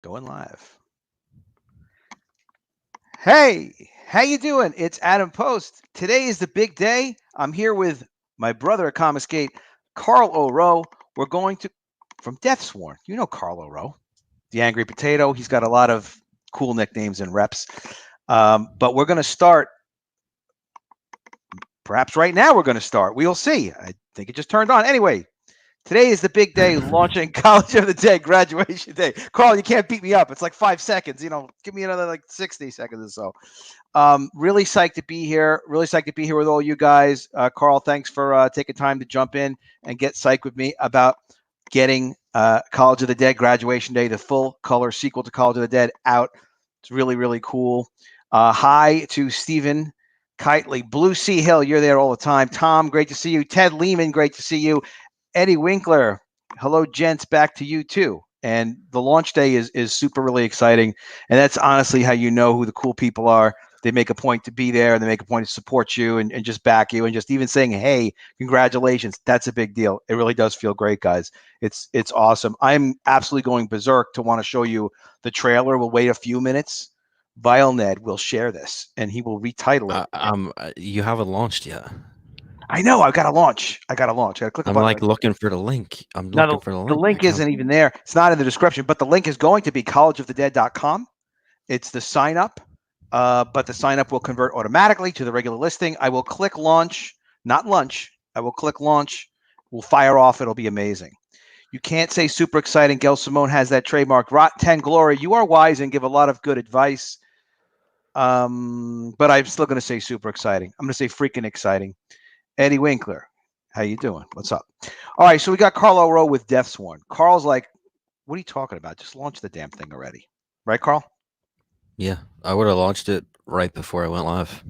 Going live. Hey, how you doing? It's Adam Post. Today is the big day. I'm here with my brother at Comasgate, Carl O'Rowe. We're going to from Death Sworn. You know Carl O'Rowe, the Angry Potato. He's got a lot of cool nicknames and reps. But we're going to start. Perhaps right now we're going to start. We'll see. I think it just turned on. Anyway, today is the big day, launching College of the Day, graduation day. Carl, you can't beat me up. It's like 5 seconds. Give me another like 60 seconds or so. Really psyched to be here. Really psyched to be here with all you guys. Carl, thanks for taking time to jump in and get psyched with me about getting College of the Dead, graduation day, the full color sequel to College of the Dead out. It's really, really cool. Hi to Stephen Kitely. Blue Sea Hill, you're there all the time. Tom, great to see you. Ted Lehman, great to see you. Eddie Winkler, hello, gents, back to you too. And the launch day is super really exciting. And that's honestly how you know who the cool people are. They make a point to be there and they make a point to support you and just back you and just even saying, hey, congratulations. That's a big deal. It really does feel great, guys. It's awesome. I'm absolutely going berserk to want to show you the trailer. We'll wait a few minutes. Vilened will share this and he will retitle it. You haven't launched yet. I know. I got to launch. I got to click a I'm button. like looking for the link. I'm No, looking for the the link. link isn't even there. It's not in the description, but the link is going to be collegeofthedead.com. It's the sign up, but the sign up will convert automatically to the regular listing. I will click launch, not lunch. I will click launch. We'll fire off. It'll be amazing. You can't say super exciting. Gail Simone has that trademark. Rot 10 Glory. You are wise and give a lot of good advice. But I'm still going to say super exciting. I'm going to say freaking exciting. Eddie Winkler, how you doing? What's up? All right, so we got Carl O'Rowe with Death Sworn. Carl's like, what are you talking about? Just launch the damn thing already. Right, Carl? Yeah, I would have launched it right before I went live.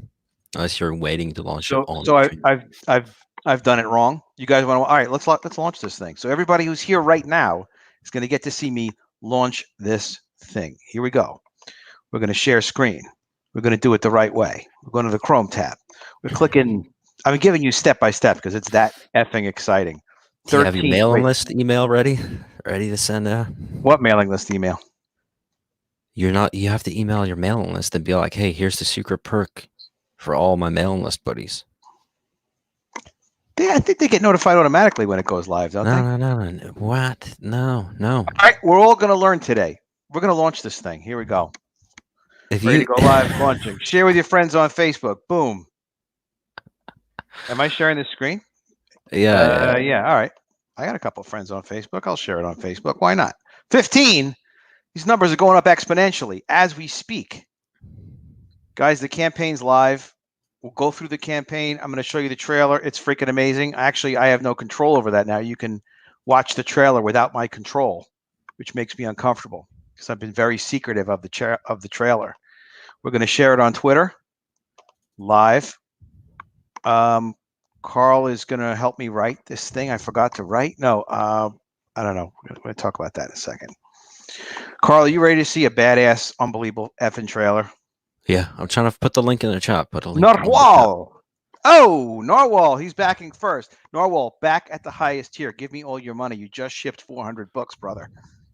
Unless you're waiting to launch it on So the stream. I've done it wrong. You guys want to? All right, let's launch this thing. So everybody who's here right now is going to get to see me launch this thing. Here we go. We're going to share screen. We're going to do it the right way. We're going to the Chrome tab. We're clicking. I'm giving you step by step because it's that effing exciting. Do you have your mailing list email ready? Ready to send out? What mailing list email? You're not. You have to email your mailing list and be like, "Hey, here's the secret perk for all my mailing list buddies." I think they get notified automatically when it goes live, don't they? No. What? No. All right, we're all going to learn today. We're going to launch this thing. Here we go. If Ready you to go live, launching. Share with your friends on Facebook. Boom. Am I sharing this screen? Yeah. Yeah. All right. I got a couple of friends on Facebook. I'll share it on Facebook. Why not? 15. These numbers are going up exponentially as we speak. Guys, the campaign's live. We'll go through the campaign. I'm going to show you the trailer. It's freaking amazing. Actually, I have no control over that now. You can watch the trailer without my control, which makes me uncomfortable because I've been very secretive of the trailer. We're going to share it on Twitter live. Carl is going to help me write this thing. I forgot to write. No, I don't know. We're going to talk about that in a second. Carl, are you ready to see a badass, unbelievable effing trailer? Yeah, I'm trying to put the link in the chat. Put a link. Narwhal. Oh, Narwhal. He's backing first. Narwhal, back at the highest tier. Give me all your money. You just shipped 400 books, brother.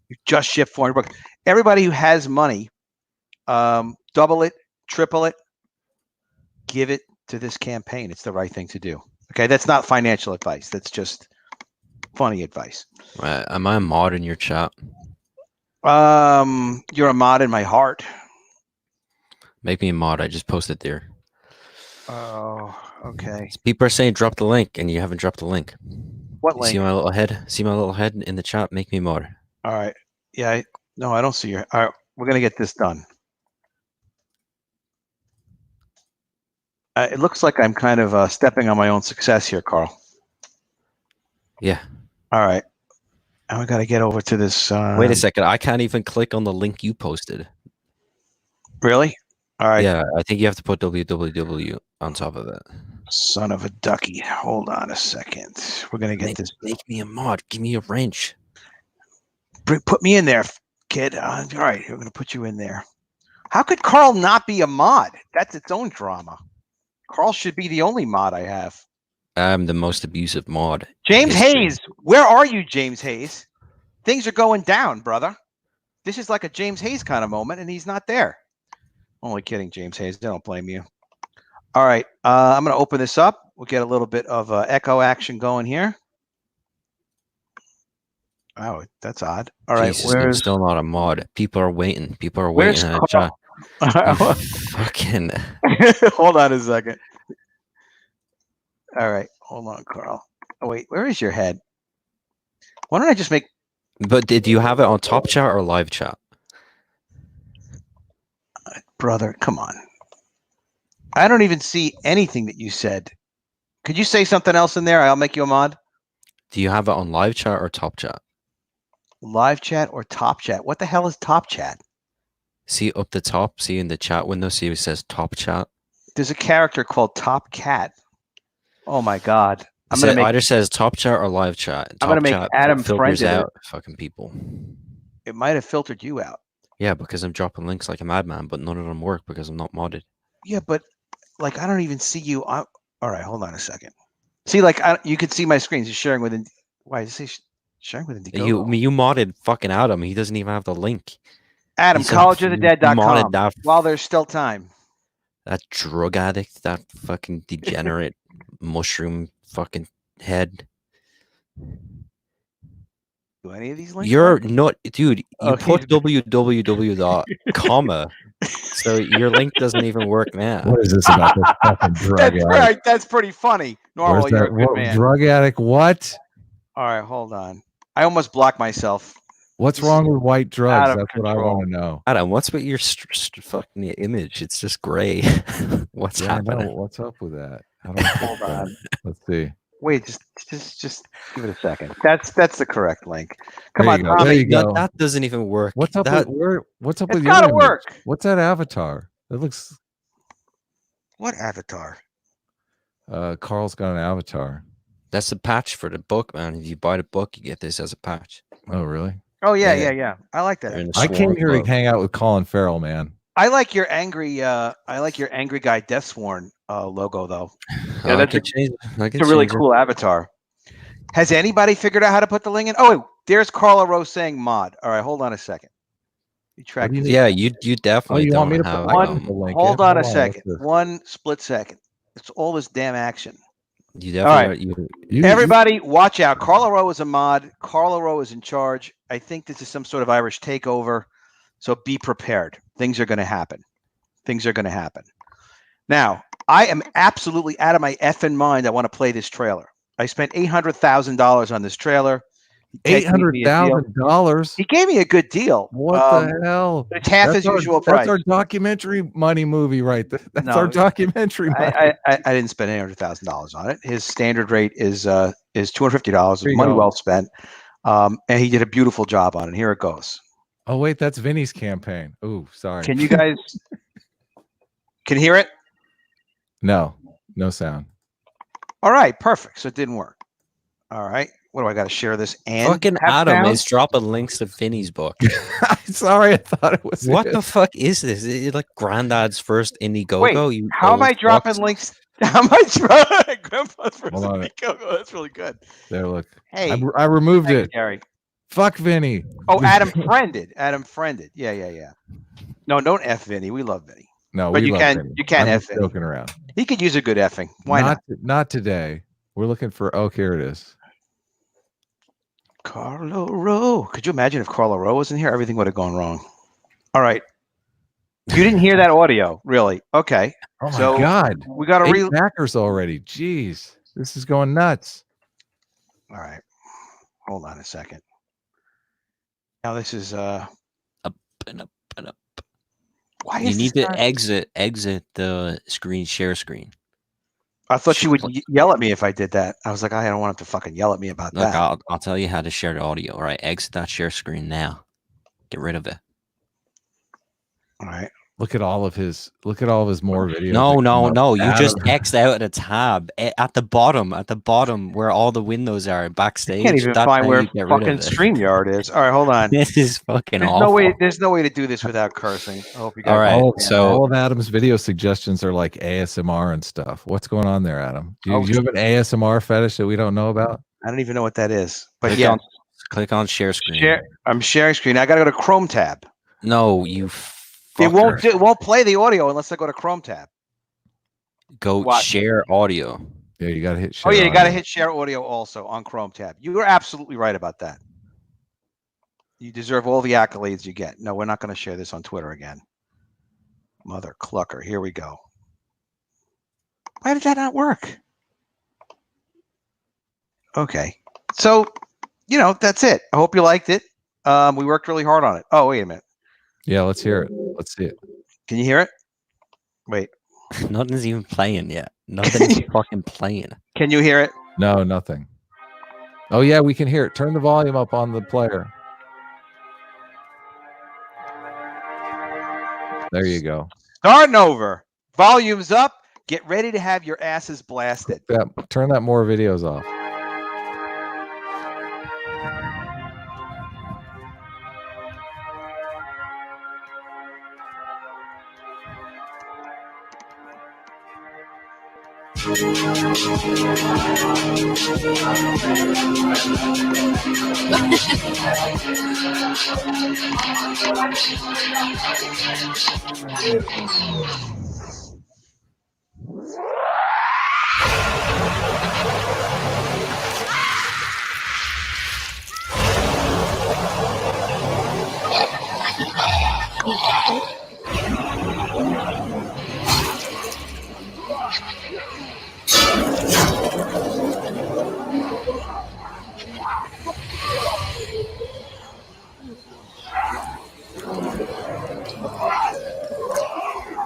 You just shipped 400 books. Everybody who has money, double it, triple it, give it to this campaign. It's the right thing to do. Okay, that's not financial advice. That's just funny advice. Am I a mod in your chat? You're a mod in my heart. Make me a mod. I just posted there. Oh, okay. People are saying drop the link, and you haven't dropped the link. What link? See my little head? See my little head in the chat? Make me mod. All right. Yeah. No, I don't see your. All right. We're gonna get this done. It looks like I'm kind of stepping on my own success here, Carl. Yeah. All right. And we got to get over to this. Wait a second. I can't even click on the link you posted. Really? All right. Yeah, I think you have to put www on top of it. Son of a ducky. Hold on a second. We're going to get this. Make me a mod. Give me a wrench. Put me in there, kid. All right. We're going to put you in there. How could Carl not be a mod? That's its own drama. Carl should be the only mod I have. I'm the most abusive mod. James Hayes. Where are you, James Hayes? Things are going down, brother. This is like a James Hayes kind of moment, and he's not there. Only kidding, James Hayes. I don't blame you. All right, I'm going to open this up. We'll get a little bit of echo action going here. Oh, that's odd. All right, Jesus, I'm still not a mod. People are waiting. People are where's waiting in the chat. Carl? Fucking. Hold on a second. All right, hold on, Carl. Oh wait, where is your head? Why don't I just make? But did you have it on top chat or live chat? Brother, come on. I don't even see anything that you said. Could you say something else in there? I'll make you a mod. Do you have it on live chat or top chat? Live chat or top chat? What the hell is top chat? See up the top, see in the chat window, see it says top chat. There's a character called Top Cat. Oh my god. I'm gonna make, either says top chat or live chat. I'm gonna make Adam filters out fucking people. It might have filtered you out. Yeah, because I'm dropping links like a madman, but none of them work because I'm not modded. Yeah, but like I don't even see you. All right, hold on a second. See, like you can see my screen. He's sharing with. Why is he sharing with Indiegogo? You modded fucking Adam. He doesn't even have the link. Adam, collegeofthedead.com. While there's still time. That drug addict, that fucking degenerate mushroom fucking head. Do any of these links? You're not, dude. You put www. comma, so your link doesn't even work now. What is this about this fucking drug addict? Right, that's pretty funny. Normally, you're a good man. Drug addict? What? All right, hold on. I almost blocked myself. What's wrong with white drugs? That's what I want to know. Adam, what's with your fucking image? It's just gray. What's happening? What's up with that? Hold on. Let's see. Wait, just give it a second. That's the correct link. Come on, Tommy. There you go. That doesn't even work. What's up with what's up with your gotta work. What's that avatar? That looks. What avatar? Carl's got an avatar. That's the patch for the book, man. If you buy the book, you get this as a patch. Oh, really? Oh yeah. I like that. I came here to hang out with Colin Farrell, man. I like your angry guy Deathsworn logo though. Yeah, that's it's a really cool avatar. Has anybody figured out how to put the link in? Oh, wait, there's Carla Rose saying mod. All right, hold on a second. Yeah, you definitely want me to have put one. Hold on a second. One split second. It's all this damn action. You definitely. All right. Everybody, watch out. Carla Rowe is a mod. Carla Rowe is in charge. I think this is some sort of Irish takeover. So be prepared. Things are going to happen. Now, I am absolutely out of my effing mind. I want to play this trailer. I spent $800,000 on this trailer. $800,000. He gave me a good deal. What the hell? It's half his usual price. That's our documentary money movie right there. That's our documentary money. I didn't spend $800,000 on it. His standard rate is $250. Money well spent. And he did a beautiful job on it. Here it goes. Oh wait, that's Vinny's campaign. Ooh, sorry. Can you guys can hear it? No sound. All right, perfect. So it didn't work. All right. What do I got to share this? And fucking Adam is dropping links to Vinny's book. Sorry, I thought it was. What the fuck is this? Is it like Granddad's first Indiegogo? Wait, how am I dropping links? How am I dropping Grandpa's first Indiegogo? That's really good. There, look. Hey, I removed it. Gary. Fuck Vinny. Oh, Adam friended. Yeah. No, don't F Vinny. We love Vinny. No, but you can F Vinny. Joking around. He could use a good effing. Why not? Not today. We're looking for. Oh, here it is. Carlo Rowe. Could you imagine if Carlo Rowe was in here? Everything would have gone wrong. All right. You didn't hear that audio, really? Okay. Oh my God. We got to read backers already. Jeez, this is going nuts. All right. Hold on a second. Now this is up and up and up. Why you need to exit the share screen. I thought you would yell at me if I did that. I was like, I don't want him to fucking yell at me about that. I'll tell you how to share the audio. All right, exit that share screen now. Get rid of it. All right. Look at all of his more videos. No. You just X out a tab at the bottom where all the windows are backstage. I can't even find where fucking StreamYard is. All right, hold on. This is fucking awful. There's no way to do this without cursing. I hope you guys. All right, so all of Adam's video suggestions are like ASMR and stuff. What's going on there, Adam? Do you have an ASMR fetish that we don't know about? I don't even know what that is. But Click on share screen. I'm sharing screen. I got to go to Chrome tab. No, you It fucker. won't play the audio unless I go to Chrome tab. Go share audio. Yeah, you got to hit share. Oh yeah, you got to hit share audio also on Chrome tab. You were absolutely right about that. You deserve all the accolades you get. No, we're not going to share this on Twitter again. Mother clucker. Here we go. Why did that not work? Okay. So, that's it. I hope you liked it. We worked really hard on it. Oh, wait a minute. Yeah, let's hear it. Let's see it. Can you hear it? Wait. Nothing's even playing yet. Nothing's fucking playing. Can you hear it? No, nothing. Oh, yeah, we can hear it. Turn the volume up on the player. There you go. Starting over. Volume's up. Get ready to have your asses blasted. Turn that more videos off.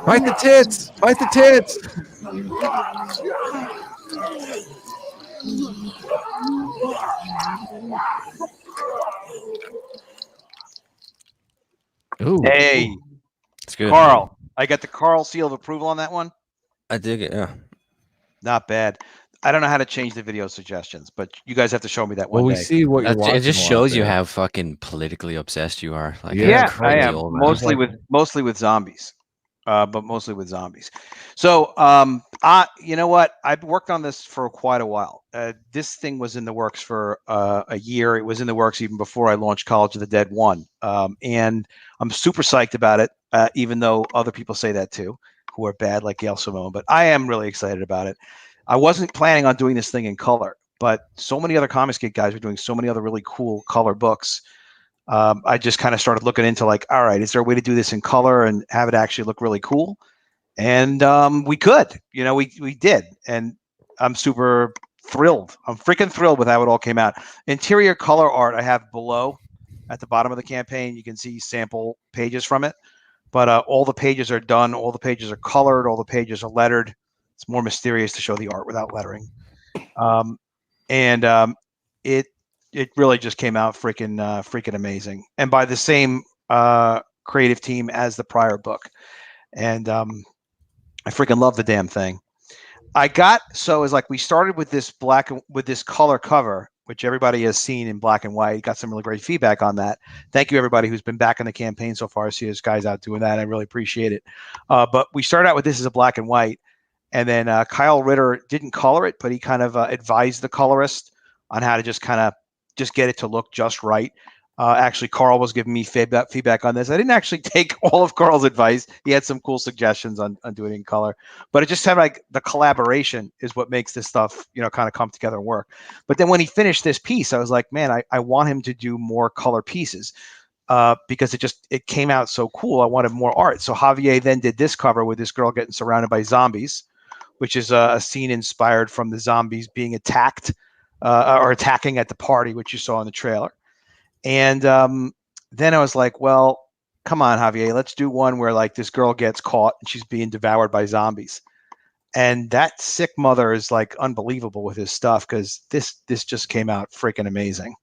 Bite the tits! Bite the tits! Ooh. Hey, it's good. Carl. I got the Carl seal of approval on that one. I dig it. Yeah. Not bad. I don't know how to change the video suggestions, but you guys have to show me that one Well, we day. see what you're watching. It just shows you how fucking politically obsessed you are. Like, yeah, I am old, mostly with zombies, but mostly with zombies. So, you know what? I've worked on this for quite a while. This thing was in the works for a year. It was in the works even before I launched College of the Dead 1, and I'm super psyched about it. Even though other people say that too, who are bad like Gail Simone, but I am really excited about it. I wasn't planning on doing this thing in color, but so many other Comics Gate guys are doing so many other really cool color books. I just kind of started looking into like, all right, is there a way to do this in color and have it actually look really cool? And we could, we did. And I'm super thrilled. I'm freaking thrilled with how it all came out. Interior color art I have below at the bottom of the campaign. You can see sample pages from it, but all the pages are done. All the pages are colored. All the pages are lettered. It's more mysterious to show the art without lettering. It really just came out freaking amazing, and by the same creative team as the prior book. And I freaking love the damn thing. It's like we started with this this color cover, which everybody has seen in black and white. Got some really great feedback on that. Thank you everybody who's been back in the campaign so far. I see this guys out doing that. I really appreciate it. But we started out with this as a black and white. And then Kyle Ritter didn't color it, but he kind of advised the colorist on how to just get it to look just right. Actually, Carl was giving me feedback on this. I didn't actually take all of Carl's advice. He had some cool suggestions on doing it in color, but it just had like the collaboration is what makes this stuff, kind of come together and work. But then when he finished this piece, I was like, man, I want him to do more color pieces because it came out so cool. I wanted more art. So Javier then did this cover with this girl getting surrounded by zombies, which is a scene inspired from the zombies being attacked or attacking at the party, which you saw in the trailer. And then I was like, well, come on, Javier, let's do one where like this girl gets caught and she's being devoured by zombies. And that sick mother is like unbelievable with his stuff because this just came out freaking amazing.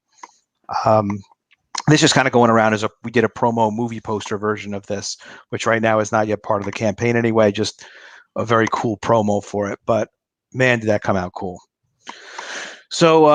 This is kind of going around we did a promo movie poster version of this, which right now is not yet part of the campaign anyway, just a very cool promo for it. But man, did that come out cool. So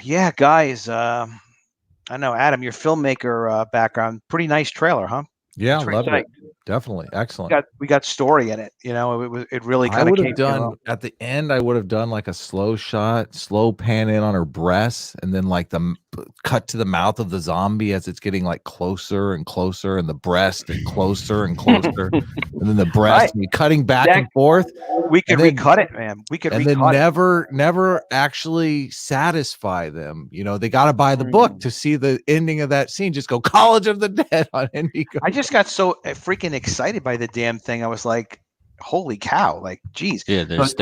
yeah, guys, I know, Adam, your filmmaker background, pretty nice trailer, huh? Yeah, love it. Definitely. Excellent. We got story in it. It really I kind of would came have done at the end. I would have done like a slow shot, slow pan in on her breasts, and then like the cut to the mouth of the zombie as it's getting like closer and closer, and the breast and closer and closer, and then the breast and cutting back and forth. We could recut it, man. We could and then recut it. never actually satisfy them. They got to buy the book to see the ending of that scene. Just go College of the Dead on Indiegogo. I just got so freaking excited by the damn thing. I was like, holy cow, like, geez. Yeah, there's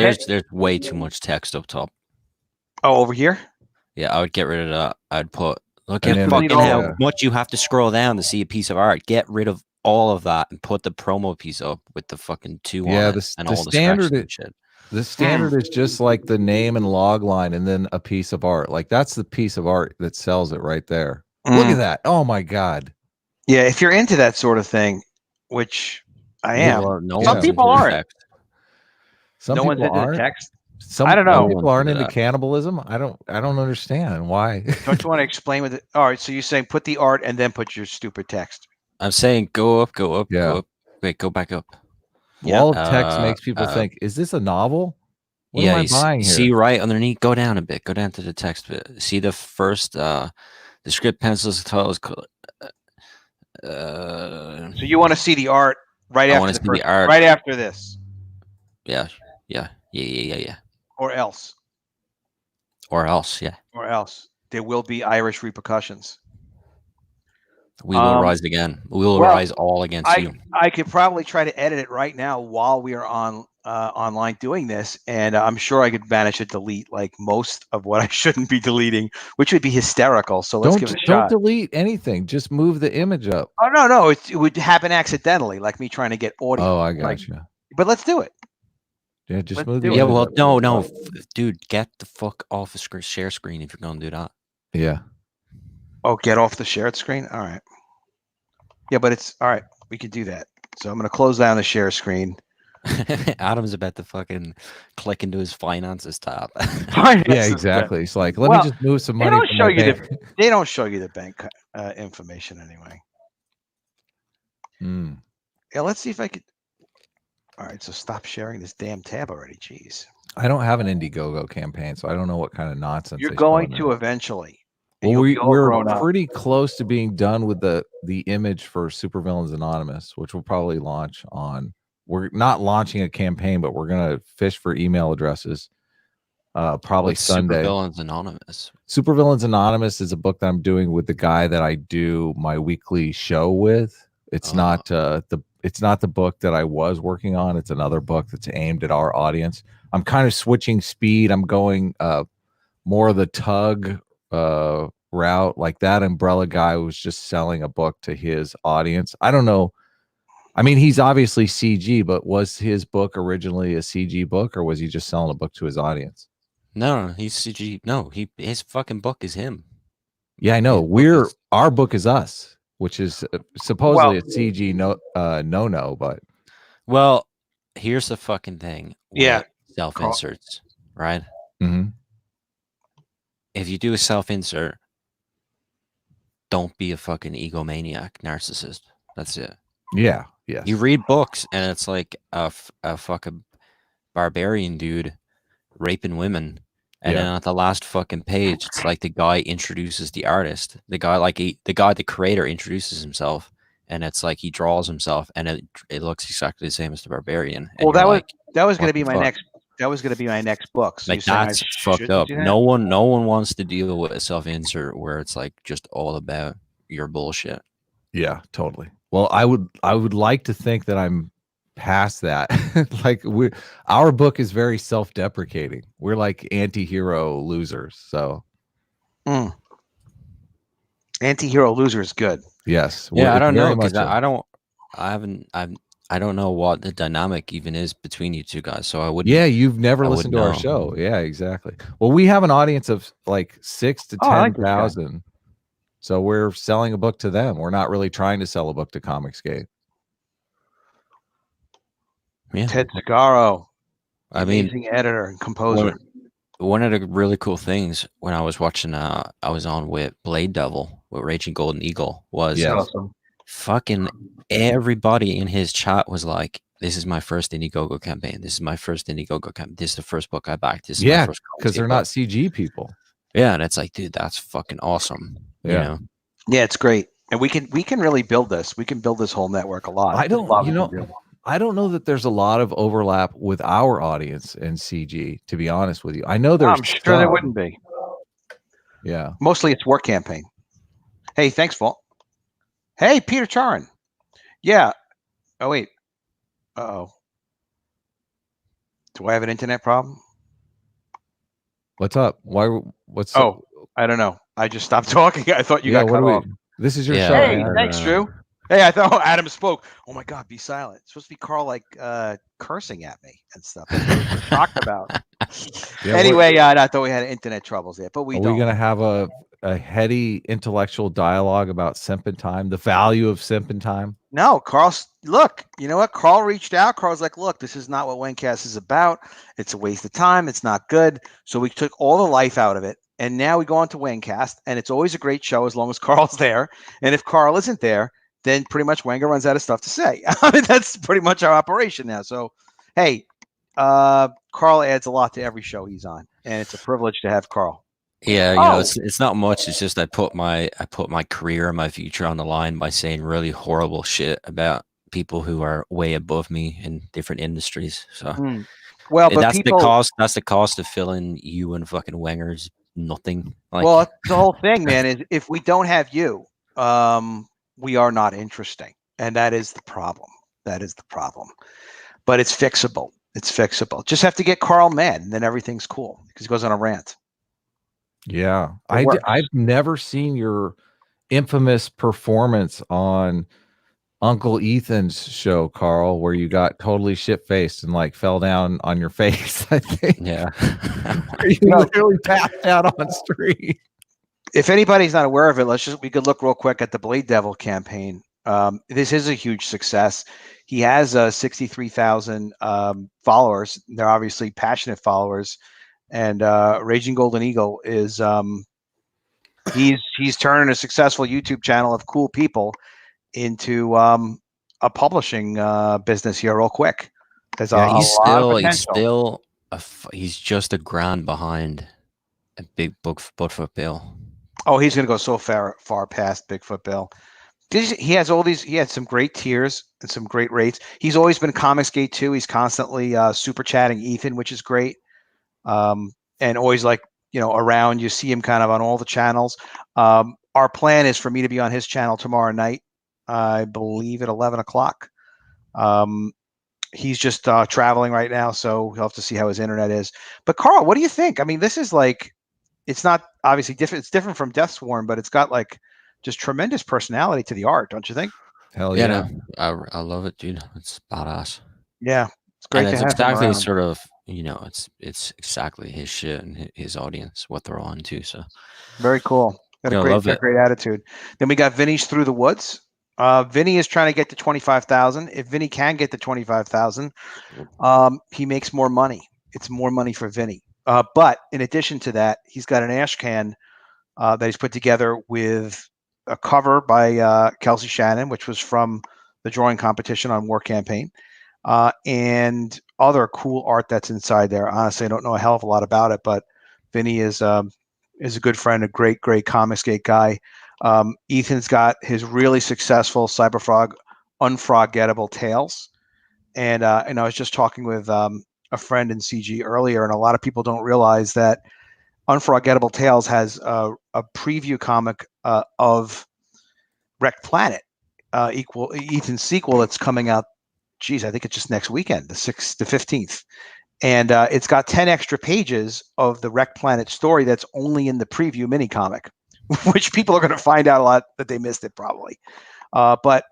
way too much text up top. Oh, over here? Yeah, I would get rid of that. I'd put, look And at then fucking all- how yeah. much you have to scroll down to see a piece of art. Get rid of all of that and put the promo piece up with the fucking 2 on it and all the standard and shit. The standard is just like the name and log line and then a piece of art. Like that's the piece of art that sells it right there. Look at that. Oh my God. Yeah, if you're into that sort of thing, which I am. Some people aren't. Some no one's people into aren't. the text. Some I don't know. people aren't into cannibalism. I don't understand why. Don't you want to explain with it? All right, so you're saying put the art and then put your stupid text. I'm saying go up, go up, Yeah. go up. Wait, go back up. Wall of text makes people think, is this a novel? What am I buying here? See right underneath, go down a bit, go down to the text bit. See the first the script pencils, the titles. So you want to see the art right after the art. Right after this. Yeah. Or else. Yeah. Or else. There will be Irish repercussions. We will rise again. We will rise all against you. I could probably try to edit it right now while we are online doing this, and I'm sure I could manage to delete like most of what I shouldn't be deleting, which would be hysterical. So let's give it a shot. Don't delete anything. Just move the image up. Oh no, it would happen accidentally, like me trying to get audio. Oh, I got you. But let's do it. Yeah, just move it. Yeah, well, no, dude, get the fuck off the share screen if you're gonna do that. Yeah. Oh, get off the shared screen? All right. Yeah, but it's all right. We could do that. So I'm going to close down the share screen. Adam's about to fucking click into his finances tab. Yeah, exactly. It's like, let me just move some money. They don't show you the bank information anyway. Yeah, let's see if I could. All right, so stop sharing this damn tab already. Jeez. I don't have an Indiegogo campaign, so I don't know what kind of nonsense you're going to eventually. Well, we're pretty close to being done with the image for Supervillains Anonymous, which will probably launch on. We're not launching a campaign, but we're gonna fish for email addresses. Probably Sunday. Supervillains Anonymous. Supervillains Anonymous is a book that I'm doing with the guy that I do my weekly show with. It's not the book that I was working on. It's another book that's aimed at our audience. I'm kind of switching speed. I'm going more of the tug route. Like that umbrella guy was just selling a book to his audience. I don't know. I mean, he's obviously CG, but was his book originally a CG book, or was he just selling a book to his audience? No, he's CG. No, his fucking book is him. Yeah, I know. Our book is us, which is supposedly a CG no, but well, here's the fucking thing. Yeah, self-inserts, right? Mm-hmm. If you do a self-insert, don't be a fucking egomaniac narcissist. That's it. Yeah. Yes. You read books and it's like a fucking barbarian dude raping women, and then at the last fucking page, it's like the guy introduces the artist. The creator introduces himself, and it's like he draws himself, and it looks exactly the same as the barbarian. Well, that was going to be my next. That was going to be my next book. So like that's fucked up. No one wants to deal with a self-insert where it's like just all about your bullshit. Yeah, totally. Well, I would like to think that I'm past that. Like our book is very self-deprecating. We're like anti-hero losers. So anti-hero loser is good. Yes. Yeah, I don't know because I don't know what the dynamic even is between you two guys. So I wouldn't. Yeah, you've never listened to our show. Yeah, exactly. Well, we have an audience of like 6,000 to 10,000. So we're selling a book to them. We're not really trying to sell a book to Comicsgate. Yeah. Ted Zagaro, amazing editor and composer. One of the really cool things when I was watching, I was on with Blade Devil with Raging Golden Eagle was fucking everybody in his chat was like, "This is my first Indiegogo campaign. This is my first Indiegogo campaign. This is the first book I backed. This is my first because they're book." not CG people. Yeah, and it's like, dude, that's fucking awesome. You Yeah. know? Yeah, it's great, and we can really build this. We can build this whole network a lot. I There's a lot we don't, can do. I don't know that there's a lot of overlap with our audience in CG, to be honest with you. I know there's I'm sure there some. wouldn't be. Yeah. Mostly it's work campaign. Hey, thanks, Paul. Hey, Peter Charin. Yeah. Oh, wait. Uh-oh. Do I have an internet problem? What's up? What's Oh, I don't know. I just stopped talking. I thought you got cut off. This is your Yeah, show. I Hey, heard, thanks, Drew. Hey, I thought Adam spoke. Oh my God, be silent. It's supposed to be Carl like cursing at me and stuff. That's what I was shocked about. Yeah, Anyway, I thought we had internet troubles there, but we Are don't. we going to have a heady intellectual dialogue about simp and time, the value of simp and time? No, Carl, look, you know what? Carl reached out. Carl's like, look, this is not what Wencast is about. It's a waste of time. It's not good. So we took all the life out of it. And now we go on to Wencast, and it's always a great show as long as Carl's there. And if Carl isn't there, then pretty much Wenger runs out of stuff to say. I mean, that's pretty much our operation now. So, hey, Carl adds a lot to every show he's on, and it's a privilege to have Carl. Yeah, you know, it's not much. It's just I put my career and my future on the line by saying really horrible shit about people who are way above me in different industries. So, well, but that's people, the cost. That's the cost of filling you and fucking Wenger's nothing. Like, well, the whole thing, man, is if we don't have you, we are not interesting, and that is the problem. That is the problem. But it's fixable. It's fixable. Just have to get Carl mad, and then everything's cool because he goes on a rant. Yeah, I've never seen your infamous performance on Uncle Ethan's show, Carl, where you got totally shit faced and like fell down on your face. I think. Yeah, you literally passed out on street. If anybody's not aware of it, we could look real quick at the Blade Devil campaign. This is a huge success. He has 63,000 followers. They're obviously passionate followers, and Raging Golden Eagle is he's turning a successful YouTube channel of cool people into a publishing business here real quick. There's he's just a grand behind a big Bigfoot Bill. Oh, he's going to go so far past Bigfoot Bill. He has all these. He had some great tiers and some great rates. He's always been Comicsgate too. He's constantly super chatting Ethan, which is great, and always around. You see him kind of on all the channels. Our plan is for me to be on his channel tomorrow night, I believe at 11 o'clock. He's just traveling right now, so he'll have to see how his internet is. But Carl, what do you think? I mean, this is like, it's not obviously different. It's different from Death Swarm, but it's got like just tremendous personality to the art, don't you think? Hell yeah, no, I love it, dude. It's badass. Yeah, it's great. And it's exactly sort of, it's exactly his shit and his audience, what they're on too. So very cool. Got a great attitude. Then we got Vinny's Through the Woods. Vinny is trying to get to 25,000. If Vinny can get to 25,000, he makes more money. It's more money for Vinny. But in addition to that, he's got an ash can that he's put together with a cover by Kelsey Shannon, which was from the drawing competition on War Campaign, and other cool art that's inside there. Honestly, I don't know a hell of a lot about it, but Vinny is a good friend, a great Comicsgate guy. Ethan's got his really successful Cyberfrog Unforgettable Tales, and I was just talking with a friend in CG earlier, and a lot of people don't realize that Unforgettable Tales has a preview comic of Wrecked Planet, Ethan's sequel that's coming out. Geez, I think it's just next weekend, the 15th. And it's got 10 extra pages of the Wrecked Planet story that's only in the preview mini comic, which people are going to find out a lot that they missed it probably. But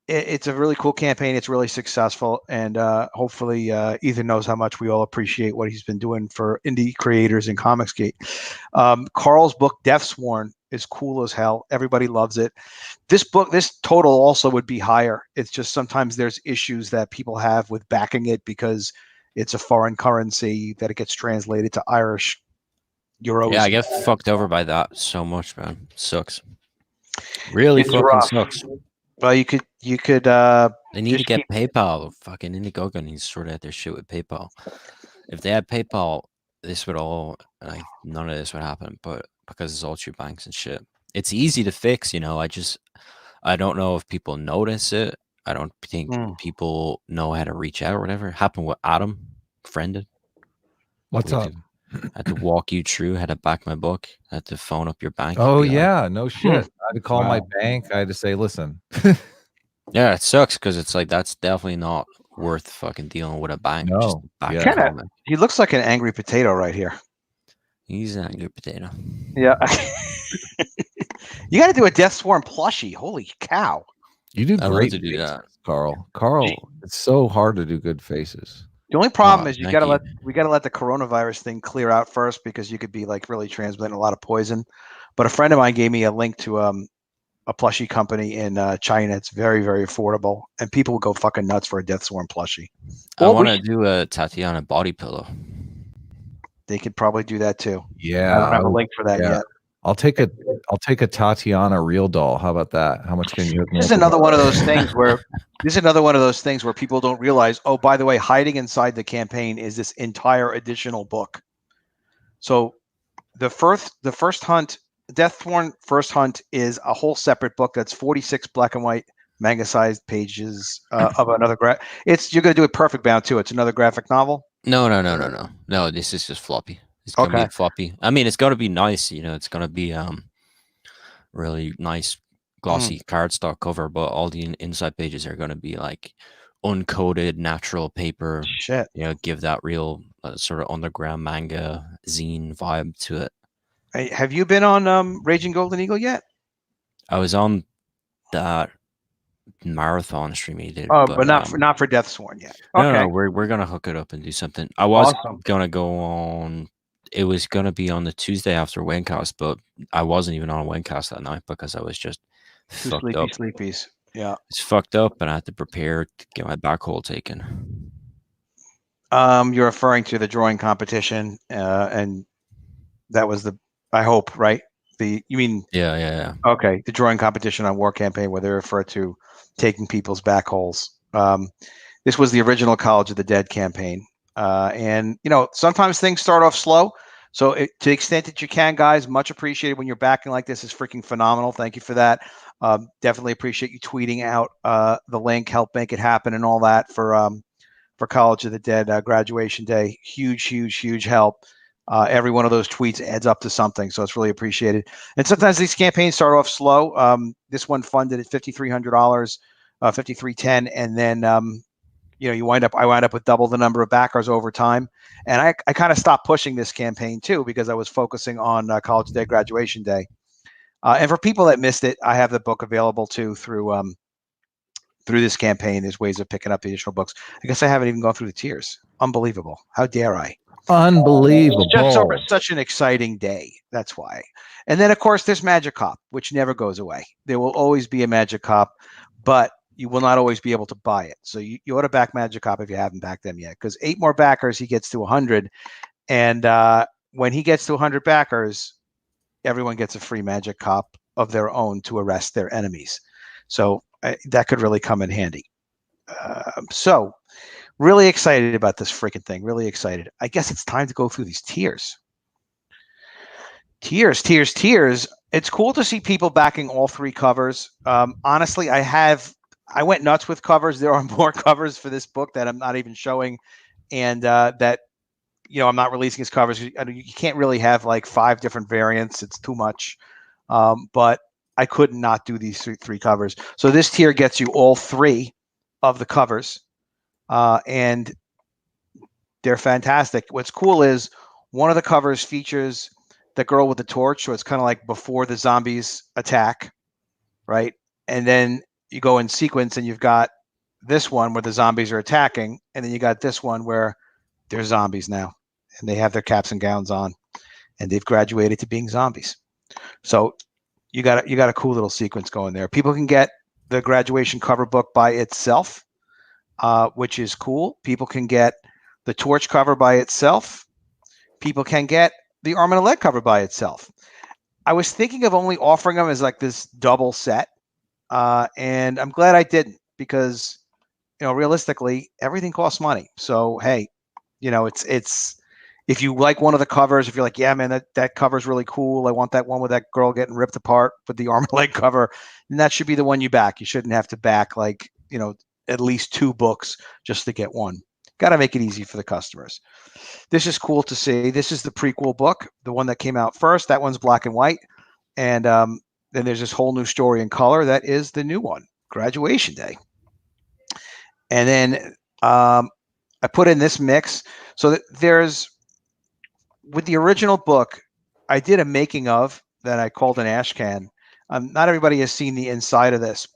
it's a really cool campaign. It's really successful. And hopefully Ethan knows how much we all appreciate what he's been doing for indie creators in Comicsgate. Carl's book, Deathsworn, is cool as hell. Everybody loves it. This total also would be higher. It's just sometimes there's issues that people have with backing it because it's a foreign currency that it gets translated to Irish euros. Yeah, I get fucked over by that so much, man. It sucks. Really fucking sucks. Well, you could They need to just get PayPal. Fucking Indiegogo needs to sort out their shit with PayPal. If they had PayPal, this would all like none of this would happen. But because it's all through banks and shit, it's easy to fix. I don't know if people notice it. I don't think people know how to reach out or whatever. It happened with Adam, friended. What's We up? had to walk you through how to back my book. I had to phone up your bank. Oh be like, yeah, no shit. I had to call my Wow. bank. I had to say, listen. yeah, it sucks because it's like that's definitely not worth fucking dealing with a bank. Just No, back yeah. your Kinda, phone. he looks like an angry potato right here. He's not a good potato. Yeah. You got to do a Death Swarm plushie. Holy cow. You do I love great to do faces, that. Carl. Carl, it's so hard to do good faces. The only problem Oh, is we thank you. got to let the coronavirus thing clear out first because you could be like really transmitting a lot of poison. But a friend of mine gave me a link to a plushie company in China. It's very, very affordable, and people will go fucking nuts for a Death Swarm plushie. I Well, want to do a Tatiana body pillow. they could probably do that too. Yeah, I don't have a link for that yeah. yet. I'll take a Tatiana real doll. How about that? How much can you hook me This is up with another that? one of those things where people don't realize. Oh, by the way, hiding inside the campaign is this entire additional book. So the first hunt, Deaththorn First Hunt, is a whole separate book that's 46 black and white manga-sized pages of another you're gonna do it perfect bound too. It's another graphic novel. No. This is just floppy. It's gonna be Okay. a floppy. I mean, it's gonna be nice. It's gonna be really nice glossy cardstock cover, but all the inside pages are gonna be like uncoated natural paper. Shit. Give that real sort of underground manga zine vibe to it. Hey, have you been on Raging Golden Eagle yet? I was on that marathon stream he did, Oh, but but not for Deathsworn yet. Okay. no, we're gonna hook it up and do something. I was Awesome. gonna go on. It was gonna be on the Tuesday after Wencast, but I wasn't even on Wencast that night because I was just Two fucked up. sleepies. Yeah. It's fucked up, and I had to prepare to get my back hole taken. You're referring to the drawing competition, and that was I hope, right? You mean? Yeah. Okay, the drawing competition on War Campaign, where they refer to taking people's back holes. This was the original College of the Dead campaign, and sometimes things start off slow. So to the extent that you can, guys, much appreciated. When you're backing like this is freaking phenomenal. Thank you for that. Definitely appreciate you tweeting out the link, help make it happen, and all that for College of the Dead graduation day. Huge help. Every one of those tweets adds up to something, so it's really appreciated. And sometimes these campaigns start off slow. This one funded at $5,300, $5,310, and then I wind up with double the number of backers over time. And I kind of stopped pushing this campaign too because I was focusing on College Day graduation day. And for people that missed it, I have the book available too through this campaign. There's ways of picking up the additional books. I guess I haven't even gone through the tiers. Unbelievable. How dare I? Unbelievable. It's just such an exciting day. That's why. And then, of course, there's Magic Cop, which never goes away. There will always be a Magic Cop, but you will not always be able to buy it. So you ought to back Magic Cop if you haven't backed them yet, because 8 more backers, he gets to 100. And when he gets to 100 backers, everyone gets a free Magic Cop of their own to arrest their enemies. So that could really come in handy. So really excited about this freaking thing. Really excited. I guess it's time to go through these tiers. Tiers. It's cool to see people backing all 3 covers. Honestly, I went nuts with covers. There are more covers for this book that I'm not even showing, and that I'm not releasing as covers. You can't really have like 5 different variants. It's too much. But I could not do these 3 covers. So this tier gets you all 3 of the covers. And they're fantastic. What's cool is one of the covers features the girl with the torch, so it's kind of like before the zombies attack, right? And then you go in sequence and you've got this one where the zombies are attacking, and then you got this one where they're zombies now, and they have their caps and gowns on, and they've graduated to being zombies. So you got a cool little sequence going there. People can get the graduation cover book by itself, which is cool. People can get the torch cover by itself. People can get the arm and a leg cover by itself. I was thinking of only offering them as like this double set, and I'm glad I didn't because realistically, everything costs money. So hey, it's if you like one of the covers, if you're like, yeah, man, that cover's really cool. I want that one with that girl getting ripped apart with the arm and leg cover, and that should be the one you back. You shouldn't have to back like at least 2 books just to get one. Got to make it easy for the customers. This is cool to see. This is the prequel book, the one that came out first. That one's black and white, and then there's this whole new story in color. That is the new one, Graduation Day. And then I put in this mix so that there's, with the original book, I did a making of that I called an ash can. Not everybody has seen the inside of this,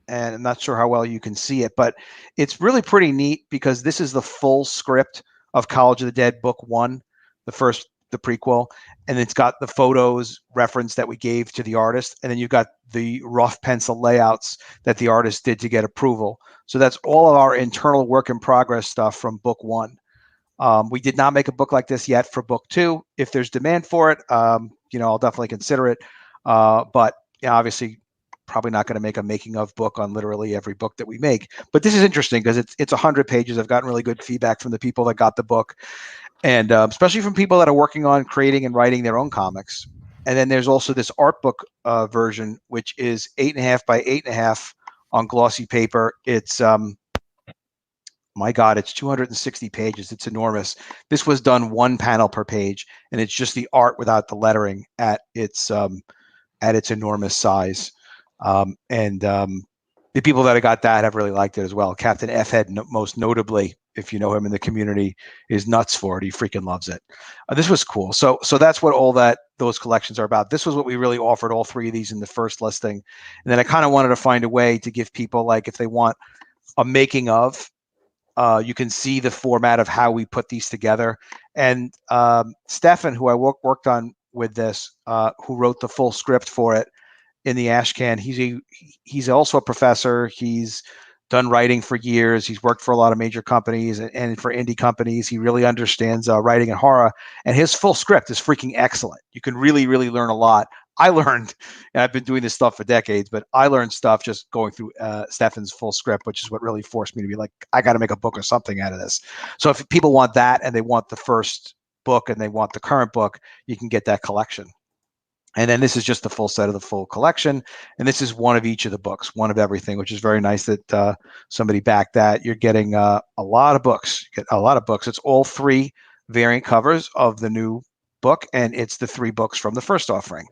and I'm not sure how well you can see it, but it's really pretty neat because this is the full script of College of the Dead book 1, the prequel, and it's got the photos reference that we gave to the artist, and then you've got the rough pencil layouts that the artist did to get approval. So that's all of our internal work in progress stuff from book 1. We did not make a book like this yet for book 2. If there's demand for it, I'll definitely consider it. But obviously, probably not going to make a making of book on literally every book that we make. But this is interesting because it's 100 pages. I've gotten really good feedback from the people that got the book, and especially from people that are working on creating and writing their own comics. And then there's also this art book version, which is 8.5 by 8.5 on glossy paper. It's my God, it's 260 pages. It's enormous. This was done 1 panel per page, and it's just the art without the lettering at its enormous size. The people that have got that have really liked it as well. Captain F Head, most notably, if you know him in the community, is nuts for it. He freaking loves it. This was cool. So that's what all those collections are about. This was what we really offered, all 3 of these in the first listing, and then I kind of wanted to find a way to give people, like, if they want a making of. You can see the format of how we put these together. And Stefan, who I worked on with this, who wrote the full script for it in the Ashcan, he's also a professor. He's done writing for years. He's worked for a lot of major companies and for indie companies. He really understands writing and horror. And his full script is freaking excellent. You can really, really learn a lot. I learned, and I've been doing this stuff for decades, but I learned stuff just going through Stefan's full script, which is what really forced me to be like, I got to make a book or something out of this. So if people want that and they want the first book and they want the current book, you can get that collection. And then this is just the full set of the full collection. And this is one of each of the books, one of everything, which is very nice that somebody backed that. You're getting a lot of books. You get a lot of books. It's all 3 variant covers of the new book, and it's the 3 books from the first offering.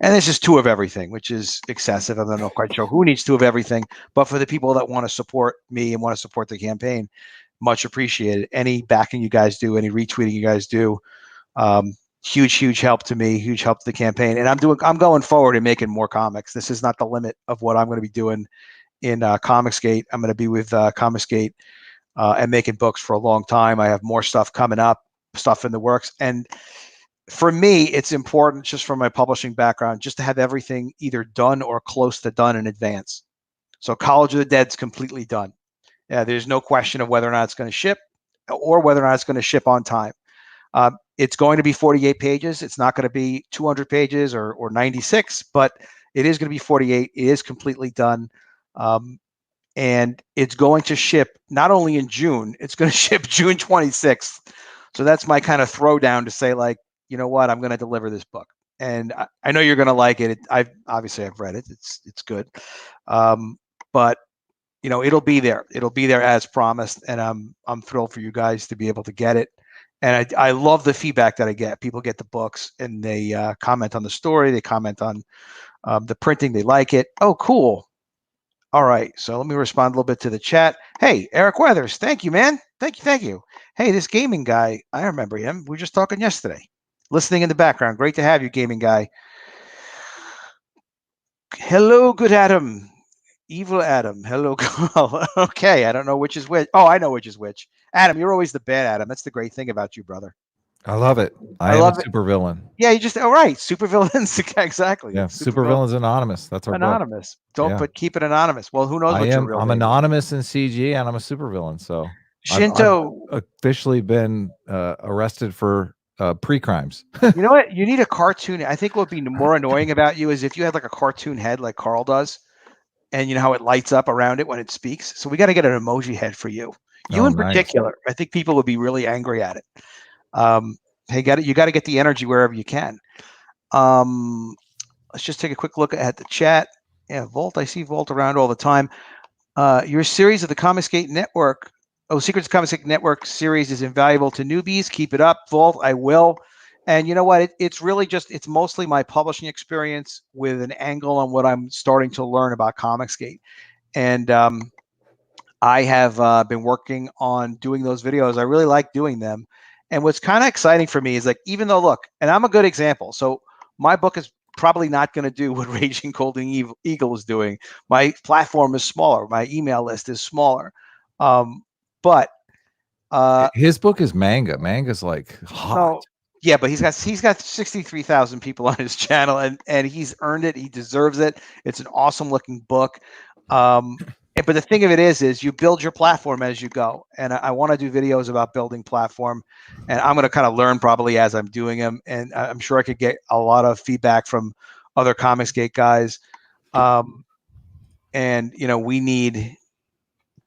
And this is 2 of everything, which is excessive. I'm not quite sure who needs 2 of everything, but for the people that want to support me and want to support the campaign, much appreciated. Any backing you guys do, any retweeting you guys do, huge help to me, huge help to the campaign. And I'm going forward and making more comics. This is not the limit of what I'm going to be doing in Comicsgate. I'm going to be with Comicsgate and making books for a long time. I have more stuff coming up, stuff in the works. And for me, it's important, just from my publishing background, just to have everything either done or close to done in advance. So College of the Dead's completely done. Yeah, there's no question of whether or not it's going to ship or whether or not it's going to ship on time. It's going to be 48 pages. It's not going to be 200 pages or 96, but it is going to be 48. It is completely done. And it's going to ship not only in June, it's going to ship June 26th. So that's my kind of throwdown to say, like, you know what, I'm going to deliver this book. And I know you're going to like it. I've read it. It's good. But it'll be there. It'll be there as promised. And I'm thrilled for you guys to be able to get it. And I love the feedback that I get. People get the books and they comment on the story. They comment on the printing. They like it. Oh, cool. All right. So let me respond a little bit to the chat. Hey, Eric Weathers. Thank you, man. Thank you. Hey, this gaming guy, I remember him. We were just talking yesterday. Listening in the background. Great to have you, gaming guy. Hello, good Adam. Evil Adam. Hello. Okay. I don't know which is which. Oh, I know which is which. Adam, you're always the bad Adam. That's the great thing about you, brother. I love it. I am a supervillain. Yeah, you just right. Supervillains, exactly. Yeah, Supervillains Anonymous. That's our anonymous. Book. Don't keep it anonymous. Well, who knows what your real I'm name anonymous in CG, and I'm a supervillain. So Shinto I've officially been arrested for pre-crimes. You know what? You need a cartoon. I think what would be more annoying about you is if you had like a cartoon head like Carl does, and you know how it lights up around it when it speaks. So we got to get an emoji head for you. You Oh, in nice. particular, I think people would be really angry at it. Hey, you got to get the energy wherever you can. Let's just take a quick look at the chat. Yeah, Volt. I see Volt around all the time. Your series of the Comicsgate Network, Secrets of Comicsgate Network series is invaluable to newbies. Keep it up, Volt. I will. And you know what? It's really just, it's mostly my publishing experience with an angle on what I'm starting to learn about Comicsgate. And I have been working on doing those videos. I really like doing them. And what's kind of exciting for me is like, even though, look, and I'm a good example. So my book is probably not going to do what Raging Golden Eagle is doing. My platform is smaller. My email list is smaller. But his book is manga. Manga's like hot. no, yeah, but he's got 63,000 people on his channel, and he's earned it. He deserves it. It's an awesome looking book. But the thing of it is you build your platform as you go. And I want to do videos about building platform, and I'm going to kind of learn probably as I'm doing them. And I'm sure I could get a lot of feedback from other Comicsgate guys. And you know,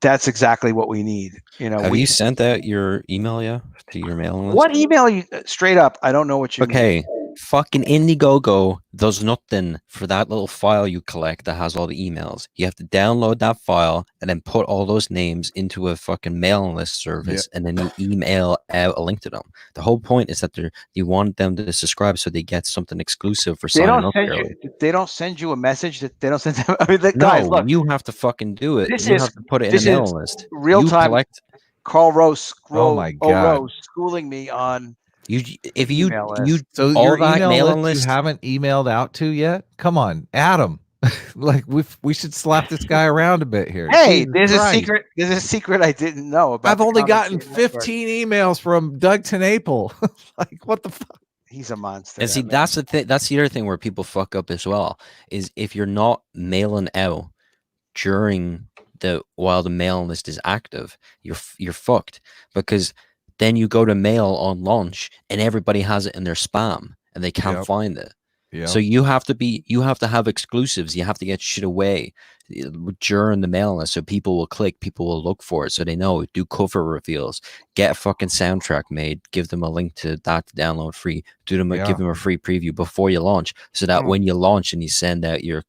that's exactly what we need. You know, Have you sent out your email yet to your mailing list? what email you straight up? I don't know what you mean. Okay, fucking Indiegogo does nothing for that little file you collect that has all the emails. You have to download that file and then put all those names into a fucking mailing list service, and then you email out a link to them. The whole point is that you want them to subscribe so they get something exclusive for signing up early. They don't send you a message that they don't send them. I mean, No, guys, look, you have to fucking do it. You have to put it in a mailing list. Real time. Carl Rose, oh my God, Rose schooling me on. If you so all your that email mailing list you haven't emailed out to yet? Come on, Adam. Like we should slap this guy around a bit here. Hey, Jesus there's Christ. a secret. There's a secret I didn't know about. I've only gotten 15 emails from Doug Tenaple. Like, what the fuck? He's a monster. And see, that's the thing. That's the other thing where people fuck up as well. Is if you're not mailing out during while the mailing list is active, you're fucked, because then you go to mail on launch and everybody has it in their spam and they can't find it. So you have to have exclusives. You have to get shit away during the mailing list, so people will click, people will look for it, so they know. Do cover reveals, get a fucking soundtrack made, give them a link to that to download free, give them a free preview before you launch, so that when you launch and you send out your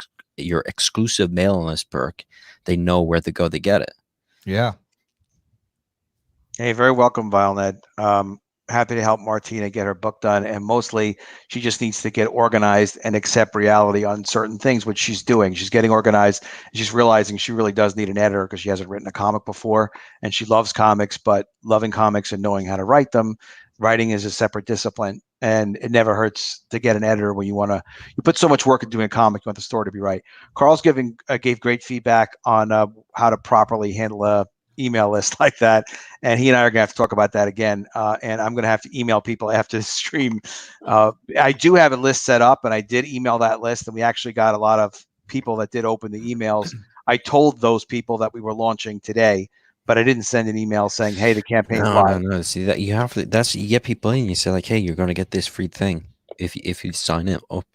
exclusive mailing list perk, they know where to go to get it. Yeah. Hey, very welcome, Violet. Happy to help Martina get her book done, and mostly she just needs to get organized and accept reality on certain things, which she's doing. She's getting organized. She's realizing she really does need an editor because she hasn't written a comic before, and she loves comics, but loving comics and knowing how to write them, writing is a separate discipline, and it never hurts to get an editor when you put so much work into doing a comic, you want the story to be right. Carl's gave great feedback on how to properly handle a email list like that, and he and I are gonna have to talk about that again, and I'm gonna have to email people after the stream. I do have a list set up, and I did email that list, and we actually got a lot of people that did open the emails. I told those people that we were launching today, but I didn't send an email saying, hey, the campaign's live. No. See, that you have to, you get people in, you say like, hey, you're going to get this free thing if you sign it up.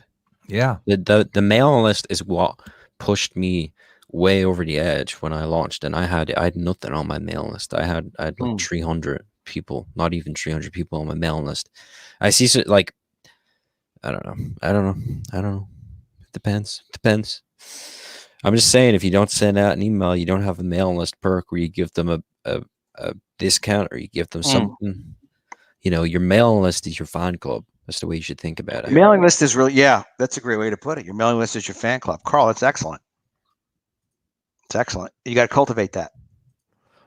Yeah. The mailing list is what pushed me way over the edge when I launched, and I had nothing on my mailing list. I had like 300 people, not even 300 people on my mailing list. I see, so like, I don't know. It depends. I'm just saying, if you don't send out an email, you don't have a mailing list perk where you give them a discount, or you give them something. You know, your mailing list is your fan club. That's the way you should think about it. Mailing list is really, that's a great way to put it. Your mailing list is your fan club. Carl, that's excellent. It's excellent. You got to cultivate that.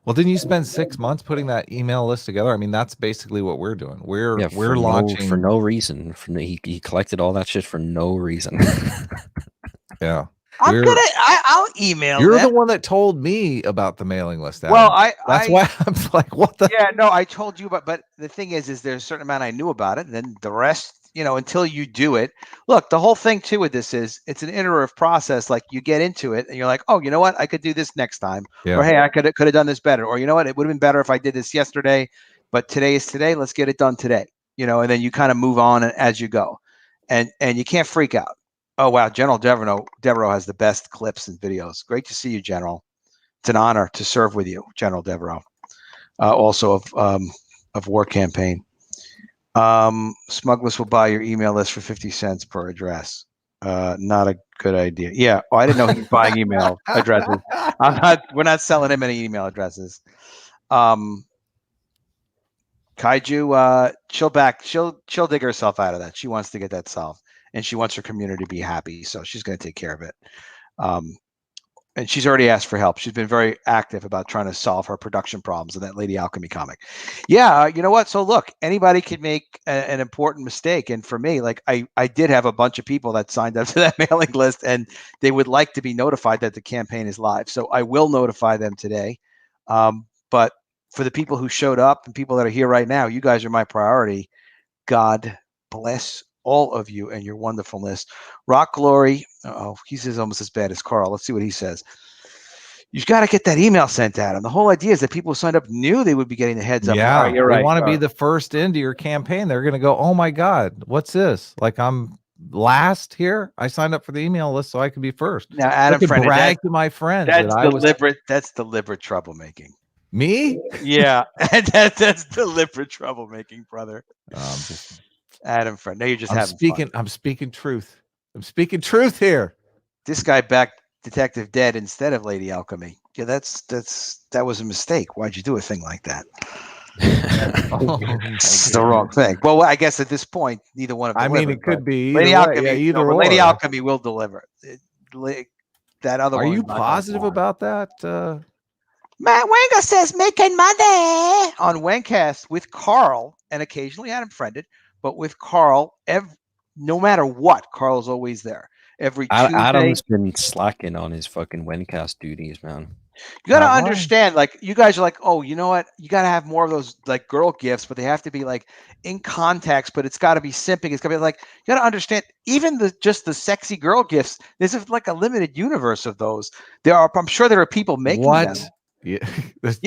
Well, didn't you spend 6 months putting that email list together? I mean, that's basically what we're doing. We're launching for no reason. He collected all that shit for no reason. Yeah. I'll email. You're the one that told me about the mailing list, Adam. Well, that's why I'm like, what the? Yeah, no, I told you, but the thing is there's a certain amount I knew about it, and then the rest, until you do it. Look, the whole thing too with this is it's an iterative process. Like, you get into it and you're like, oh, you know what, I could do this next time, or hey, I could have done this better, or you know what, it would have been better if I did this yesterday, but today is today. Let's get it done today. And then you kind of move on as you go, and you can't freak out. Oh wow, General Devereaux has the best clips and videos. Great to see you, General. It's an honor to serve with you, General Devereaux. Also of War Campaign. Smugglers will buy your email list for 50 cents per address. Not a good idea. Yeah, I didn't know he was buying email addresses. We're not selling him any email addresses. Kaiju, she'll dig herself out of that. She wants to get that solved, and she wants her community to be happy, so she's going to take care of it. And she's already asked for help. She's been very active about trying to solve her production problems in that Lady Alchemy comic. Yeah, you know what? So look, anybody could make an important mistake. And for me, like I did have a bunch of people that signed up to that mailing list, and they would like to be notified that the campaign is live. So I will notify them today. But for the people who showed up and people that are here right now, you guys are my priority. God bless all of you and your wonderfulness. Rock Glory. Oh, he says almost as bad as Carl. Let's see what he says. You've got to get that email sent out. And the whole idea is that people who signed up knew they would be getting the heads up. Yeah, You're they right. want to be the first into your campaign. They're going to go, oh my God, what's this? Like I'm last here. I signed up for the email list so I could be first. Now, Adam, I could friend, brag to my friends that's that I was that's deliberate troublemaking. me. Yeah, that's deliberate troublemaking, brother. Just Adam, friend. No, you're just I'm having speaking. fun. I'm speaking truth. I'm speaking truth here. This guy backed Detective Dead instead of Lady Alchemy. Yeah, that was a mistake. Why'd you do a thing like that? It's the wrong thing. Well, I guess at this point, neither one of them. I mean, it could be Lady either way. Alchemy. Yeah, either but or. Lady Alchemy will deliver. That other Are one. you positive about that? Matt Wenger says making money on Wengcast with Carl and occasionally Adam Friended, but with Carl, no matter what, Carl's always there. Every Tuesday. Adam's been slacking on his fucking Wencast duties, man. You got to understand, like, you guys are like, oh, you know what? You got to have more of those, like, girl gifts, but they have to be, like, in context, but it's got to be simping. It's got to be, like, you got to understand, even just the sexy girl gifts, there's, like, a limited universe of those. I'm sure there are people making them. Yeah.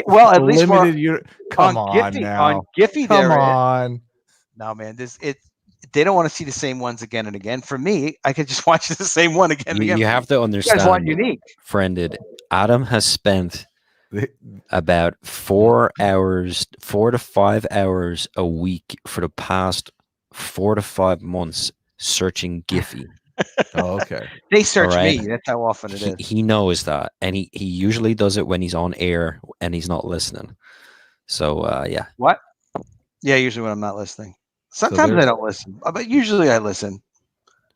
Well, at least come on Giphy, now. On Giphy, come on. No, man, they don't want to see the same ones again and again. For me, I could just watch the same one again and again. You have to understand, you guys want unique. Friended, Adam has spent about 4 to 5 hours a week for the past 4 to 5 months searching Giphy. Oh, okay. They search me. That's how often it is. He knows that, and he usually does it when he's on air and he's not listening. So yeah. What? Yeah, usually when I'm not listening. Sometimes I don't listen, but usually I listen.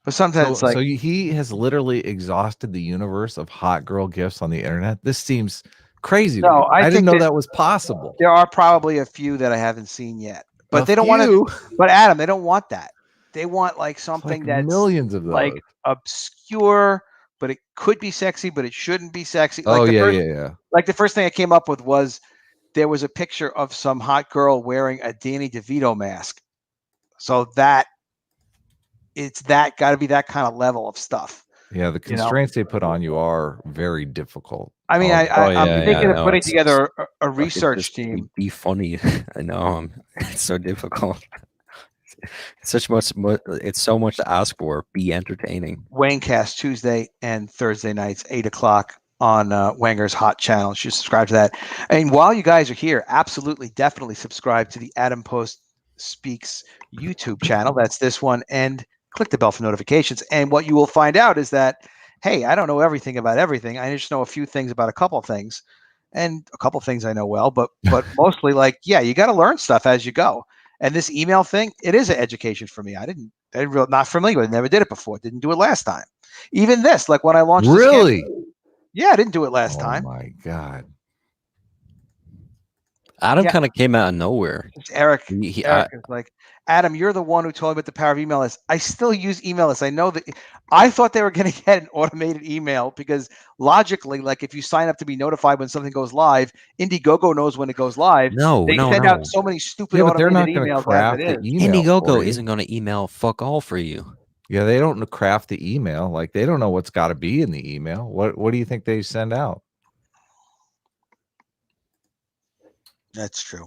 But sometimes so he has literally exhausted the universe of hot girl gifts on the internet. This seems crazy. No, I didn't know that was possible. There are probably a few that I haven't seen yet, but they don't want to. But Adam, they don't want that. They want like something that's millions of those, like obscure, but it could be sexy, but it shouldn't be sexy. Oh, like yeah. Like the first thing I came up with was there was a picture of some hot girl wearing a Danny DeVito mask. So got to be that kind of level of stuff. Yeah, the constraints they put on you are very difficult. I mean, I'm thinking of putting together a research team. Be funny. I know. It's so difficult. It's so much to ask for. Be entertaining. Wayncast Tuesday and Thursday nights, 8:00 on Wenger's Hot Channel. You should subscribe to that. And while you guys are here, absolutely, definitely subscribe to the Adam Post Speaks YouTube channel. That's this one, and click the bell for notifications. And what you will find out is that, hey, I don't know everything about everything. I just know a few things about a couple of things, and a couple of things I know well. But mostly, like, yeah, you got to learn stuff as you go. And this email thing, it is an education for me. I didn't not familiar with it. Never did it before. Didn't do it last time. Even this, like when I launched. Really? Yeah, I didn't do it last time. Oh my God. Adam kind of came out of nowhere. Eric is like, Adam, you're the one who told me about the power of email lists. I still use email lists. I know that I thought they were going to get an automated email because logically, like if you sign up to be notified when something goes live, Indiegogo knows when it goes live. They send out so many stupid automated emails. Indiegogo isn't going to email fuck all for you. Yeah, they don't craft the email. Like they don't know what's got to be in the email. What do you think they send out? That's true.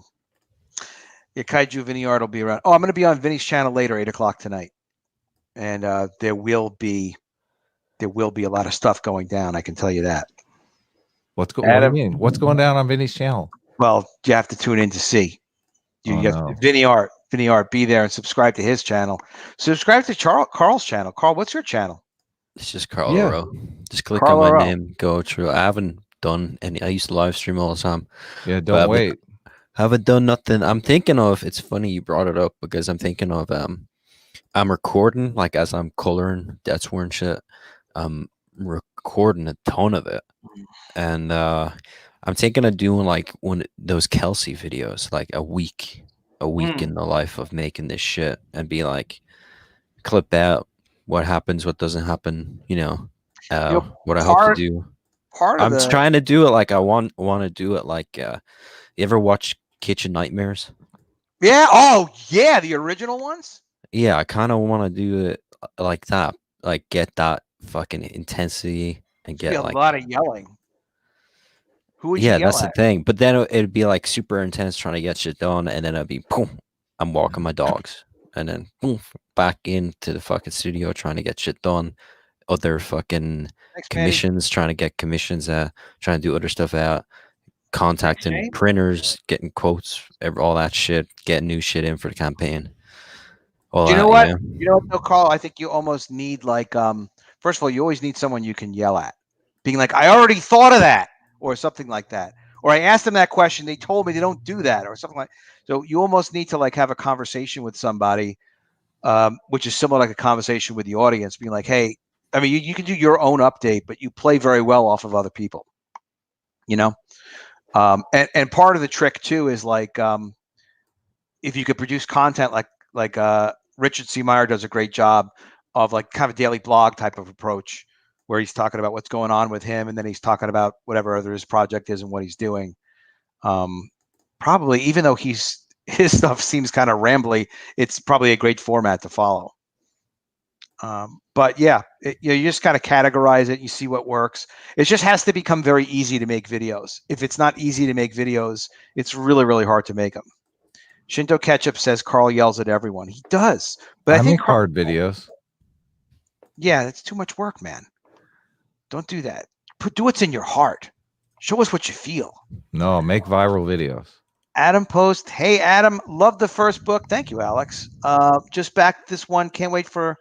Yeah, Kaiju Vinny Art will be around. Oh, I'm going to be on Vinny's channel later, 8:00 tonight. And there will be there will be a lot of stuff going down. I can tell you that. What do you Adam- mean? What's going down on Vinny's channel? Well, you have to tune in to see. You Oh, have no. Vinny Art, be there and subscribe to his channel. Subscribe to Carl's channel. Carl, what's your channel? It's just Carl Yeah. Rowe. Just click Carl on my Rowe. name, go through. I haven't done any. I used to live stream all the time. Yeah, But don't wait. Haven't done nothing. I'm thinking of. It's funny you brought it up because I'm thinking of. I'm recording like as I'm coloring Death Sworn shit. I'm recording a ton of it, and I'm thinking of doing like one of those Kelsey videos, like a week in the life of making this shit, and be like, clip out what happens, what doesn't happen, what I hope to do. I'm trying to do it like I want to do it like. You ever watch Kitchen Nightmares? Yeah. Oh, yeah. The original ones. Yeah, I kind of want to do it like that, like get that fucking intensity and Be get a like lot of yelling. Who would you yeah, yell that's the at? thing. But then it'd be like super intense trying to get shit done, and then I'd be boom, I'm walking my dogs, and then boom, back into the fucking studio trying to get shit done. Other fucking Thanks, commissions, trying to get commissions out, trying to do other stuff out, contacting Shane? printers, getting quotes, all that shit, getting new shit in for the campaign. All Do you that, know what? you know? You know what, though, Carl? I think you almost need like first of all, you always need someone you can yell at. Being like, I already thought of that, or something like that. Or I asked them that question, they told me they don't do that, or something like so you almost need to like have a conversation with somebody, which is similar like a conversation with the audience, being like, hey, I mean, you can do your own update, but you play very well off of other people, you know? And part of the trick too is like if you could produce content like Richard C. Meyer does a great job of like kind of a daily blog type of approach where he's talking about what's going on with him and then he's talking about whatever other his project is and what he's doing. Probably even though his stuff seems kind of rambly, it's probably a great format to follow. But yeah, you just kind of categorize it. You see what works. It just has to become very easy to make videos. If it's not easy to make videos, it's really, really hard to make them. Shinto Ketchup says Carl yells at everyone. He does, but I think make hard videos. Yeah, it's too much work, man. Don't do that. Do what's in your heart. Show us what you feel. No, make viral videos. Adam Post. Hey, Adam. Love the first book. Thank you, Alex. Just back this one. Can't wait for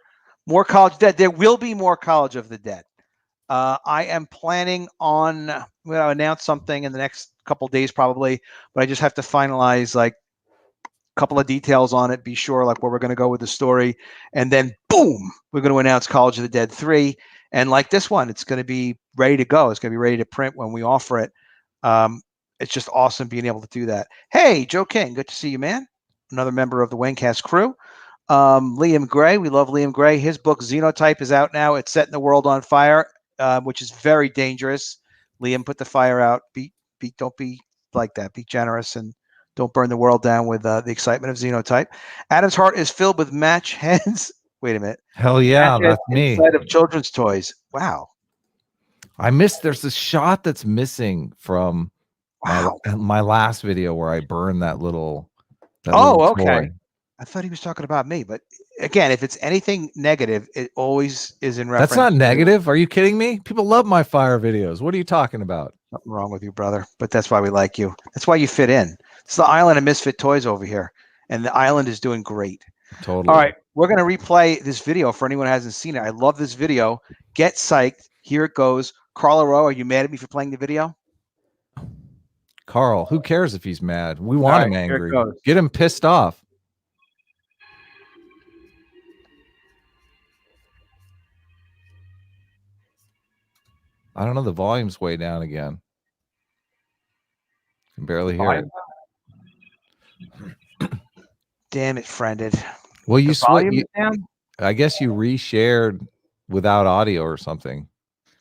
more College of the Dead. There will be more College of the Dead. I am planning on, I'm going to announce something in the next couple of days probably, but I just have to finalize like a couple of details on it, be sure like where we're going to go with the story. And then boom, we're going to announce College of the Dead 3. And like this one, it's going to be ready to go. It's going to be ready to print when we offer it. It's just awesome being able to do that. Hey, Joe King, good to see you, man. Another member of the Wayncast crew. Liam Gray, we love Liam Gray. His book Xenotype is out now. It's setting the world on fire, which is very dangerous. Liam, put the fire out. Don't be like that. Be generous and don't burn the world down with the excitement of Xenotype. Adam's heart is filled with match heads. Wait a minute. Hell yeah, that's me. Inside of children's toys. Wow. There's this shot that's missing from my last video where I burned that little okay. toy. I thought he was talking about me, but again, if it's anything negative, it always is in reference. That's not negative. Are you kidding me? People love my fire videos. What are you talking about? Nothing wrong with you, brother. But that's why we like you. That's why you fit in. It's the island of misfit toys over here, and the island is doing great. Totally. All right, we're gonna replay this video for anyone who hasn't seen it. I love this video. Get psyched. Here it goes. Carl Rowe, are you mad at me for playing the video? Carl, who cares if he's mad? We want him angry. Get him pissed off. I don't know. The volume's way down again. I can barely hear it. Damn it, friended. Well, you I guess you reshared without audio or something.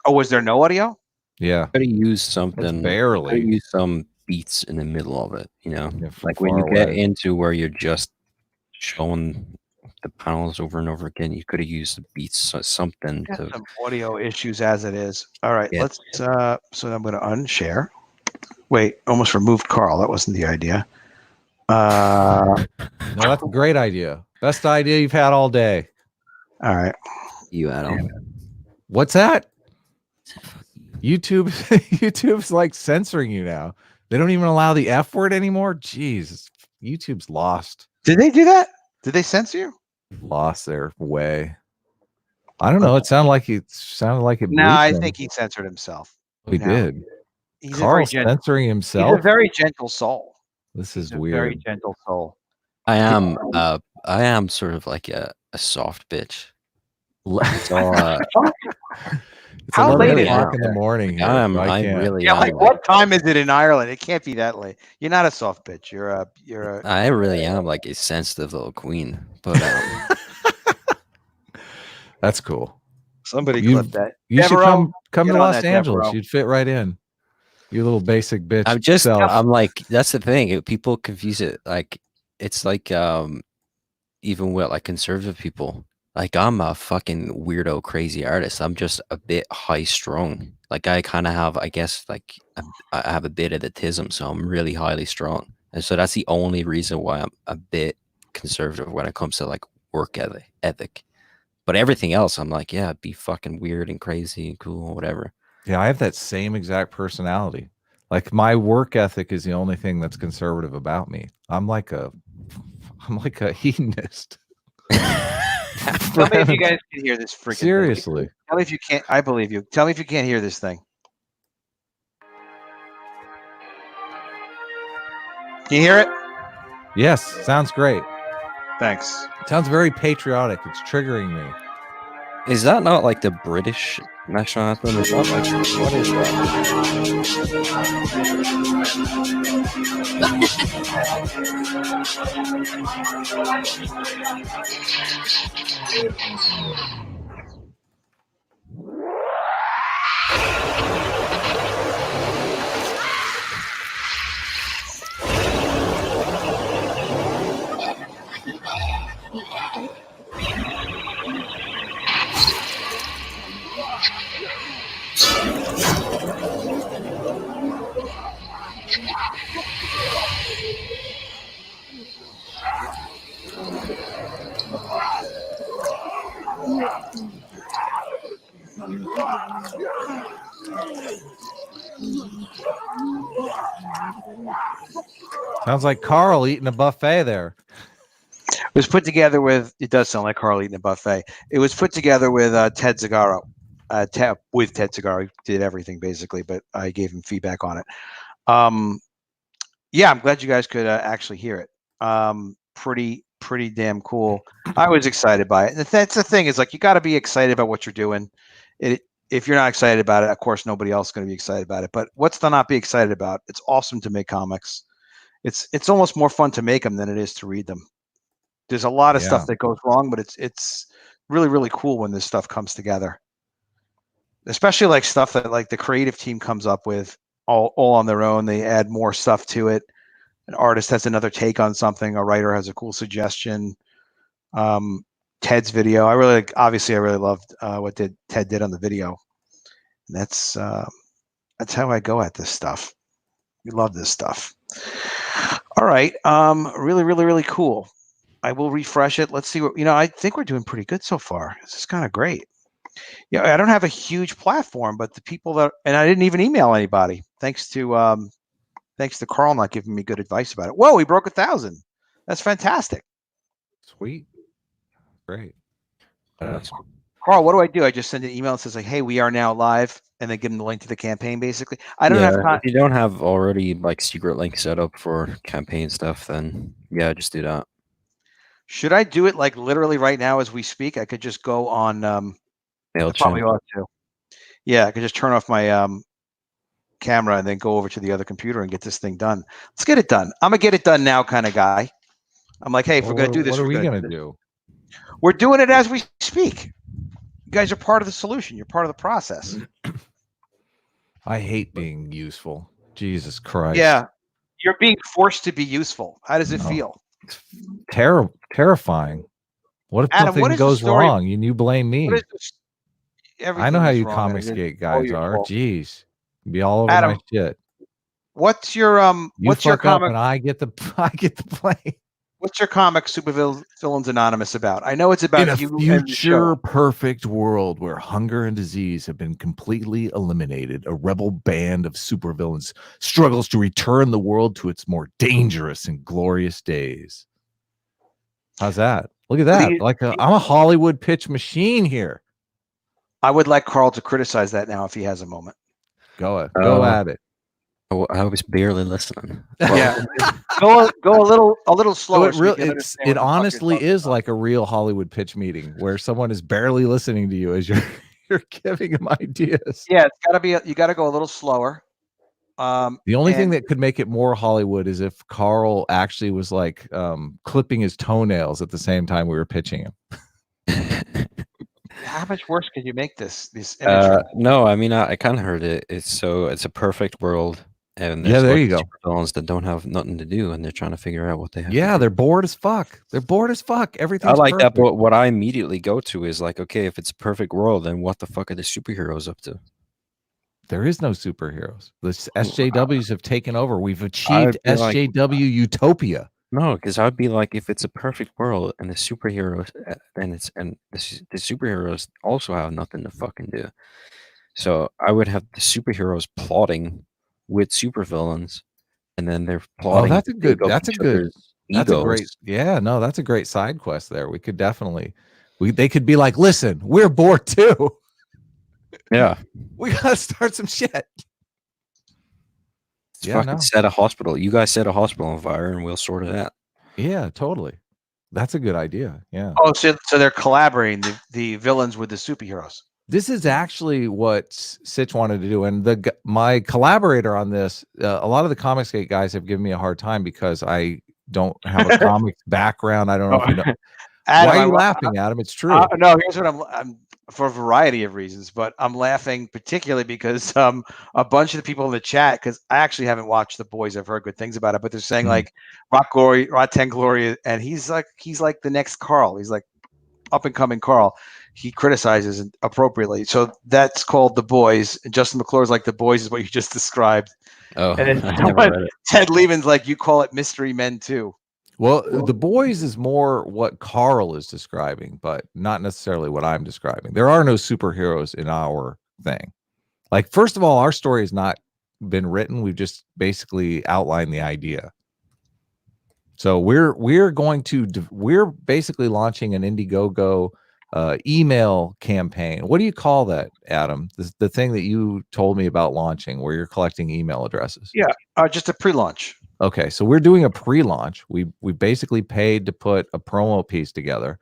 Oh, was there no audio? Yeah. Gotta use something. It's barely. Gotta use some beats in the middle of it. You know, Yeah, like when you get into where you're just showing the panels over and over again, you could have used the beats or something. Some audio issues as it is. All right, let's. So I'm going to unshare. Wait, almost removed Carl. That wasn't the idea. No, that's a great idea. Best idea you've had all day. All right. You, Adam. What's that? YouTube's like censoring you now. They don't even allow the F word anymore. Jeez, YouTube's lost Did they do that? Did they censor you? their way. I don't know. It sounded like it No, bleeped I him. think he censored himself. He did. He's a very Carl gentle. censoring He's himself. a very gentle soul. This He's is a weird. very gentle soul. I am sort of like a soft bitch. It's all It's How 11 late is o'clock it? in the morning here. I can't. really Yeah, am. like what time is it in Ireland? It can't be that late. You're not a soft bitch. I really am like a sensitive little queen. But That's cool. somebody You clip that. You should Devereaux, come get to on Los that, Angeles. Devereaux. You'd fit right in. You little basic bitch. I'm like, that's the thing. People confuse it. Like, it's like even with like conservative people, like I'm a fucking weirdo crazy artist. I'm just a bit high strung. Like I kind of have, I guess, like I have a bit of autism, so I'm really highly strung, and so that's the only reason why I'm a bit conservative when it comes to like work ethic. But everything else, I'm like, yeah, be fucking weird and crazy and cool, whatever. Yeah, I have that same exact personality. Like my work ethic is the only thing that's conservative about me. I'm like a hedonist. Tell me if you guys can hear this freaking Seriously. thing. Tell me if you can't. I believe you. Tell me if you can't hear this thing. Can you hear it? Yes, sounds great. Thanks. Sounds very patriotic. It's triggering me. Is that not like the British national anthem? Is that like what is Sounds like Carl eating a buffet there. It was put together with. It does sound like Carl eating a buffet. It was put together with Ted Zagaro. With Ted Zagaro, he did everything basically, but I gave him feedback on it. Yeah, I'm glad you guys could actually hear it. Pretty damn cool. I was excited by it. And that's the thing is like you got to be excited about what you're doing. If you're not excited about it, of course nobody else is going to be excited about it. But what's to not be excited about? It's awesome to make comics. It's almost more fun to make them than it is to read them. There's a lot of stuff that goes wrong, but it's really cool when this stuff comes together. Especially like stuff that like the creative team comes up with all on their own. They add more stuff to it. An artist has another take on something. A writer has a cool suggestion. Ted's video, I really loved what Ted did on the video. And that's how I go at this stuff. We love this stuff. All right, really cool. I will refresh it. Let's see what I think we're doing pretty good so far. This is kind of great. Yeah, I don't have a huge platform, but the people and I didn't even email anybody. Thanks to Carl not giving me good advice about it. Whoa, we broke 1,000. That's fantastic. Sweet. Great. Carl, what do I do? I just send an email that says like, "Hey, we are now live," and then give them the link to the campaign. Basically, I don't have time. If you don't have already like secret links set up for campaign stuff, then yeah, just do that. Should I do it like literally right now as we speak? I could just go on. I probably ought to. Yeah, I could just turn off my camera and then go over to the other computer and get this thing done. Let's get it done. I'm gonna get it done now, kind of guy. I'm like, hey, if we're gonna do this, what are we gonna do? We're doing it as we speak. You guys are part of the solution. You're part of the process. I hate being useful. Jesus Christ. Yeah. You're being forced to be useful. How does it feel? Terrifying. What if Adam, something goes wrong and you blame me? I know how you confiscate guys are. Jeez. Be all over Adam, my shit. What's your you what's your fuck up comic? and I get the blame. What's your comic Supervillains Anonymous about? I know it's about In a you and the future show. perfect world where hunger and disease have been completely eliminated, a rebel band of supervillains struggles to return the world to its more dangerous and glorious days. How's that? Look at that. I'm a Hollywood pitch machine here. I would like Carl to criticize that now if he has a moment. Go at it. I was barely listening. Yeah, go a little slower. It honestly is like a real Hollywood pitch meeting where someone is barely listening to you as you're giving them ideas. Yeah, it's got to be. You got to go a little slower. The only thing that could make it more Hollywood is if Carl actually was like clipping his toenails at the same time we were pitching him. How much worse could you make this imagery? No, I mean I kind of heard it. It's a perfect world, and there's there you go. Supervillains that don't have nothing to do, and they're trying to figure out what they have. Yeah, they're bored as fuck. Everything's I like perfect. that, but what I immediately go to is like, okay, if it's a perfect world, then what the fuck are the superheroes up to? There is no superheroes. The SJWs have taken over. We've achieved SJW utopia. No, because I'd be like, if it's a perfect world and the superheroes, the superheroes also have nothing to fucking do. So I would have the superheroes plotting with supervillains, and then they're plotting. Oh, that's a great. Yeah, no, that's a great side quest there. We could definitely, they could be like, listen, we're bored too. Yeah, we gotta start some shit. Set a hospital. You guys set a hospital on fire, and we'll sort it out. Yeah, totally. That's a good idea. Yeah. Oh, so they're collaborating the villains with the superheroes. This is actually what Sitch wanted to do, and my collaborator on this. A lot of the Comicsgate guys have given me a hard time because I don't have a comics background. I don't know if you know. Adam, why are you laughing, Adam? It's true. No, here's what I'm for a variety of reasons, but I'm laughing particularly because a bunch of the people in the chat, because I actually haven't watched The Boys, I've heard good things about it, but they're saying like Rod Ten Glory, and he's like the next Carl. He's like up and coming Carl. He criticizes appropriately, so that's called The Boys. And Justin McClure's like The Boys is what you just described. Oh, and then Ted Levin's like, you call it Mystery Men too. Well, The Boys is more what Carl is describing, but not necessarily what I'm describing. There are no superheroes in our thing. Like, first of all, our story has not been written. We've just basically outlined the idea. So we're basically launching an Indiegogo email campaign. What do you call that, Adam? The thing that you told me about launching, where you're collecting email addresses. Yeah, just a pre-launch. Okay, so we're doing a pre-launch. We basically paid to put a promo piece together.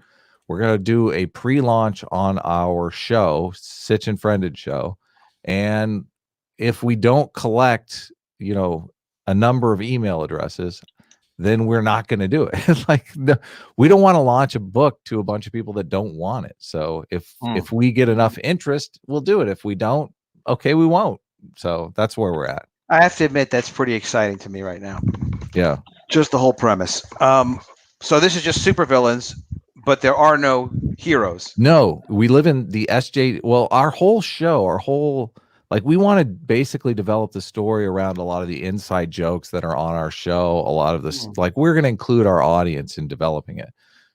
We're gonna do a pre-launch on our show, Sitch and Friended show, and if we don't collect, a number of email addresses, then we're not going to do it. Like, no, we don't want to launch a book to a bunch of people that don't want it. So if we get enough interest, we'll do it. If we don't, okay, we won't. So that's where we're at. I have to admit that's pretty exciting to me right now. Yeah, just the whole premise. So this is just supervillains, but there are no heroes. No, we live in the SJ. Well, our whole show, we want to basically develop the story around a lot of the inside jokes that are on our show. A lot of this, we're going to include our audience in developing it.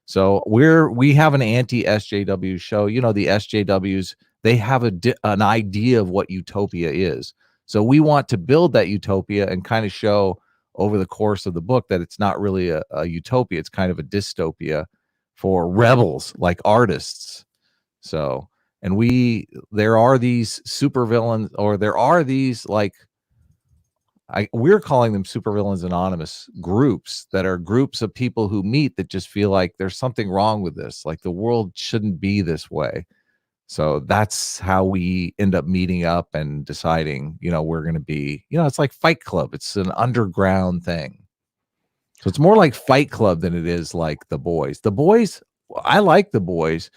So we have an anti-SJW show. The SJWs, they have an idea of what utopia is. So we want to build that utopia and kind of show over the course of the book that it's not really a utopia. It's kind of a dystopia for rebels, like artists. So, and there are these supervillains, or there are these we're calling them Supervillains Anonymous groups that are groups of people who meet that just feel like there's something wrong with this. Like the world shouldn't be this way. So that's how we end up meeting up and deciding, we're going to be, it's like Fight Club. It's an underground thing. So it's more like Fight Club than it is like The Boys. The Boys, I like The Boys.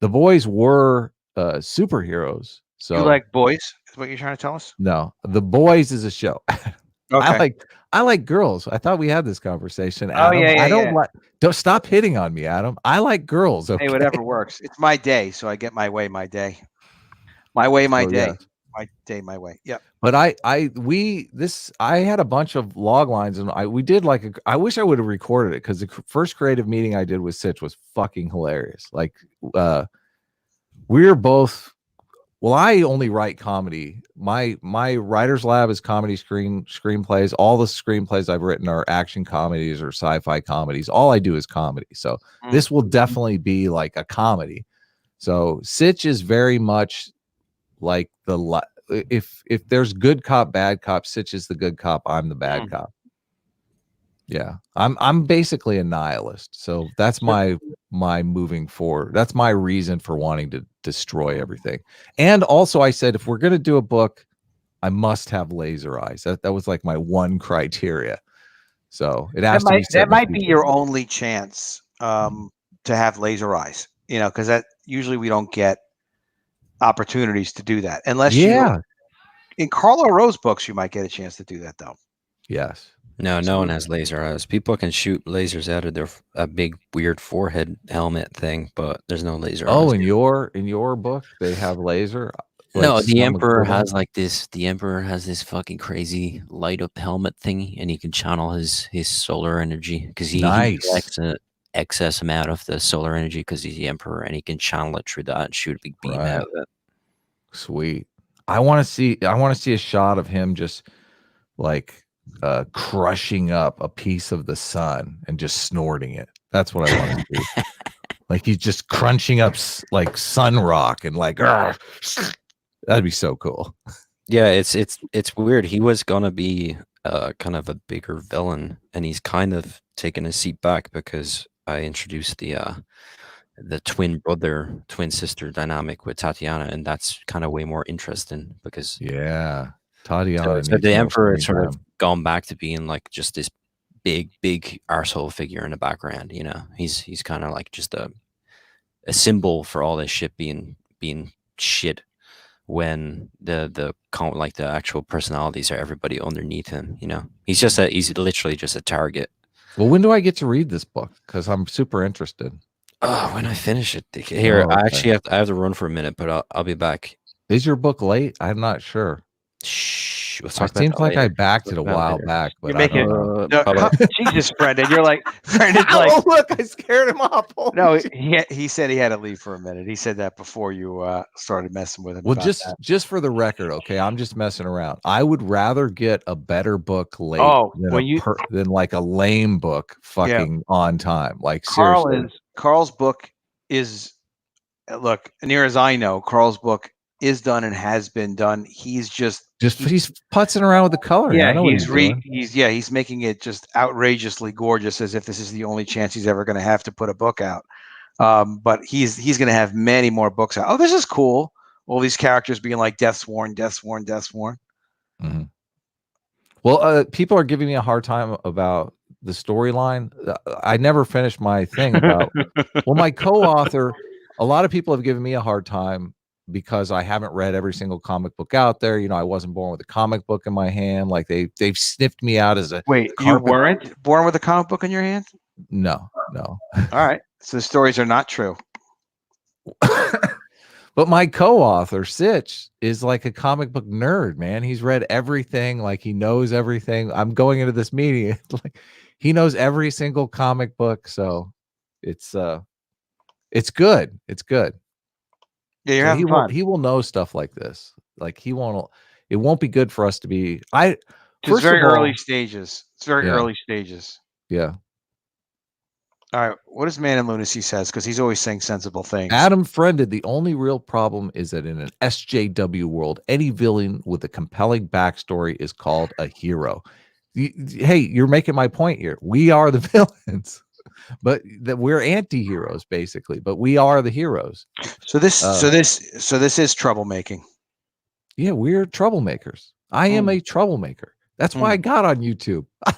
The Boys were superheroes. So you like Boys? Is what you're trying to tell us? No, The Boys is a show. Okay. I like girls. I thought we had this conversation, Adam. Oh yeah, don't stop hitting on me, Adam. I like girls. Okay? Hey, whatever works. It's my day, so I get my way, my day. My way, my day. Yes. My day, my way. Yep. But I had a bunch of log lines, and we did like I wish I would have recorded it, because the first creative meeting I did with Sitch was fucking hilarious. Like, we're both. Well, I only write comedy. My writer's lab is comedy screenplays. All the screenplays I've written are action comedies or sci-fi comedies. All I do is comedy. So this will definitely be like a comedy. So Sitch is very much like if there's good cop, bad cop, Sitch is the good cop, I'm the bad cop. Yeah. I'm basically a nihilist. So that's my moving forward. That's my reason for wanting to destroy everything. And also I said, if we're going to do a book, I must have laser eyes. That was like my one criteria. So it has to be that might be your only chance to have laser eyes, because that usually we don't get opportunities to do that unless you in Carlo Rose books you might get a chance to do that though. Yes. No one has laser eyes. People can shoot lasers out of their big weird forehead helmet thing, but there's no laser eyes. Oh, in your book they have laser? Like no, the Emperor has like this. The Emperor has this fucking crazy light up helmet thingy, and he can channel his solar energy because he collects an excess amount of the solar energy because he's the Emperor, and he can channel it through that and shoot a big beam out of it. Sweet. I want to see a shot of him just like crushing up a piece of the sun and just snorting it. That's what I want to see. Like he's just crunching up like sun rock and like that'd be so cool. Yeah, it's weird. He was gonna be kind of a bigger villain, and he's kind of taken a seat back because I introduced the twin sister dynamic with Tatiana, and that's kind of way more interesting because Tatiana. So the Emperor had sort of gone back to being like just this big arsehole figure in the background. He's kind of like just a symbol for all this shit being shit, when the actual personalities are everybody underneath him. He's literally just a target. Well, when do I get to read this book? Because I'm super interested. Oh, when I finish it. Here, I actually have to run for a minute, but I'll be back. Is your book late? I'm not sure. Shh. It seems like I backed it a while back, but I don't know. Jesus, Brendan, you're like Brendan's like. Oh, look, I scared him off. No, he said he had to leave for a minute. He said that before you started messing with him. Well, just for the record, okay, I'm just messing around. I would rather get a better book late than like a lame book fucking on time. Like seriously, Carl's book is look, near as I know, Carl's book is done and has been done. He's he's putzing around with the color. Yeah, he's making it just outrageously gorgeous, as if this is the only chance he's ever going to have to put a book out. But he's going to have many more books out. Oh, this is cool. All these characters being like death sworn. Mm-hmm. Well, people are giving me a hard time about the storyline. I never finished my thing about. Well, my co-author. A lot of people have given me a hard time because I haven't read every single comic book out there. I wasn't born with a comic book in my hand. Like they've sniffed me out as a You weren't born with a comic book in your hand? No. All right. So the stories are not true. But my co-author, Sitch, is like a comic book nerd, man. He's read everything, like he knows everything. I'm going into this meeting, like he knows every single comic book, so it's good. It's good. Yeah, you're having fun. He will know stuff like this. Like it won't be good for us to be It's very early stages. It's very early stages. Yeah. All right. What does Man in Lunacy says? Because he's always saying sensible things. Adam Friended, the only real problem is that in an SJW world, any villain with a compelling backstory is called a hero. Hey, you're making my point here. We are the villains. But that we're anti-heroes basically, but we are the heroes. So this is troublemaking. Yeah, we're troublemakers. I am a troublemaker. That's why I got on YouTube. I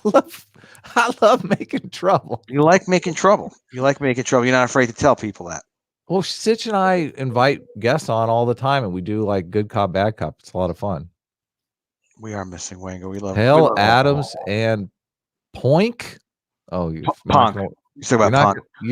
love making trouble. You like making trouble. You're not afraid to tell people that. Well, Sitch and I invite guests on all the time, and we do like good cop, bad cop. It's a lot of fun. We are missing Wango. We love Hell Adams and Poink. Oh, you're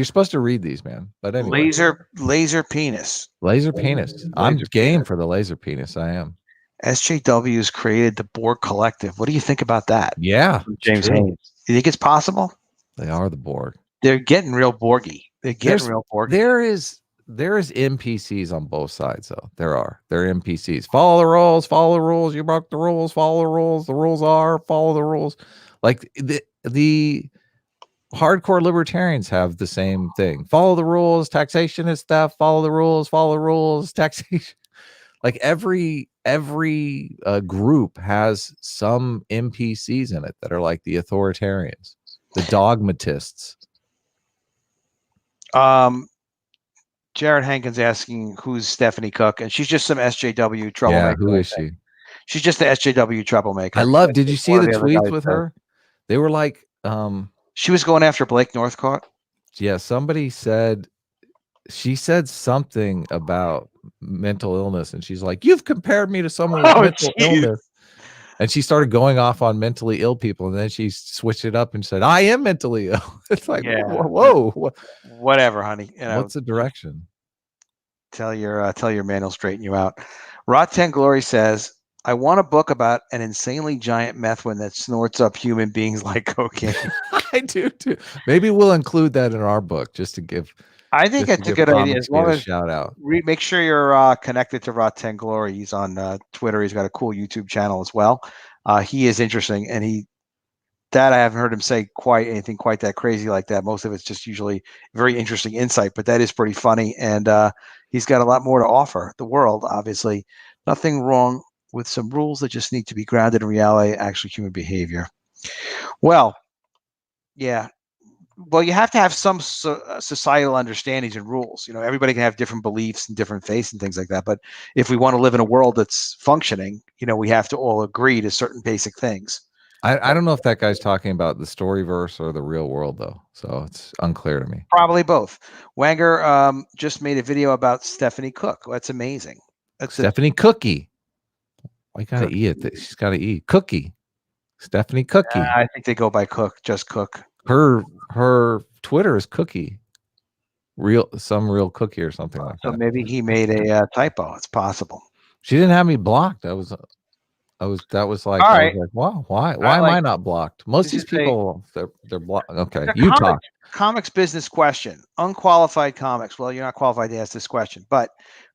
supposed to read these, man. But anyway, laser penis. I'm game for the laser penis. I am. SJW has created the Borg Collective. What do you think about that? Yeah, From it's James true. Haynes. You think it's possible? They are the Borg. They're getting real Borgy. They're getting real Borgy. There is NPCs on both sides, though. They're NPCs. Follow the rules. Follow the rules. You broke the rules. Follow the rules. The rules are follow the rules. Like the hardcore libertarians have the same thing. Follow the rules. Taxation is theft. Follow the rules. Follow the rules. Taxation. Like every group has some NPCs in it that are like the authoritarians, the dogmatists. Jared Hankins asking who's Stephanie Cook, and she's just some SJW troublemaker. Yeah, who is she? She's just the SJW troublemaker. I love. Did you see the tweets guys with said. her? They were like, She was going after Blake Northcott. yeah, somebody said, she said something about mental illness, and she's like, "You've compared me to someone with mental illness." And she started going off on mentally ill people, and then she switched it up and said, "I am mentally ill." It's like, Yeah, whoa, whatever, honey. You know, what's the direction? Tell your man he'll straighten you out. Rot 10 Glory says, I want a book about an insanely giant meth one that snorts up human beings like cocaine. I do too. Maybe we'll include that in our book just to give. I think that's a good idea. As long as shout out. Make sure you're connected to Rot 10 Glory. He's on Twitter. He's got a cool YouTube channel as well. He is interesting, and I haven't heard him say anything quite that crazy like that. Most of it's just usually very interesting insight, but that is pretty funny. And he's got a lot more to offer the world, obviously. Nothing wrong with some rules that just need to be grounded in reality, actual human behavior. Well, yeah. Well, you have to have some societal understandings and rules. You know, everybody can have different beliefs and different faiths and things like that. But if we want to live in a world that's functioning, you know, we have to all agree to certain basic things. I don't know if that guy's talking about the storyverse or the real world, though. So it's unclear to me. Probably both. Wanger just made a video about Stephanie Cook. That's amazing. That's Stephanie Cookie. Why gotta eat it? She's got to eat Cookie. Stephanie Cookie. I think they go by Cook, just Cook. Her Twitter is Cookie. Some real cookie or something like that. So maybe he made a typo. It's possible. She didn't have me blocked. That was like, all I right. was like, wow, why am I not blocked? Most of these people, they're blocked. Okay, you talk. Comics business question. Unqualified comics. Well, you're not qualified to ask this question, but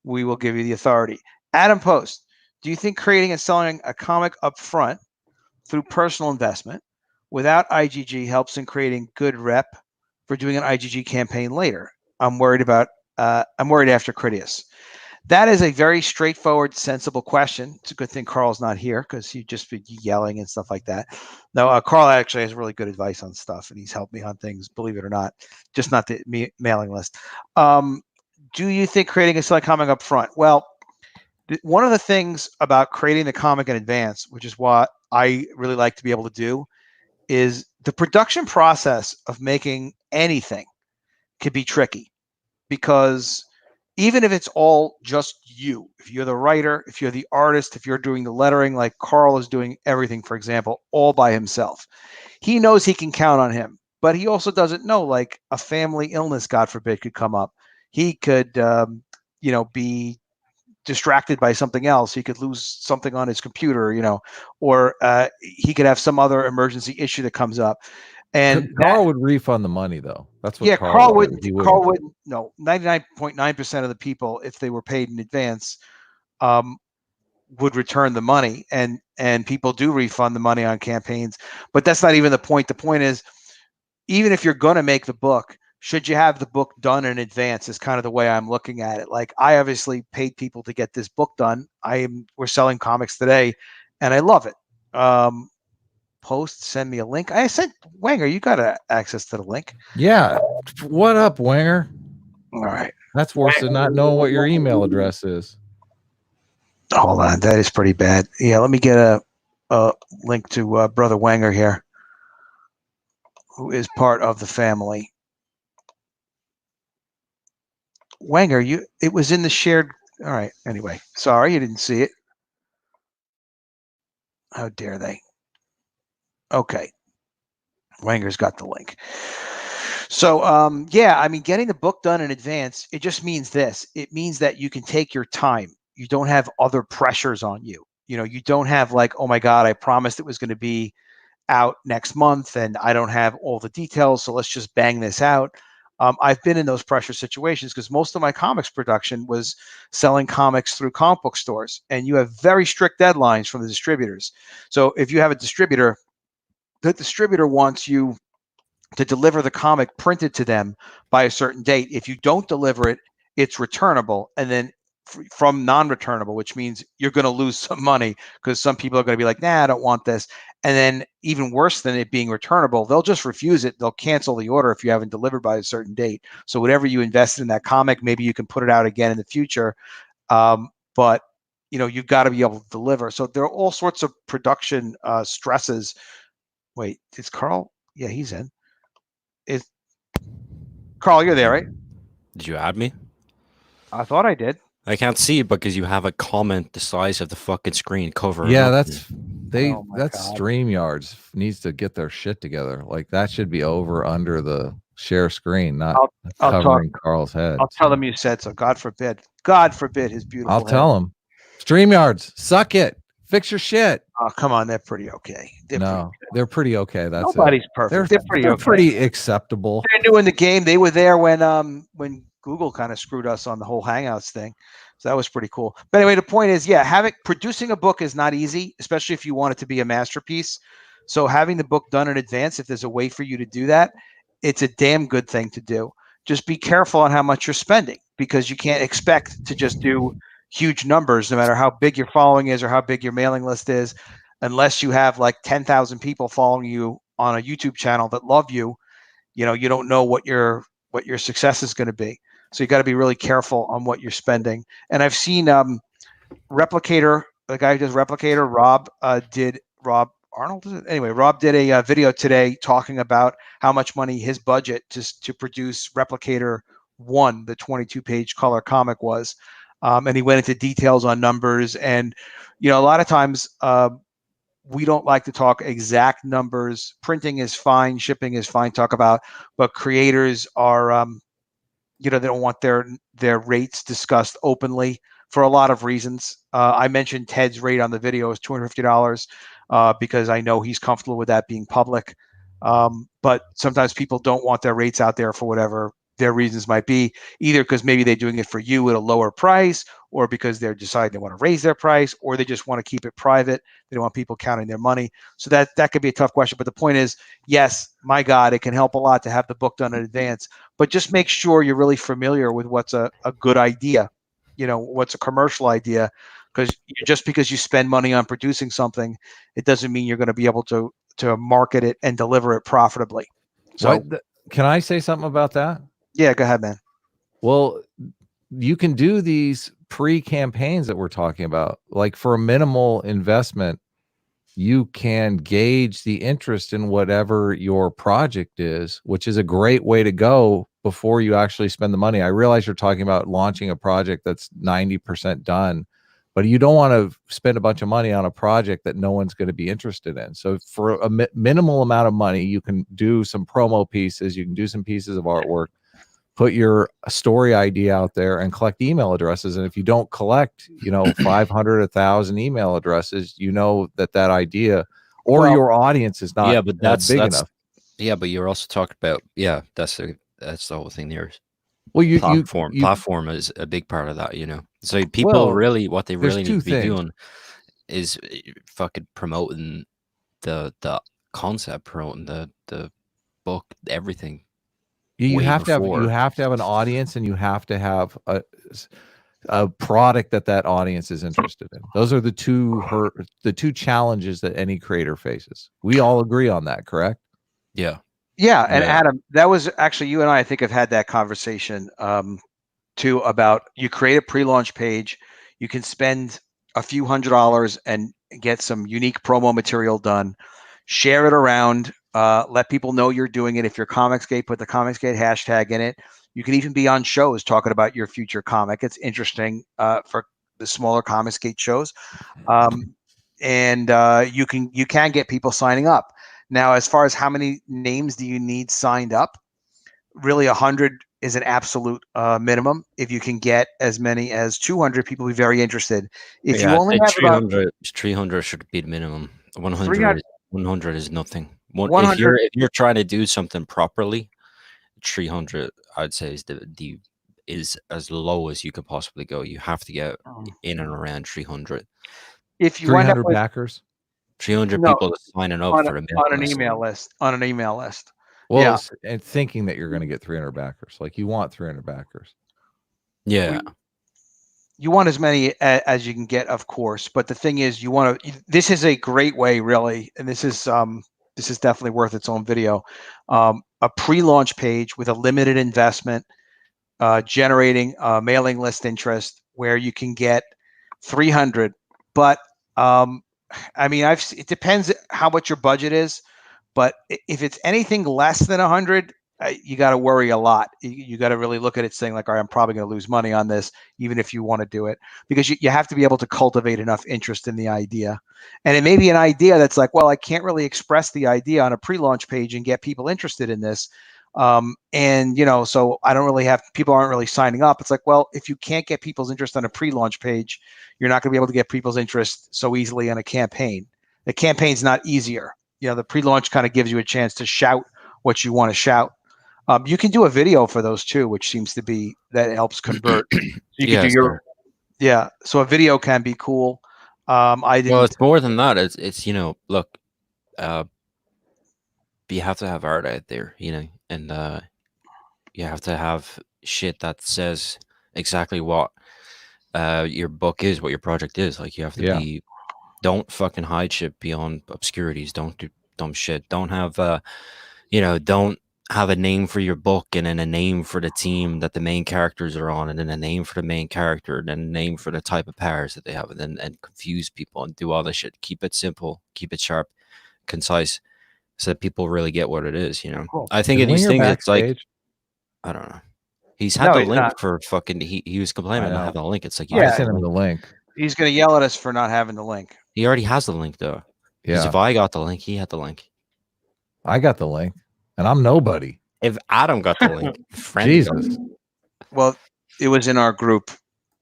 we will give you the authority. Adam Post, do you think creating and selling a comic up front through personal investment without IGG helps in creating good rep for doing an IGG campaign later? I'm worried after Critias. That is a very straightforward, sensible question. It's a good thing Carl's not here because he'd just be yelling and stuff like that. No, Carl actually has really good advice on stuff, and he's helped me on things, believe it or not, just not the mailing list. Do you think creating a selling comic up front? Well, one of the things about creating the comic in advance, which is what I really like to be able to do, is the production process of making anything can be tricky because even if it's all just you, if you're the writer, if you're the artist, if you're doing the lettering, like Carl is doing everything, for example, all by himself, he knows he can count on him, but he also doesn't know, like a family illness, God forbid, could come up. He could, be distracted by something else. He could lose something on his computer, or he could have some other emergency issue that comes up. And Carl would refund the money, though. That's what. Yeah, Carl wouldn't. No, 99.9% of the people, if they were paid in advance, would return the money, and people do refund the money on campaigns. But that's not even the point. The point is, even if you're going to make the book, should you have the book done in advance? Is kind of the way I'm looking at it. Like, I obviously paid people to get this book done. We're selling comics today, and I love it. Post, send me a link. I sent Wanger, you got access to the link. Yeah. What up, Wanger? All right. That's worse than not knowing what your email address is. Hold on. That is pretty bad. Yeah, let me get a link to Brother Wanger here, who is part of the family. Wanger, it was in the shared. All right. Anyway, sorry you didn't see it. How dare they? Okay. Wanger's got the link. So, getting the book done in advance, it just means this. It means that you can take your time. You don't have other pressures on you. You don't have like, oh my God, I promised it was going to be out next month and I don't have all the details, so let's just bang this out. I've been in those pressure situations because most of my comics production was selling comics through comic book stores, and you have very strict deadlines from the distributors. So if you have a distributor, the distributor wants you to deliver the comic printed to them by a certain date. If you don't deliver it, it's returnable, and then from non-returnable, which means you're going to lose some money because some people are going to be like, nah, I don't want this. And then even worse than it being returnable, they'll just refuse it. They'll cancel the order if you haven't delivered by a certain date. So whatever you invested in that comic, maybe you can put it out again in the future. But you've got to be able to deliver. So there are all sorts of production stresses. Wait, is Carl? Yeah, he's in. Is Carl, you're there, right? Did you add me? I thought I did. I can't see it because you have a comment the size of the fucking screen covering. Yeah, up. that's Oh my that's God. StreamYards needs to get their shit together. Like that should be over under the share screen, not I'll covering Carl's head. I'll tell them you said so. God forbid. God forbid his beautiful I'll head. tell him. StreamYards, suck it. Fix your shit. Oh, come on. They're pretty okay. They're pretty okay. That's Nobody's it. perfect. They're pretty okay. Pretty acceptable. They're new in the game. They were there when Google kind of screwed us on the whole Hangouts thing. So that was pretty cool. But anyway, the point is, yeah, producing a book is not easy, especially if you want it to be a masterpiece. So having the book done in advance, if there's a way for you to do that, it's a damn good thing to do. Just be careful on how much you're spending, because you can't expect to just do huge numbers, no matter how big your following is or how big your mailing list is, unless you have like 10,000 people following you on a YouTube channel that love you. You don't know what your success is going to be. So you got to be really careful on what you're spending. And I've seen Replicator, the guy who does Replicator, Rob Arnold. Anyway, Rob did a video today talking about how much money his budget to produce Replicator 1, the 22-page color comic was. And he went into details on numbers. And, a lot of times we don't like to talk exact numbers. Printing is fine. Shipping is fine to talk about. But creators are, they don't want their rates discussed openly for a lot of reasons. I mentioned Ted's rate on the video is $250 because I know he's comfortable with that being public. But sometimes people don't want their rates out there for whatever their reasons might be, either because maybe they're doing it for you at a lower price, or because they're deciding they want to raise their price, or they just want to keep it private. They don't want people counting their money. So that could be a tough question. But the point is, yes, my God, it can help a lot to have the book done in advance, but just make sure you're really familiar with what's a good idea, what's a commercial idea, because just because you spend money on producing something, it doesn't mean you're going to be able to market it and deliver it profitably. So can I say something about that? Yeah, go ahead, man. Well, you can do these pre-campaigns that we're talking about. Like for a minimal investment, you can gauge the interest in whatever your project is, which is a great way to go before you actually spend the money. I realize you're talking about launching a project that's 90% done, but you don't want to spend a bunch of money on a project that no one's going to be interested in. So for a minimal amount of money, you can do some promo pieces, you can do some pieces of artwork, put your story idea out there and collect email addresses. And if you don't collect, 500, 1,000 email addresses, that idea or your audience is not big enough. Yeah, but you're also talking about, that's the whole thing there. Well, platform is a big part of that, So people really, what they really need to be doing is fucking promoting the concept, promoting the book, everything. You have to have an audience, and you have to have a product that audience is interested in. Those are the two challenges that any creator faces. We all agree on that, correct? Yeah. Yeah, and Adam, that was actually you and I think have had that conversation too, about you create a pre-launch page, you can spend a few $100s and get some unique promo material done, share it around, let people know you're doing it. If you're Comicsgate, put the Comicsgate hashtag in it. You can even be on shows talking about your future comic. It's interesting for the smaller Comicsgate shows. And you can get people signing up. Now, as far as how many names do you need signed up, really 100 is an absolute minimum. If you can get as many as 200 people, be very interested. If you I'd only say have about 300 should be the minimum. 300, 100 is nothing. If 100, you're trying to do something properly, 300 I'd say is as low as you could possibly go. You have to get in and around 300. if you wind up 300 with 300 no people signing up on, for a on mailing an list. email list, on an email list. Well, Yeah. and thinking that you're going to get 300 backers, like you want 300 backers. Yeah. You want as many as you can get, of course. But the thing is, you want to. This is a great way, really, and this is definitely worth its own video. A pre-launch page with a limited investment, generating mailing list interest, where you can get 300. But I mean, it depends how much your budget is. But if it's anything less than 100, you got to worry a lot. You got to really look at it saying like, all right, I'm probably going to lose money on this, even if you want to do it, because you have to be able to cultivate enough interest in the idea. And it may be an idea that's like, well, I can't really express the idea on a pre-launch page and get people interested in this. And, so I don't really people aren't really signing up. It's like, well, if you can't get people's interest on a pre-launch page, you're not going to be able to get people's interest so easily on a campaign. The campaign's not easier. The pre-launch kind of gives you a chance to shout what you want to shout. You can do a video for those too, which seems to be that it helps convert. So you could do so a video can be cool. I didn't. Well, it's more than that. It's look, you have to have art out there, and you have to have shit that says exactly what your book is, what your project is. Like you have to be. Don't fucking hide shit beyond obscurities. Don't do dumb shit. Don't have don't have a name for your book and then a name for the team that the main characters are on, and then a name for the main character, and then a name for the type of powers that they have, and confuse people and do all this shit. Keep it simple, keep it sharp, concise, so that people really get what it is. Cool. I think of these things, it's like, I don't know. He's had the link for fucking. He was complaining not having the link. It's like, I sent him the link. He's gonna yell at us for not having the link. He already has the link though. Because if I got the link, he had the link. I got the link, and I'm nobody. If Adam got the link, Jesus. Well, it was in our group,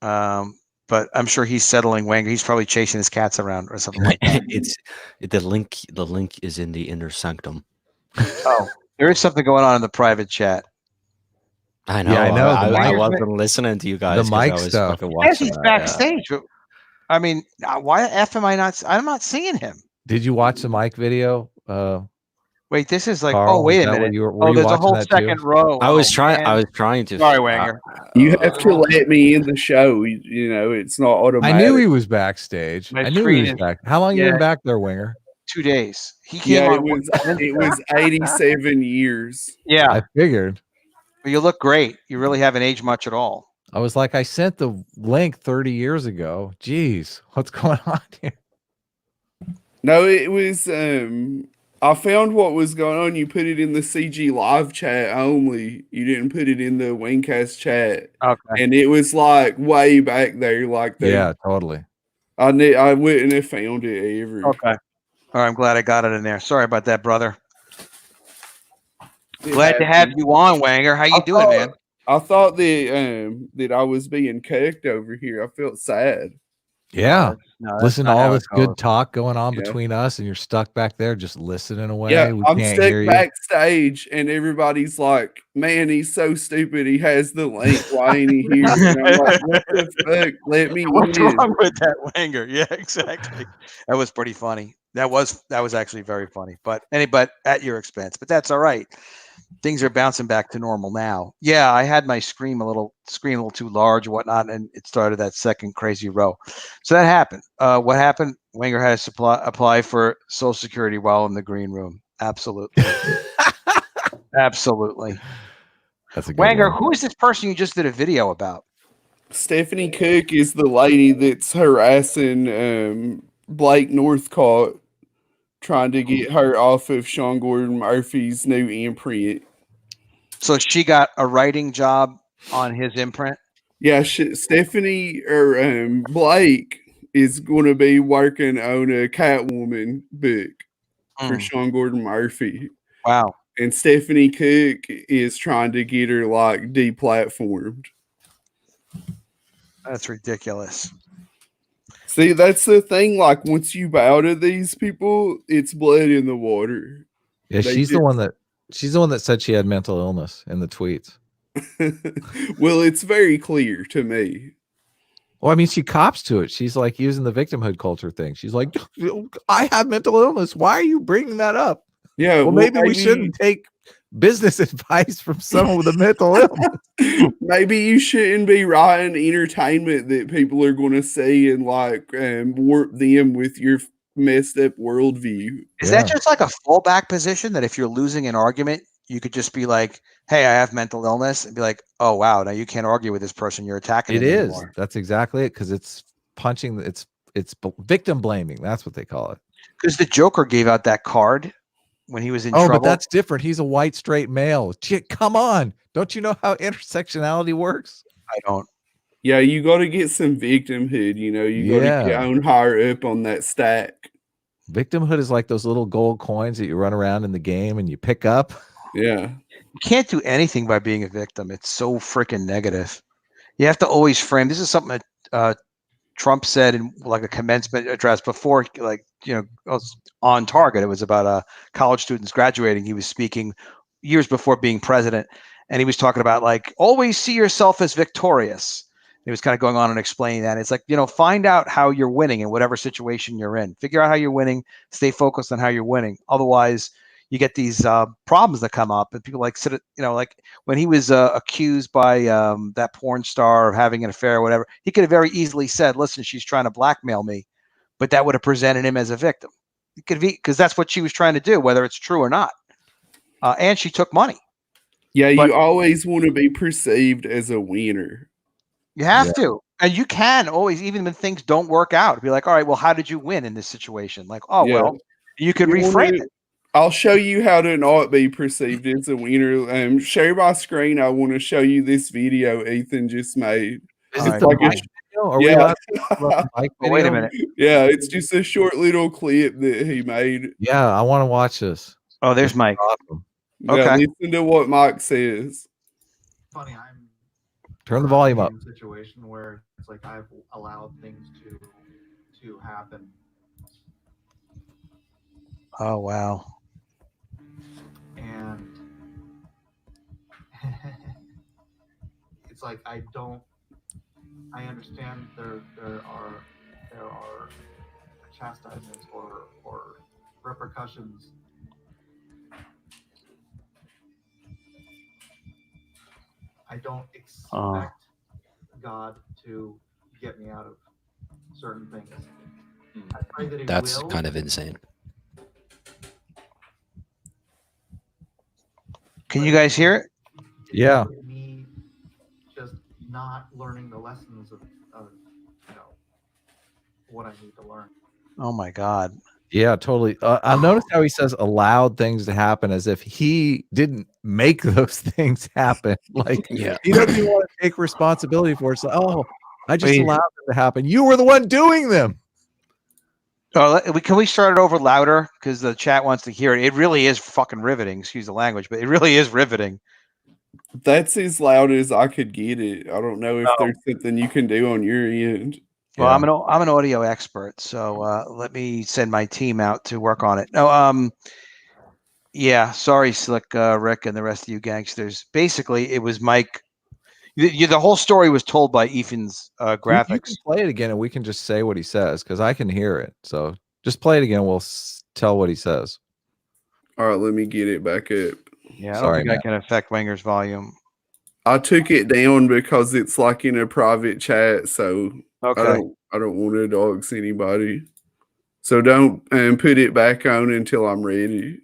but I'm sure he's settling Wenger. He's probably chasing his cats around or something like that. It's the link. The link is in the inner sanctum. Oh, there is something going on in the private chat. I know. Yeah, I know. I wasn't listening to you guys. The mic stuff. Yes, he's backstage. Yeah. I mean, why the F am I not? I'm not seeing him. Did you watch the mic video? Wait, this is like. Carl, oh, wait a minute. There's a whole second row. I was trying to. Sorry, Wenger. You have to let me in the show. It's not automatic. I knew he was backstage. I knew he was back. How long you been back there, Winger? 2 days. He came on. It was 87 years. Yeah, I figured. But you look great. You really haven't aged much at all. I was like, I sent the link 30 years ago. Jeez, what's going on here? No, it was. I found what was going on. You put it in the CG live chat only. You didn't put it in the Wingcast chat. Okay. And it was like way back there. Like yeah, totally. I wouldn't have found it ever. Okay. All right, I'm glad I got it in there. Sorry about that, brother. Glad to have you on, Wanger. How you doing, man? I thought that I was being cucked over here. I felt sad. Yeah. No, listen to all this good talk going on between us, and you're stuck back there just listening away. Yeah, I'm can't stuck hear backstage, and everybody's like, "Man, he's so stupid. He has the link. Why ain't he here?" And I'm like, "What the fuck? Let me What's in." wrong with that, Wanger? Yeah, exactly. That was pretty funny. That was actually very funny. But at your expense. But that's all right. Things are bouncing back to normal now. Yeah, I had my screen a little too large, whatnot, and it started that second crazy row. So that happened. What happened? Wenger had to apply for Social Security while in the green room. Absolutely, absolutely. That's a good Wenger. one. Who is this person you just did a video about? Stephanie Cook is the lady that's harassing Blake Northcott, trying to get her off of Sean Gordon Murphy's new imprint. So she got a writing job on his imprint? Yeah, Stephanie or Blake is going to be working on a Catwoman book for Sean Gordon Murphy. Wow. And Stephanie Cook is trying to get her like deplatformed. That's ridiculous. See, that's the thing. Like, once you bow to these people, it's blood in the water. Yeah, They she's the just- one that said she had mental illness in the tweets. Well, it's very clear to me. Well, I mean, she cops to it. She's like using the victimhood culture thing. She's like, I have mental illness. Why are you bringing that up? Yeah, Well, maybe we shouldn't take business advice from someone with a mental illness. Maybe you shouldn't be writing entertainment that people are going to see and like warp them with your messed up worldview. Is that just like a fallback position that if you're losing an argument, you could just be like, "Hey, I have mental illness," and be like, "Oh wow, now you can't argue with this person. You're attacking." It them is. Anymore. That's exactly it, because it's punching. It's victim blaming. That's what they call it. Because the Joker gave out that card when he was in trouble. trouble. But that's different. He's a white straight male. Come on, don't you know how intersectionality works? I don't. Yeah, you got to get some victimhood. You know, you got to get on higher up on that stack. Victimhood is like those little gold coins that you run around in the game and you pick up. Yeah. You can't do anything by being a victim. It's so freaking negative. You have to always frame. This is something that Trump said in like a commencement address before, like, on target. It was about college students graduating. He was speaking years before being president. And he was talking about like, always see yourself as victorious. He was kind of going on and explaining that. It's like, find out how you're winning in whatever situation you're in. Figure out how you're winning. Stay focused on how you're winning. Otherwise, you get these problems that come up, and people like sit, like when he was accused by that porn star of having an affair or whatever, he could have very easily said, "Listen, she's trying to blackmail me," but that would have presented him as a victim. It could be because that's what she was trying to do, whether it's true or not. And she took money. Yeah, you always want to be perceived as a winner. You have to. And you can always, even when things don't work out, be like, all right, well, how did you win in this situation? Like, oh, well, you could reframe it. I'll show you how to not be perceived as a winner. Share my screen. I want to show you this video Ethan just made. Is it like Mike video? Are we allowed to talk about the Mike video? Wait a minute. Yeah, it's just a short little clip that he made. Yeah, I want to watch this. Oh, there's Mike. Awesome. Yeah, listen to what Mike says. Funny, I'm turn the volume up. in a situation where it's like I've allowed things to happen. Oh wow. And it's like I understand there are chastisements or repercussions. I don't expect God to get me out of certain things. I pray that That's kind of insane. Can you guys hear it? Yeah. Me just not learning the lessons of what I need to learn. Oh my God. Yeah, totally. I noticed how he says allowed things to happen as if he didn't make those things happen. Like, he doesn't even want to take responsibility for it. So, I just allowed them to happen. You were the one doing them. Oh, can we start it over louder? Because the chat wants to hear it. It really is fucking riveting. Excuse the language, but it really is riveting. That's as loud as I could get it. I don't know if there's something you can do on your end. Well, I'm an audio expert, so let me send my team out to work on it. No, yeah, sorry, Slick Rick and the rest of you gangsters. Basically, it was Mike. The whole story was told by Ethan's graphics. You can play it again, and we can just say what he says because I can hear it. So just play it again. We'll tell what he says. All right, let me get it back up. Yeah, I don't think I can affect Wenger's volume. I took it down because it's like in a private chat, so okay. I don't want to dox anybody. So don't put it back on until I'm ready.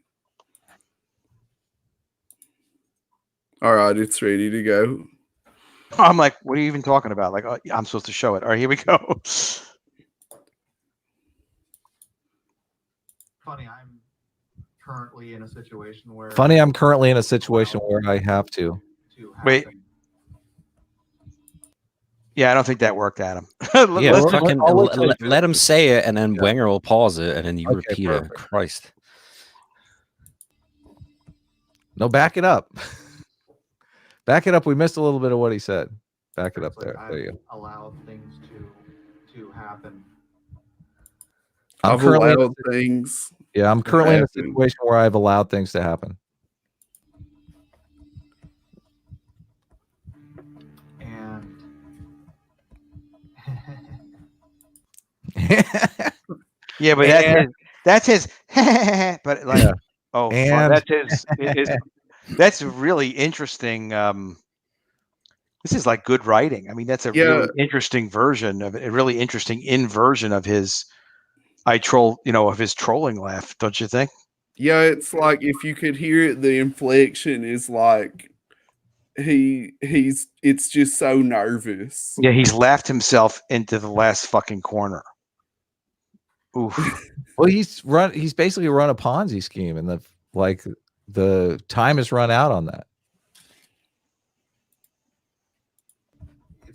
All right, it's ready to go. I'm like, what are you even talking about? Like, I'm supposed to show it. All right, here we go. Funny, I'm currently in a situation where I have to. Wait. Yeah, I don't think that worked, Adam. Let him say it, and then Wenger will pause it, and then you repeat it. Christ. No, back it up. Back it up. We missed a little bit of what he said. Back it up It's like there. There you go. I've allowed things to happen. I'm I've currently allowed things. I'm currently in a happen. situation where I've allowed things to happen. And Yeah, but that's his. But like, Yeah. oh, And- that's his. That's really interesting. This is like good writing. I mean, that's a really interesting version of a really interesting inversion of his of his trolling laugh, don't you think? Yeah, it's like if you could hear it, the inflection is like it's just so nervous. Yeah, he's laughed himself into the last fucking corner. Oof. Well, he's basically run a Ponzi scheme, and the time has run out on that.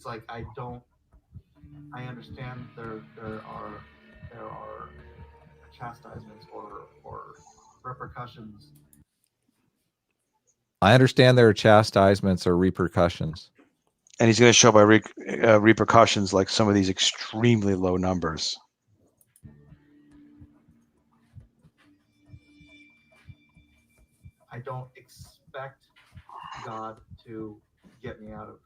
it's like I understand there are chastisements or repercussions. I understand there are chastisements or repercussions. And he's going to show by repercussions like some of these extremely low numbers. I don't expect God to get me out of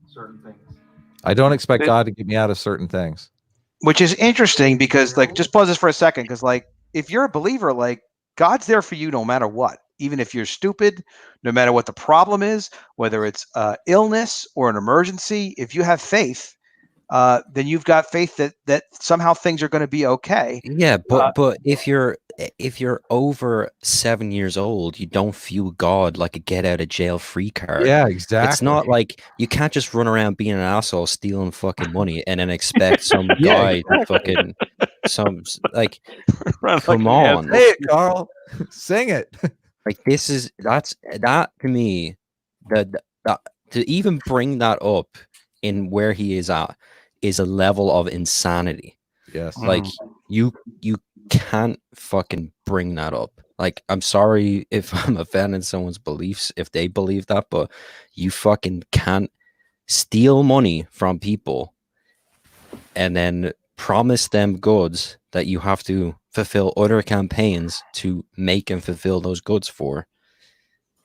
certain things. I don't expect God to get me out of certain things. Which is interesting because, like, just pause this for a second, because, like, if you're a believer, like, God's there for you no matter what. Even if you're stupid, no matter what the problem is, whether it's illness or an emergency, if you have faith, then you've got faith that somehow things are going to be okay. Yeah, but if you're over 7 years old, you don't view God like a get out of jail free card. Yeah, exactly. It's not like you can't just run around being an asshole, stealing fucking money, and then expect some guy to fucking like come on. Say it, Carl. Sing it. Like that to me, that to even bring that up in where he is at is a level of insanity. Yes. Like you can't fucking bring that up. Like, I'm sorry if I'm offending someone's beliefs if they believe that, but you fucking can't steal money from people and then promise them goods that you have to fulfill other campaigns to make and fulfill those goods for,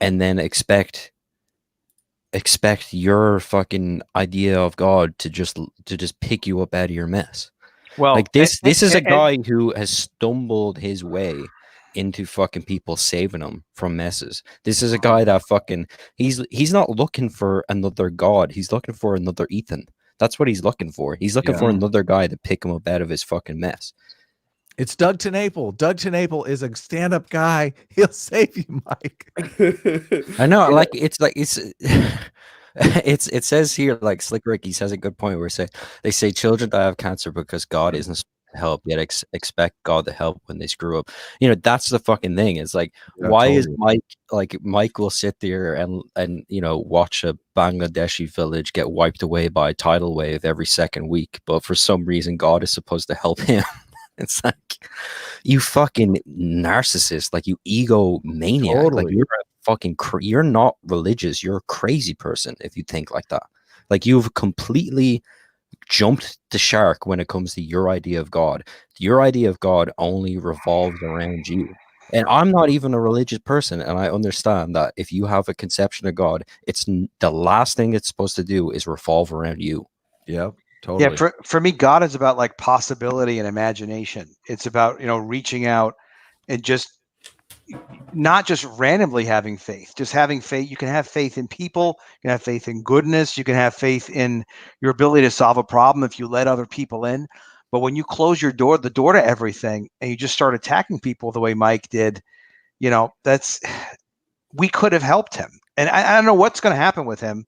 and then expect your fucking idea of God to just pick you up out of your mess. Well, like this is a guy who has stumbled his way into fucking people saving him from messes. This is a guy that fucking he's not looking for another God. He's looking for another Ethan. That's what he's looking for. He's looking for another guy to pick him up out of his fucking mess. It's Doug TenNapel. Doug TenNapel is a stand-up guy. He'll save you, Mike. I know, it says here, like Slick Ricky says a good point where they say children die of cancer because God isn't supposed to help, yet expect God to help when they screw up. You know, that's the fucking thing. It's like, why is Mike will sit there and watch a Bangladeshi village get wiped away by a tidal wave every second week, but for some reason God is supposed to help him. It's like, you fucking narcissist, like you egomaniac. Totally. Like you're a fucking you're not religious. You're a crazy person if you think like that. Like you've completely jumped the shark when it comes to your idea of God. Your idea of God only revolves around you. And I'm not even a religious person, and I understand that if you have a conception of God, it's the last thing it's supposed to do is revolve around you. Yep. Totally. Yeah, for me, God is about like possibility and imagination. It's about, reaching out and just not just randomly having faith, just having faith. You can have faith in people, you can have faith in goodness, you can have faith in your ability to solve a problem if you let other people in. But when you close the door to everything, and you just start attacking people the way Mike did, we could have helped him. And I don't know what's going to happen with him.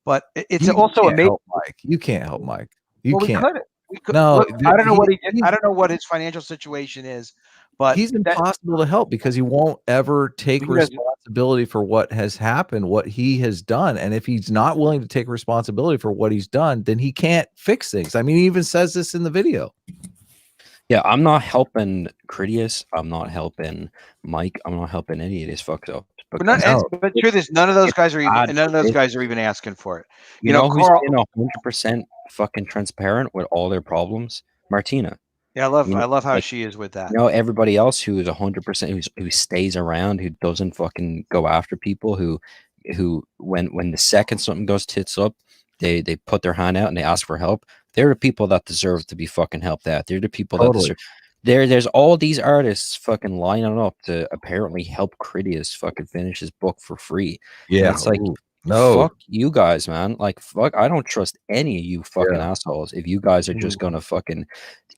But it's also amazing. Mike. You can't help Mike. We could. No, look, I don't know what he did. I don't know what his financial situation is, but he's impossible to help because he won't ever take responsibility for what has happened, what he has done. And if he's not willing to take responsibility for what he's done, then he can't fix things. I mean, he even says this in the video. Yeah, I'm not helping Critias. I'm not helping Mike. I'm not helping any of these fucks up. But not, because but truth is, none of those it's guys are even, bad none of those business. guys are even asking for it. You know who's Carl. been 100% fucking transparent with all their problems? Martina. Yeah, I You know, love how like, she is with that. you know, everybody else who is 100% who stays around, who doesn't fucking go after people, who when the second something goes tits up, they put their hand out and they ask for help. They're the people that deserve to be fucking helped out. They're the people that deserve. There's all these artists fucking lining up to apparently help Critias fucking finish his book for free. Yeah, and it's like, no, fuck you guys, man. Like, fuck, I don't trust any of you fucking assholes. If you guys are just gonna fucking,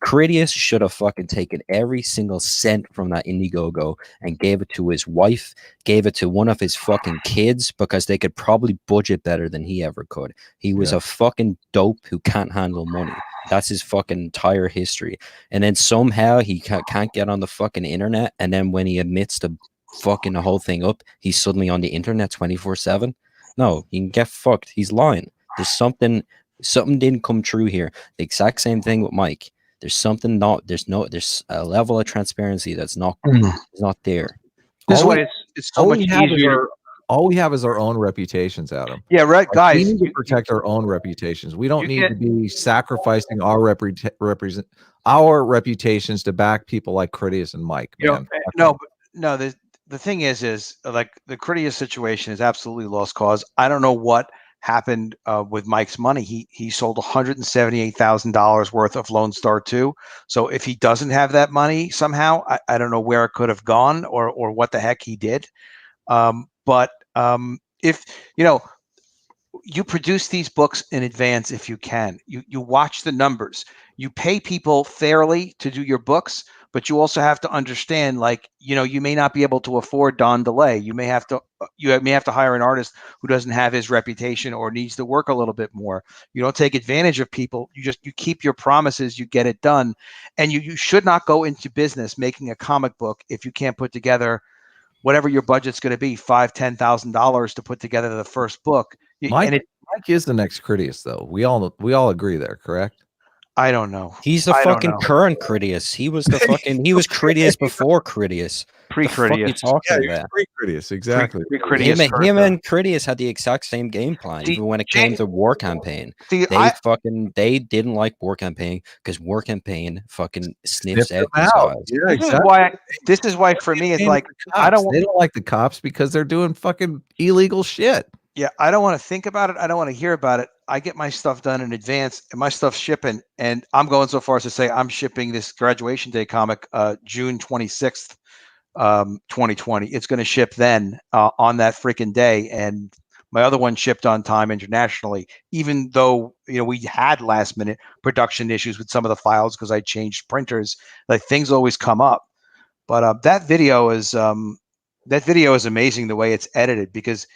Critias should have fucking taken every single cent from that Indiegogo and gave it to his wife, gave it to one of his fucking kids, because they could probably budget better than he ever could. He was a fucking dope who can't handle money. That's his fucking entire history. And then somehow he can't get on the fucking internet. And then when he admits to fucking the whole thing up, he's suddenly on the internet 24/7. No, he can get fucked. He's lying. There's something didn't come true here. The exact same thing with Mike. There's something there's a level of transparency that's not there. This is why it's so much easier. All we have is our own reputations, Adam. Yeah, right, guys. We need to protect our own reputations. We don't need to be sacrificing our reputations to back people like Critias and Mike. Man. No. The thing is like the Critias situation is absolutely lost cause. I don't know what happened with Mike's money. He sold $178,000 worth of Lone Star 2. So if he doesn't have that money somehow, I don't know where it could have gone or what the heck he did. But if you produce these books in advance, if you can, you watch the numbers, you pay people fairly to do your books, but you also have to understand, like, you may not be able to afford Don DeLay. You may have to hire an artist who doesn't have his reputation or needs to work a little bit more. You don't take advantage of people. You keep your promises, you get it done. And you should not go into business making a comic book if you can't put together whatever your budget's going to be, $5,000-$10,000 to put together the first book. Mike is the next Critias, though. We all agree there, correct? I don't know. He's the fucking current Critias. He was the fucking he was Critias before Critias. Pre-Critias. Pre-Critias, exactly. Him and Critias had the exact same game plan, even when it came to War Campaign. They didn't like War Campaign because War Campaign fucking sniffs out these guys. Yeah, exactly. This is why for me it's like they don't like the cops because they're doing fucking illegal shit. Yeah, I don't want to think about it. I don't want to hear about it. I get my stuff done in advance, and my stuff's shipping. And I'm going so far as to say I'm shipping this Graduation Day comic June 26th, 2020. It's going to ship then on that freaking day. And my other one shipped on time internationally, even though we had last minute production issues with some of the files because I changed printers. Like, things always come up. But that video is amazing the way it's edited, because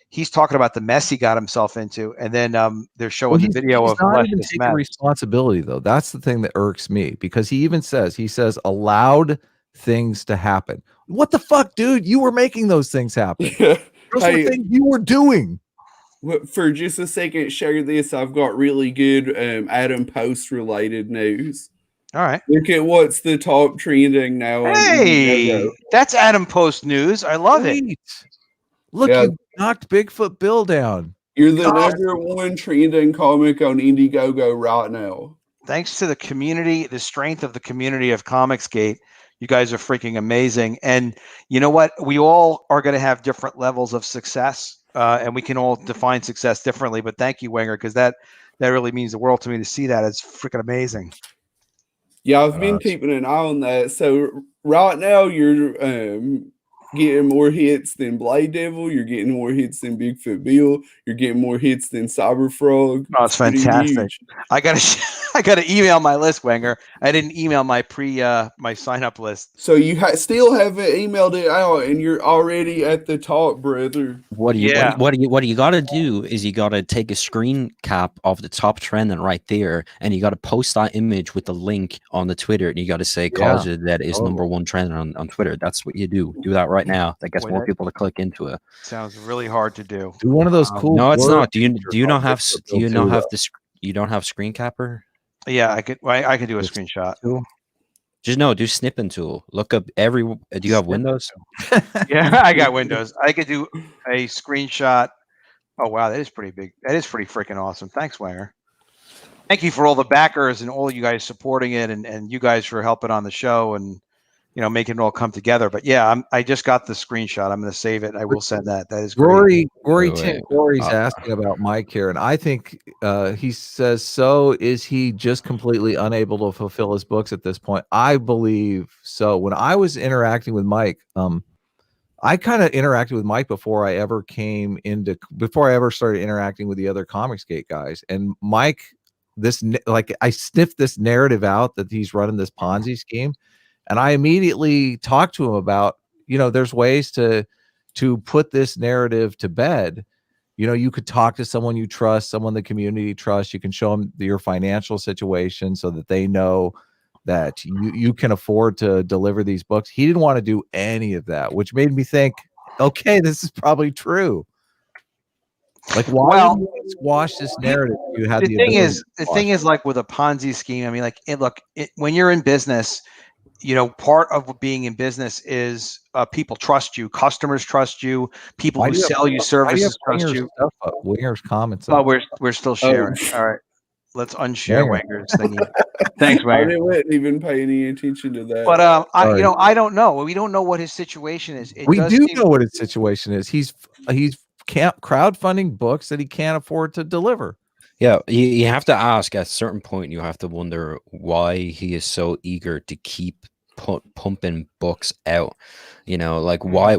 he's talking about the mess he got himself into, and then they're showing the video of not even taking responsibility, though. That's the thing that irks me, because he says allowed things to happen. What the fuck, dude? You were making those things happen. Those were things you were doing. For just a second, share this. I've got really good Adam Post related news. All right. Look at what's the top trending now. Hey, that's Adam Post news. I love it. Look, you knocked Bigfoot Bill down. You're the number one trending comic on Indiegogo right now. Thanks to the community, the strength of the community of Comicsgate. You guys are freaking amazing. And you know what? We all are going to have different levels of success, and we can all define success differently. But thank you, Wenger, because that really means the world to me to see that. It's freaking amazing. Yeah, I've been keeping an eye on that. So right now you're getting more hits than Blade Devil. You're getting more hits than Bigfoot Bill. You're getting more hits than Cyberfrog. Oh, it's fantastic. I gotta email my list, Wenger. I didn't email my my sign up list. So you still haven't emailed it out, and you're already at the top, brother. What you got to do is you got to take a screen cap of the top trending right there, and you got to post that image with the link on the Twitter, and you got to say College of the Dead is number one trending on Twitter. That's what you do. Do that right now. That gets more people to click into it. Sounds really hard to do. Do one of those cool. No, it's not. Do you not have you don't have screen capper? Yeah, I could do a screenshot. Just no, do snipping tool. Look up every. Do you have Windows? Yeah, I got Windows. I could do a screenshot. Oh wow, that is pretty big. That is pretty freaking awesome. Thanks, Wanger. Thank you for all the backers and all you guys supporting it, and you guys for helping on the show and making it all come together. But yeah, I just got the screenshot. I'm going to save it. I will send that. That is great. Rory's asking about Mike here, and I think he says, so is he just completely unable to fulfill his books at this point? I believe so. When I was interacting with Mike, I kind of interacted with Mike before I ever started interacting with the other Comicsgate guys. And Mike, I sniffed this narrative out that he's running this Ponzi scheme. And I immediately talked to him about, there's ways to put this narrative to bed. You could talk to someone you trust, someone the community trusts. You can show them your financial situation so that they know that you can afford to deliver these books. He didn't want to do any of that, which made me think, okay, this is probably true. Like, why would you squash this narrative? You had the thing is like with a Ponzi scheme. I mean, like, when you're in business, part of being in business is people trust you, customers trust you, people who sell you services trust you. Winger's comments. Oh, we're still sharing. All right, let's unshare Wanger's thingy. Thanks, Wanger. I didn't even pay any attention to that. But I don't know. We don't know what his situation is. We do know what his situation is. He's crowdfunding books that he can't afford to deliver. Yeah, you have to ask at a certain point. You have to wonder why he is so eager to keep pumping books out. Like why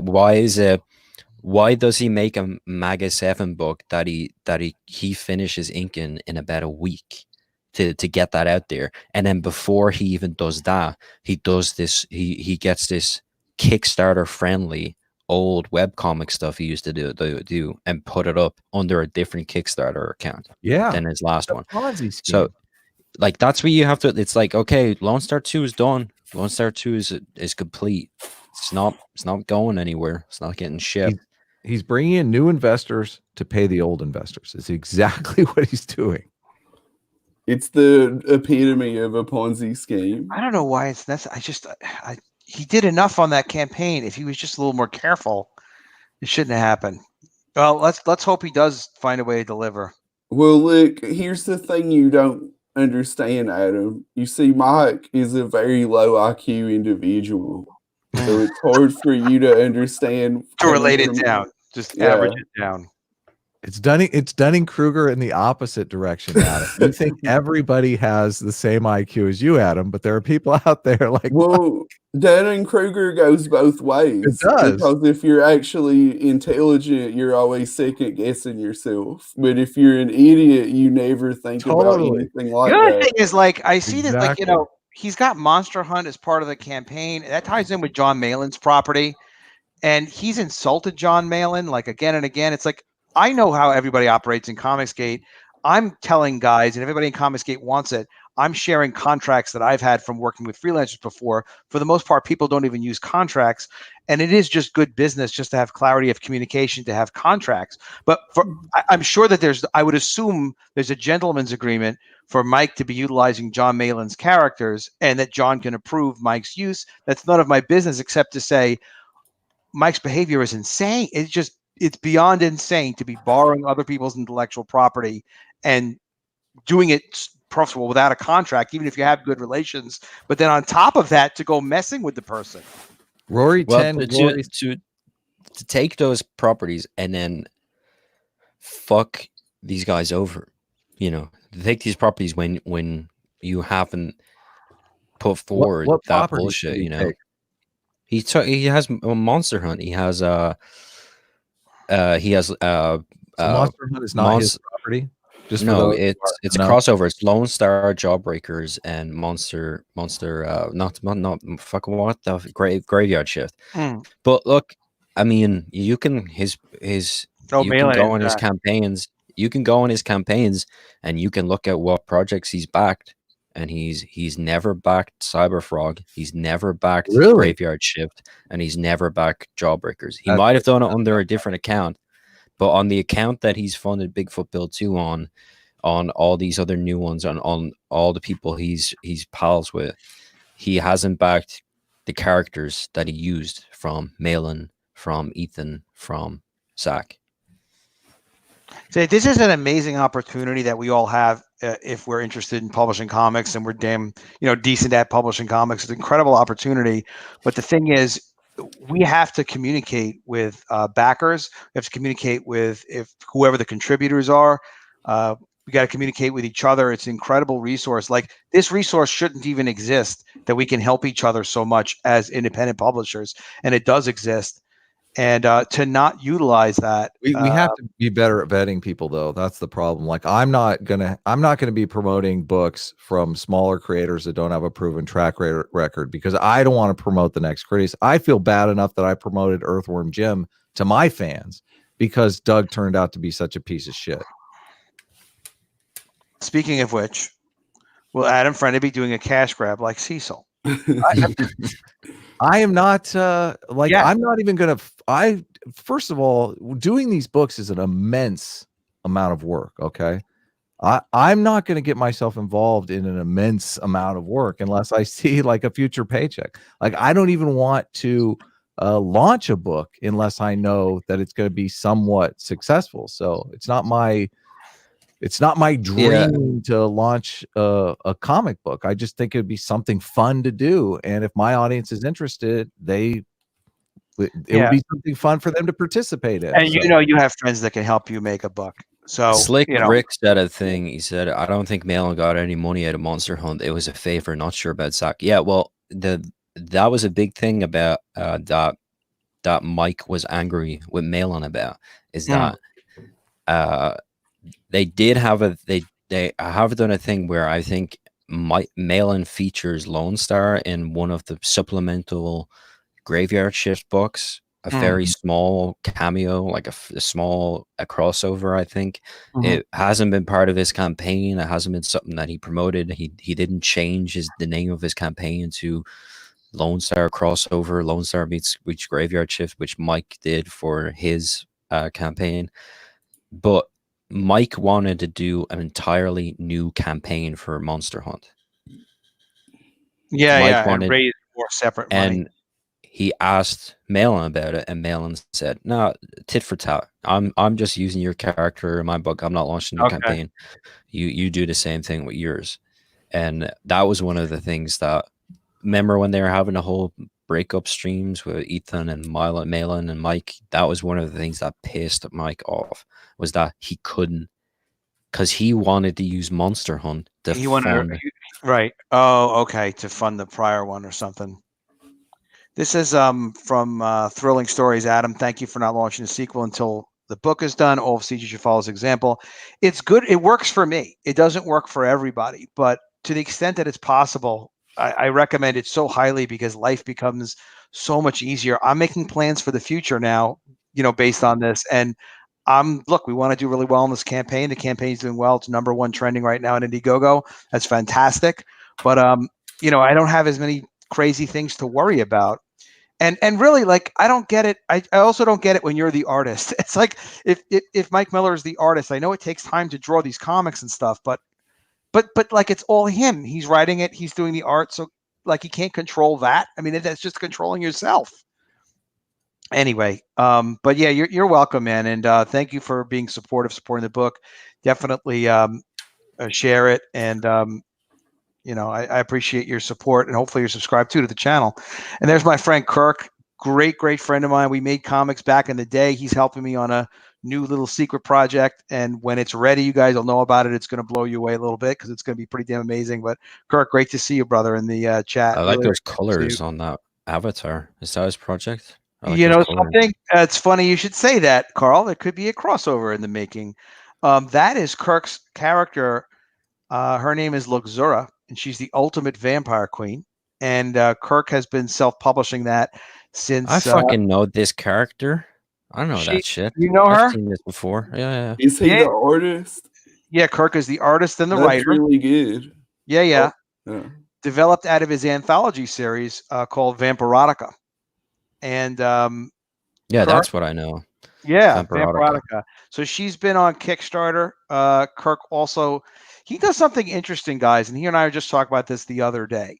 does he make a Maga 7 book that he finishes inking in about a week to get that out there, and then before he even does that, he does this. He gets this Kickstarter friendly old webcomic stuff he used to do and put it up under a different Kickstarter account than his last one. So like that's what you have to. It's like, okay, Lone Star 2 is done. Lone Star 2 is complete. It's not going anywhere. It's not getting shipped. He's bringing in new investors to pay the old investors. It's exactly what he's doing. It's the epitome of a Ponzi scheme. I don't know why it's necessary. He did enough on that campaign. If he was just a little more careful, it shouldn't have happened. Well, let's hope he does find a way to deliver. Well, look, here's the thing you don't understand, Adam. You see, Mike is a very low IQ individual, so it's hard for you to understand. To relate it down, just average it down. It's Dunning-Kruger in the opposite direction, Adam. You think everybody has the same IQ as you, Adam, but there are people out there like... Well, Dunning-Kruger goes both ways. It does. Because if you're actually intelligent, you're always second-guessing yourself. But if you're an idiot, you never think about anything like that. The other thing is, like, I see that, like, he's got Monster Hunt as part of the campaign. That ties in with John Malin's property. And he's insulted John Malin, like, again and again. It's like, I know how everybody operates in Comicsgate. I'm telling guys, and everybody in Comicsgate wants it, I'm sharing contracts that I've had from working with freelancers before. For the most part, people don't even use contracts. And it is just good business just to have clarity of communication, to have contracts. But I'm sure that I would assume there's a gentleman's agreement for Mike to be utilizing John Malin's characters and that John can approve Mike's use. That's none of my business except to say Mike's behavior is insane. It's beyond insane to be borrowing other people's intellectual property and doing it profitable without a contract, even if you have good relations. But then on top of that, to go messing with the person. To take those properties and then fuck these guys over, to take these properties when you haven't put forward that bullshit, He has a Monster Hunt. He has Monster Hunt is not his property. It's a crossover. It's Lone Star, Jawbreakers, and Monster. Not fucking what the Graveyard Shift. But look, I mean, you can go on his campaigns. You can go on his campaigns, and you can look at what projects he's backed. And he's never backed Cyberfrog. He's never backed Graveyard Shift, and he's never backed Jawbreakers. He might have done it under a different account, but on the account that he's funded Bigfoot Bill 2 on all these other new ones, on all the people he's pals with, he hasn't backed the characters that he used from Malin, from Ethan, from Zach. So this is an amazing opportunity that we all have if we're interested in publishing comics and we're damn, decent at publishing comics. It's an incredible opportunity. But the thing is, we have to communicate with backers. We have to communicate with whoever the contributors are. We got to communicate with each other. It's an incredible resource. Like, this resource shouldn't even exist, that we can help each other so much as independent publishers, and it does exist. And to not utilize that, we have to be better at vetting people, though. That's the problem. Like, I'm not gonna be promoting books from smaller creators that don't have a proven track record, because I don't want to promote the next craze. I feel bad enough that I promoted Earthworm Jim to my fans because Doug turned out to be such a piece of shit. Speaking of which, will Adam Friend be doing a cash grab like Cecil? I am not I'm not even gonna. First of all, doing these books is an immense amount of work. Okay, I'm not going to get myself involved in an immense amount of work unless I see like a future paycheck. Like, I don't even want to launch a book unless I know that it's going to be somewhat successful. So it's not my dream to launch a comic book. I just think it'd be something fun to do, and if my audience is interested, it would be something fun for them to participate in. And you have friends that can help you make a book. So Slick Rick said a thing. He said, "I don't think Malin got any money out of Monster Hunt. It was a favor. Not sure about Zach." Yeah, well, that was a big thing about that Mike was angry with Malin about, is that they have done a thing where I think Malin features Lone Star in one of the supplemental Graveyard Shift books, a very small cameo, like a small crossover. I think it hasn't been part of his campaign. It hasn't been something that he promoted. He didn't change the name of his campaign to Lone Star crossover, Lone Star meets Graveyard Shift, which Mike did for his campaign. But Mike wanted to do an entirely new campaign for Monster Hunt. Mike wanted, and raise more separate money. And he asked Malin about it, and Malin said, "No, tit for tat. I'm just using your character in my book. I'm not launching a new campaign. You do the same thing with yours." And that was one of the things that, remember when they were having a whole breakup streams with Ethan and Malin and Mike, that was one of the things that pissed Mike off, was that he couldn't, because he wanted to use Monster Hunt to fund. Right. Oh, okay. To fund the prior one or something. This is from Thrilling Stories. Adam, thank you for not launching a sequel until the book is done. All of CG should follow his example. It's good. It works for me. It doesn't work for everybody, but to the extent that it's possible, I recommend it so highly, because life becomes so much easier. I'm making plans for the future now, based on this. And look, we want to do really well in this campaign. The campaign's doing well. It's #1 trending right now in Indiegogo. That's fantastic. But I don't have as many crazy things to worry about. And really, like, I don't get it. I also don't get it when you're the artist. It's like, if Mike Miller is the artist, I know it takes time to draw these comics and stuff, but like, it's all him. He's writing it. He's doing the art. So, like, he can't control that. I mean, that's just controlling yourself. Anyway, but yeah, you're welcome, man. And thank you for being supporting the book. Definitely share it. And, I appreciate your support, and hopefully you're subscribed to the channel. And there's my friend Kirk, great friend of mine. We made comics back in the day. He's helping me on a new little secret project, and when it's ready, you guys will know about it. It's going to blow you away a little bit, because it's going to be pretty damn amazing. But Kirk, great to see you, brother, in the chat. I like those colors on that avatar. Is that his project? Something? It's funny you should say that, Carl. There could be a crossover in the making. That is Kirk's character. Her name is Luxura, and she's the ultimate vampire queen. And Kirk has been self-publishing that since. I fucking know this character. I know that shit. You know her? I've seen this before. Yeah. Is he the artist? Yeah, Kirk is the artist and the That's writer. really good. Yeah. Oh, yeah. Developed out of his anthology series called Vampirotica. And Kirk, that's what I know. Yeah, Vampirotica. So she's been on Kickstarter. Kirk also, he does something interesting, guys, and he and I were just talking about this the other day.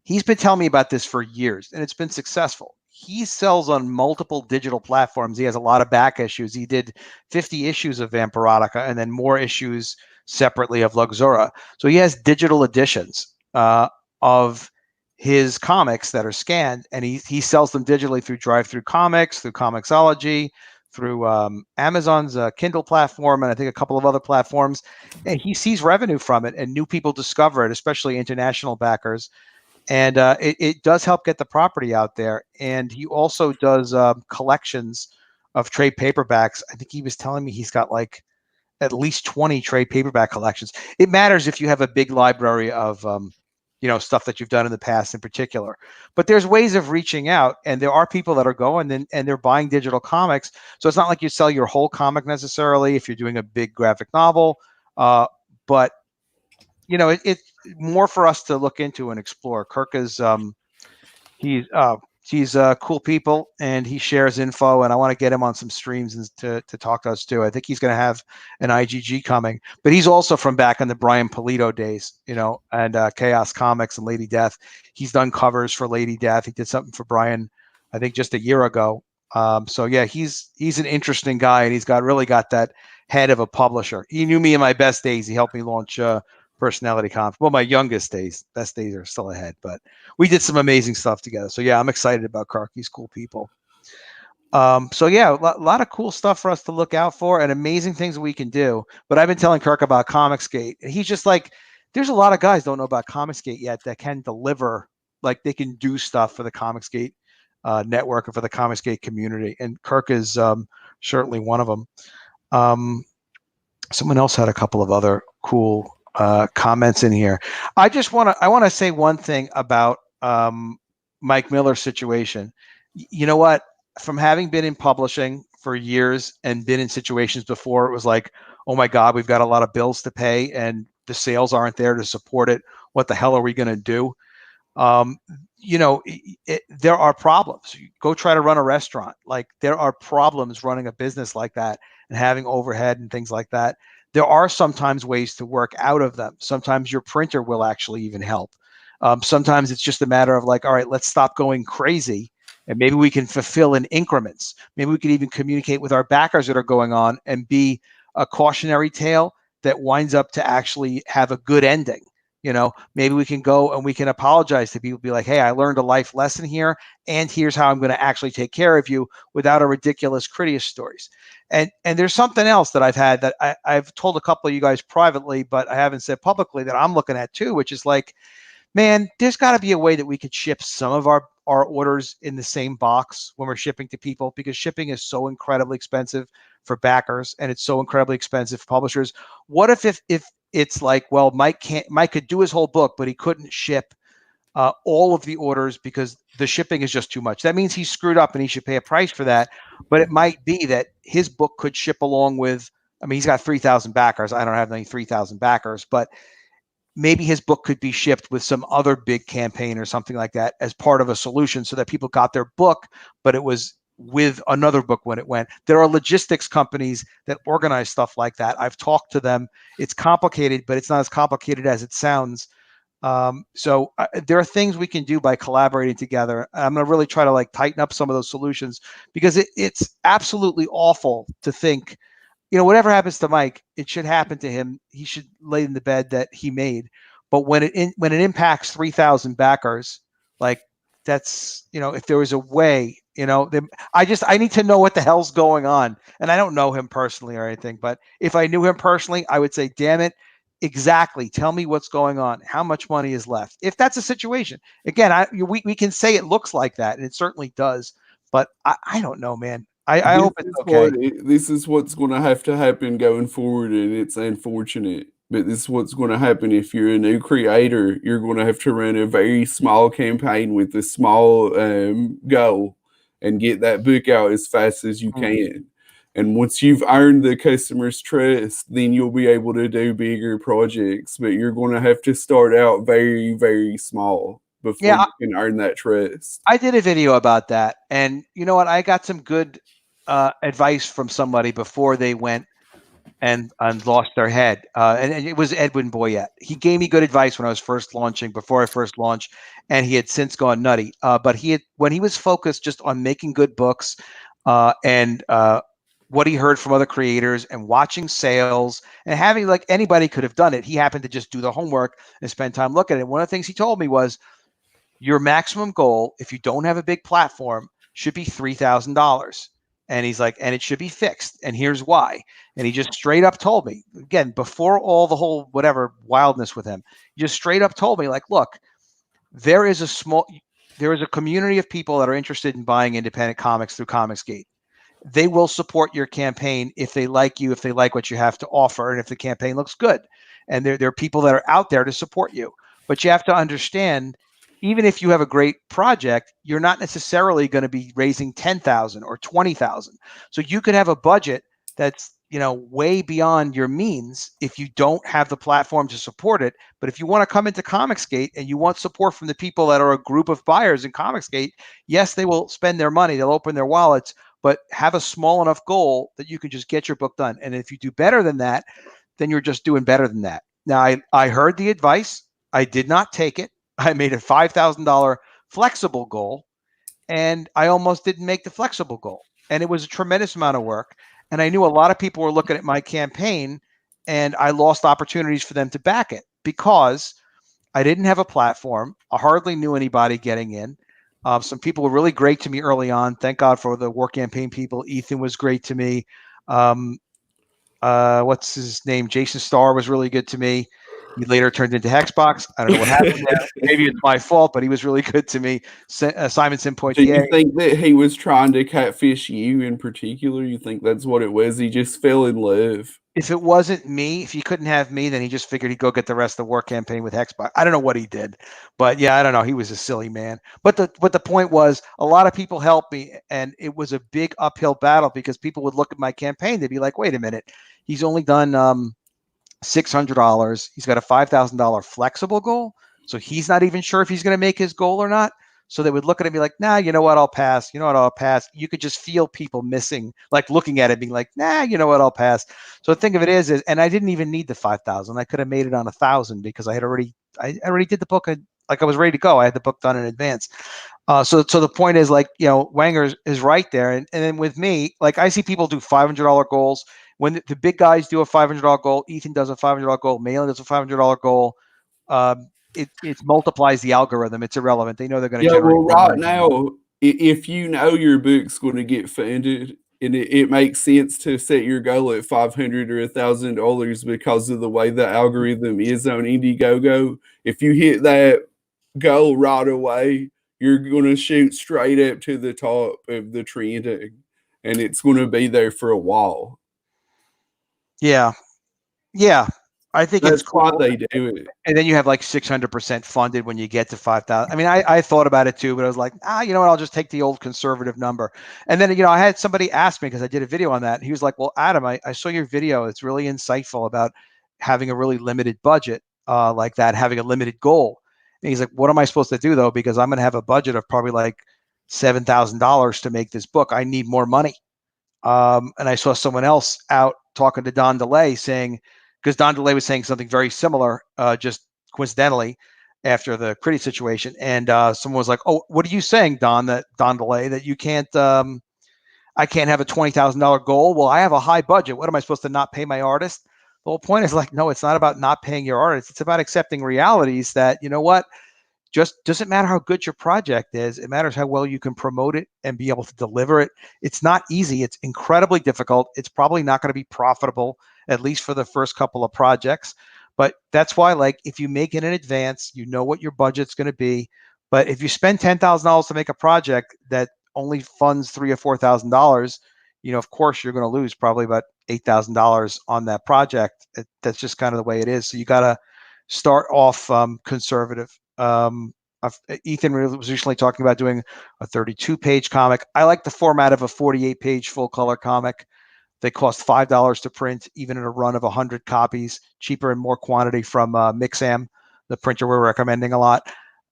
He's been telling me about this for years, and it's been successful. He sells on multiple digital platforms. He has a lot of back issues. He did 50 issues of Vampirotica and then more issues separately of Luxura. So he has digital editions of his comics that are scanned, and he sells them digitally through Drive-Thru Comics, through Comixology, through Amazon's Kindle platform, and I think a couple of other platforms. And he sees revenue from it, and new people discover it, especially international backers. And it does help get the property out there. And he also does collections of trade paperbacks. I think he was telling me he's got like at least 20 trade paperback collections. It matters if you have a big library of stuff that you've done in the past in particular. But there's ways of reaching out, and there are people that are going and they're buying digital comics. So it's not like you sell your whole comic necessarily if you're doing a big graphic novel, but it's more for us to look into and explore. Kirk is he's cool people, and he shares info, and I want to get him on some streams and to talk to us too. I think he's going to have an IGG coming, but he's also from back in the Brian Polito days, and Chaos Comics and Lady Death. He's done covers for Lady Death. He did something for Brian, I think just a year ago. So yeah, he's an interesting guy, and he's really got that head of a publisher. He knew me in my best days. He helped me launch Personality Conf. Well, my youngest days, best days are still ahead, but we did some amazing stuff together. So yeah, I'm excited about Kirk. He's cool people. So yeah, a lot of cool stuff for us to look out for, and amazing things we can do. But I've been telling Kirk about Comicsgate, and he's just like, there's a lot of guys don't know about Comicsgate yet that can deliver, like they can do stuff for the Comicsgate network and for the Comicsgate community. And Kirk is certainly one of them. Someone else had a couple of other cool comments in here. I want to say one thing about Mike Miller's situation. You know what? From having been in publishing for years and been in situations before, it was like, oh my God, we've got a lot of bills to pay and the sales aren't there to support it. What the hell are we going to do? There are problems. You go try to run a restaurant. Like, there are problems running a business like that and having overhead and things like that. There are sometimes ways to work out of them. Sometimes your printer will actually even help. Sometimes it's just a matter of like, all right, let's stop going crazy, and maybe we can fulfill in increments. Maybe we can even communicate with our backers that are going on and be a cautionary tale that winds up to actually have a good ending. Maybe we can go and we can apologize to people, be like, hey, I learned a life lesson here, and here's how I'm going to actually take care of you without a ridiculous Critias stories. And there's something else that I've had that I've told a couple of you guys privately, but I haven't said publicly, that I'm looking at too, which is like, man, there's got to be a way that we could ship some of our orders in the same box when we're shipping to people, because shipping is so incredibly expensive for backers, and it's so incredibly expensive for publishers. What if it's like, well, Mike could do his whole book, but he couldn't ship all of the orders because the shipping is just too much. That means he's screwed up and he should pay a price for that. But it might be that his book could ship along with, he's got 3,000 backers. I don't have any 3,000 backers, but maybe his book could be shipped with some other big campaign or something like that as part of a solution, so that people got their book, but it was with another book when it went. There are logistics companies that organize stuff like that. I've talked to them. It's complicated, but it's not as complicated as it sounds. So there are things we can do by collaborating together. I'm going to really try to like tighten up some of those solutions, because it's absolutely awful to think, whatever happens to Mike, it should happen to him. He should lay in the bed that he made. But when it impacts 3,000 backers, like, that's, if there was a way, I need to know what the hell's going on. And I don't know him personally or anything, but if I knew him personally, I would say, damn it, exactly. Tell me what's going on. How much money is left? If that's a situation, again, we can say it looks like that, and it certainly does, but I don't know, man. I hope it's okay. This is what's going to have to happen going forward, and it's unfortunate, but this is what's going to happen. If you're a new creator, you're going to have to run a very small campaign with a small goal and get that book out as fast as you can. And once you've earned the customer's trust, then you'll be able to do bigger projects, but you're going to have to start out very, very small before you can earn that trust. I did a video about that, and you know what? I got some good advice from somebody before they went and lost their head. And it was Edwin Boyette. He gave me good advice when I was first launching, before I first launched, and he had since gone nutty. But when he was focused just on making good books, and what he heard from other creators and watching sales and having, like, anybody could have done it. He happened to just do the homework and spend time looking at it. One of the things he told me was, your maximum goal, if you don't have a big platform, should be $3,000. And he's like, and it should be fixed. And here's why. And he just straight up told me, again, before all the whole whatever wildness with him, he just straight up told me, like, look, there is a community of people that are interested in buying independent comics through Comicsgate. They will support your campaign if they like you, if they like what you have to offer, and if the campaign looks good. And there are people that are out there to support you. But you have to understand, even if you have a great project, you're not necessarily going to be raising 10,000 or 20,000. So you could have a budget that's, way beyond your means if you don't have the platform to support it. But if you want to come into Comicsgate and you want support from the people that are a group of buyers in Comicsgate, yes, they will spend their money, they'll open their wallets, but have a small enough goal that you can just get your book done. And if you do better than that, then you're just doing better than that. Now, I heard the advice. I did not take it. I made a $5,000 flexible goal, and I almost didn't make the flexible goal. And it was a tremendous amount of work. And I knew a lot of people were looking at my campaign, and I lost opportunities for them to back it because I didn't have a platform. I hardly knew anybody getting in. Some people were really great to me early on. Thank God for the War Campaign people. Ethan was great to me. What's his name? Jason Starr was really good to me. He later turned into Hexbox. I don't know what happened there. Maybe it's my fault, but he was really good to me. Simon Simpoitier. Do you think that he was trying to catfish you in particular? You think that's what it was? He just fell in love. If it wasn't me, if he couldn't have me, then he just figured he'd go get the rest of the War Campaign with Hexbox. I don't know what he did, but yeah, I don't know. He was a silly man. But the point was, a lot of people helped me, and it was a big uphill battle because people would look at my campaign. They'd be like, wait a minute, he's only done $600. He's got a $5,000 flexible goal. So he's not even sure if he's going to make his goal or not. So they would look at it and be like, nah, you know what? I'll pass. You know what? I'll pass. You could just feel people missing, like looking at it, being like, nah, you know what? I'll pass. So the thing of it is, and I didn't even need the 5,000. I could have made it on 1,000 because I already did the book. I was ready to go. I had the book done in advance. So the point is, like, Wanger is right there. And then with me, like, I see people do $500 goals. When the big guys do a $500 goal, Ethan does a $500 goal, Malin does a $500 goal. It multiplies the algorithm. It's irrelevant. They know they're going to generate. Well, right now, if you know your book's going to get funded, and it makes sense to set your goal at $500 or $1,000 because of the way the algorithm is on Indiegogo. If you hit that goal right away, you're going to shoot straight up to the top of the trending, and it's going to be there for a while. Yeah. I think that's it's cool. why they do it. And then you have like 600% funded when you get to 5,000. I mean, I thought about it too, but I was like, you know what? I'll just take the old conservative number. And then, I had somebody ask me, because I did a video on that. And he was like, well, Adam, I saw your video. It's really insightful about having a really limited budget like that, having a limited goal. And he's like, what am I supposed to do though? Because I'm going to have a budget of probably like $7,000 to make this book. I need more money. And I saw someone else out talking to Don DeLay saying, because Don DeLay was saying something very similar, just coincidentally, after the Critty situation. And someone was like, oh, what are you saying, Don DeLay, that you can't, I can't have a $20,000 goal? Well, I have a high budget. What am I supposed to not pay my artist? The whole point is like, no, it's not about not paying your artist. It's about accepting realities that, you know what, just doesn't matter how good your project is. It matters how well you can promote it and be able to deliver it. It's not easy. It's incredibly difficult. It's probably not going to be profitable, at least for the first couple of projects. But that's why, like, if you make it in advance, you know what your budget's going to be. But if you spend $10,000 to make a project that only funds $3,000 or $4,000, of course you're going to lose probably about $8,000 on that project. That's just kind of the way it is. So you got to start off conservative. Ethan was recently talking about doing a 32-page comic. I like the format of a 48-page full-color comic. They cost $5 to print, even in a run of 100 copies, cheaper and more quantity from Mixam, the printer we're recommending a lot.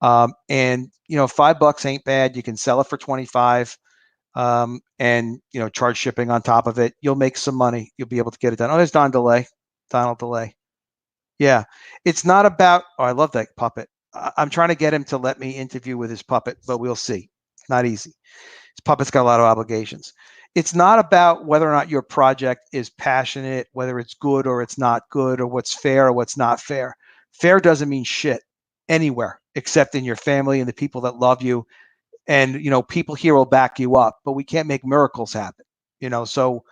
And $5 ain't bad. You can sell it for 25. and charge shipping on top of it. You'll make some money. You'll be able to get it done. Oh, there's Donald Delay. Yeah, it's not about. Oh, I love that puppet. I'm trying to get him to let me interview with his puppet, but we'll see. It's not easy. His puppet's got a lot of obligations. It's not about whether or not your project is passionate, whether it's good or it's not good, or what's fair or what's not fair. Fair doesn't mean shit anywhere except in your family and the people that love you. And people here will back you up, but we can't make miracles happen. So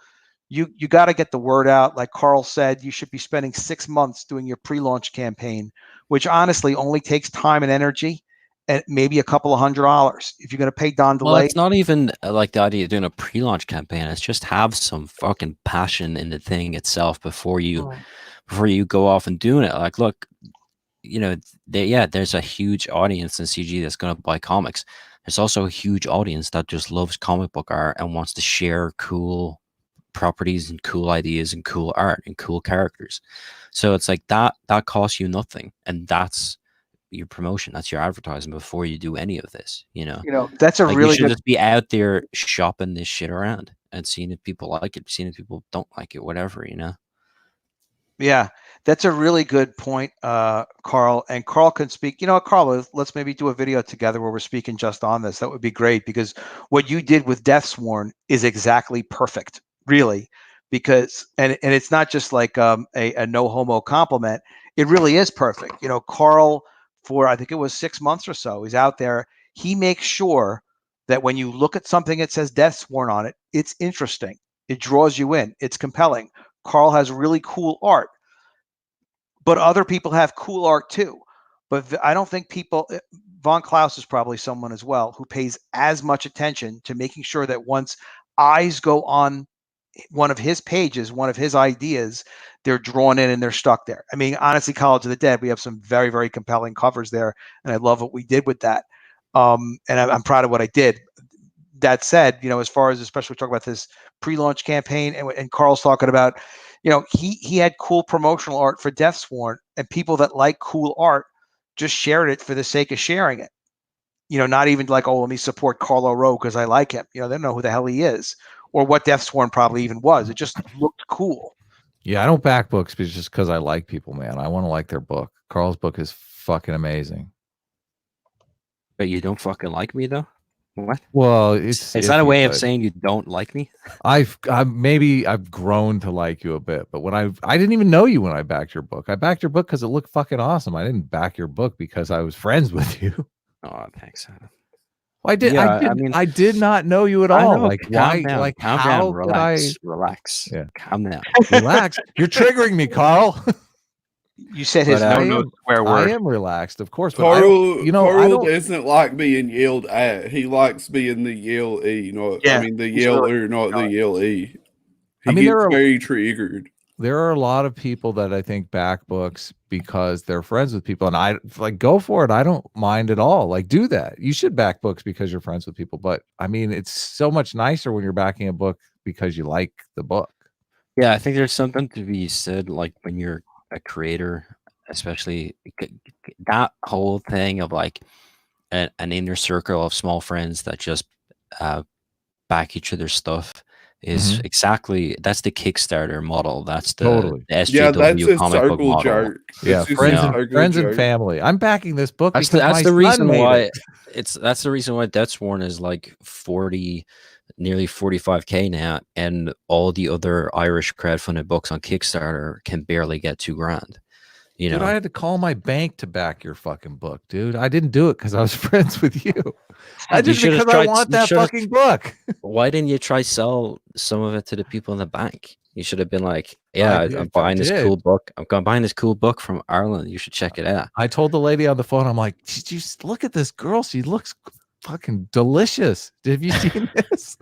you got to get the word out. Like Carl said, you should be spending 6 months doing your pre-launch campaign, which honestly only takes time and energy, and maybe a couple of $100. If you're going to pay Don Well, DeLay, it's not even like the idea of doing a pre-launch campaign. It's just have some fucking passion in the thing itself before you go off and doing it. Like, look, there's a huge audience in CG that's going to buy comics. There's also a huge audience that just loves comic book art and wants to share cool properties and cool ideas and cool art and cool characters. So it's like that costs you nothing, and that's your promotion, that's your advertising before you do any of this. that's a like, really you should good. just be out there shopping this shit around and seeing if people like it, seeing if people don't like it, whatever. Yeah, that's a really good point, Carl. And Carl can speak. Carl, let's maybe do a video together where we're speaking just on this. That would be great, because what you did with Death Sworn is exactly perfect, really. Because and it's not just like a no homo compliment. It really is perfect. Carl, for I think it was 6 months or so, he's out there. He makes sure that when you look at something that says Death Sworn on it, it's interesting. It draws you in. It's compelling. Carl has really cool art, but other people have cool art too. But I don't think Von Klaus is probably someone as well who pays as much attention to making sure that once eyes go on one of his pages, one of his ideas, they're drawn in and they're stuck there. I mean, honestly, College of the Dead, we have some very, very compelling covers there, and I love what we did with that. And I'm proud of what I did. That said, as far as especially we talk about this pre-launch campaign, and Carl's talking about, he had cool promotional art for Death Sworn, and people that like cool art just shared it for the sake of sharing it. Not even like, oh, let me support Carlo Rowe because I like him. They don't know who the hell he is or what Death Sworn probably even was. It just looked cool. Yeah, I don't back books just because I like people, man. I want to like their book. Carl's book is fucking amazing. But you don't fucking like me, though? What? Well, is that a way of saying you don't like me? I've grown to like you a bit, but when I didn't even know you when I backed your book. I backed your book because it looked fucking awesome. I didn't back your book because I was friends with you. Oh, thanks. I did not know you at all. Like, why? Down, like, calm how down, relax. Yeah, calm down. Relax. You're triggering me, Carl. You said his swear word. I am relaxed, of course. But Carl doesn't like being yelled at. He likes being the yell E. The yeller, not the yell E. He gets very triggered. There are a lot of people that I think back books because they're friends with people, and I like go for it. I don't mind at all. Like, do that. You should back books because you're friends with people. But I mean, it's so much nicer when you're backing a book because you like the book. Yeah, I think there's something to be said, like when you're a creator, especially that whole thing of like an inner circle of small friends that just back each other's stuff is exactly, that's the Kickstarter model. That's the SJW comic book model. Jerk. Yeah, friends and family. I'm backing this book. That's the reason why that's the reason why Death Sworn is like nearly 45K now, and all the other Irish crowdfunded books on Kickstarter can barely get $2,000. Dude, I had to call my bank to back your fucking book, dude. I didn't do it because I was friends with you. I did it because I want that fucking book. Why didn't you try sell some of it to the people in the bank? You should have been like, yeah, I'm buying this cool book. I'm buying this cool book from Ireland. You should check it out. I told the lady on the phone, I'm like, did you look at this girl? She looks fucking delicious. Have you seen this?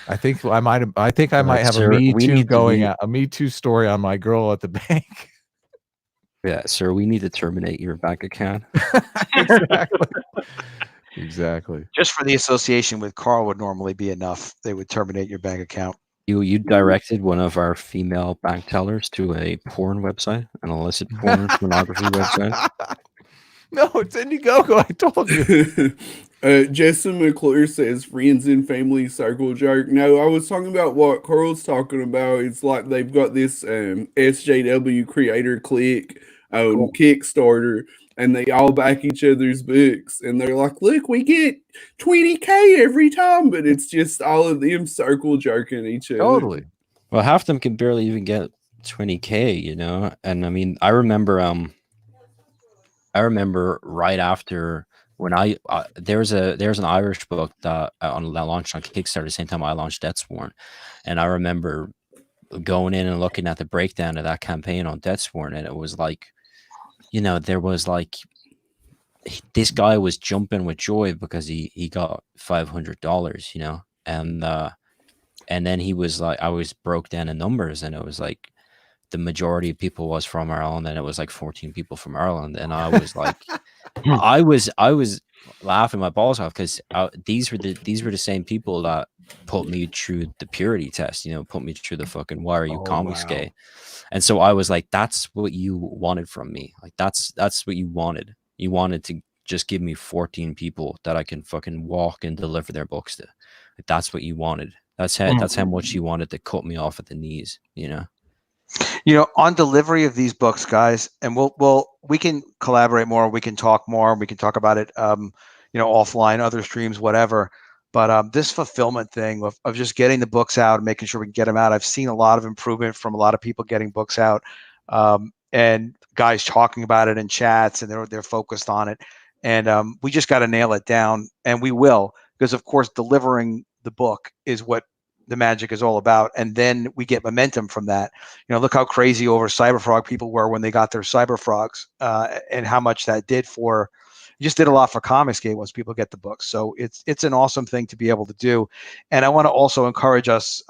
I think I might have a Me Too going out, a Me Too story on my girl at the bank. Yeah, sir, we need to terminate your bank account. Exactly. Just for the association with Carl would normally be enough. They would terminate your bank account. You directed one of our female bank tellers to a porn website, an illicit pornography website. No, it's Indiegogo. I told you. Justin McClure says friends and family circle jerk. No, I was talking about what Carl's talking about. It's like they've got this SJW creator clique Cool. Kickstarter, and they all back each other's books, and they're like, "Look, we get 20K every time," but it's just all of them circle jerking each other. Totally. Well, half of them can barely even get 20K, you know. And I mean, I remember right after when there's an Irish book that launched on Kickstarter the same time I launched Deathsworn, and I remember going in and looking at the breakdown of that campaign on Deathsworn, and it was like, you know, there was like this guy was jumping with joy because he got $500, you know, and then he was like, I was broke down in numbers, and it was like the majority of people was from Ireland, and it was like 14 people from Ireland, and I was like, I was laughing my balls off because these were the same people that put me through the purity test, you know, put me through the fucking why are you comics gay, and so I was like, that's what you wanted from me, like that's what you wanted. You wanted to just give me 14 people that I can fucking walk and deliver their books to. Like, that's what you wanted. That's how much you wanted to cut me off at the knees, you know. You know, on delivery of these books, guys, and we can collaborate more, we can talk more, we can talk about it, you know, offline, other streams, whatever. But this fulfillment thing of just getting the books out and making sure we can get them out, I've seen a lot of improvement from a lot of people getting books out, and guys talking about it in chats, and they're focused on it, and we just got to nail it down, and we will, because of course delivering the book is what the magic is all about, and then we get momentum from that. You know, look how crazy over Cyberfrog people were when they got their Cyberfrogs, and how much that did for. It just did a lot for Comicsgate once people get the books. So it's an awesome thing to be able to do, and I want to also encourage us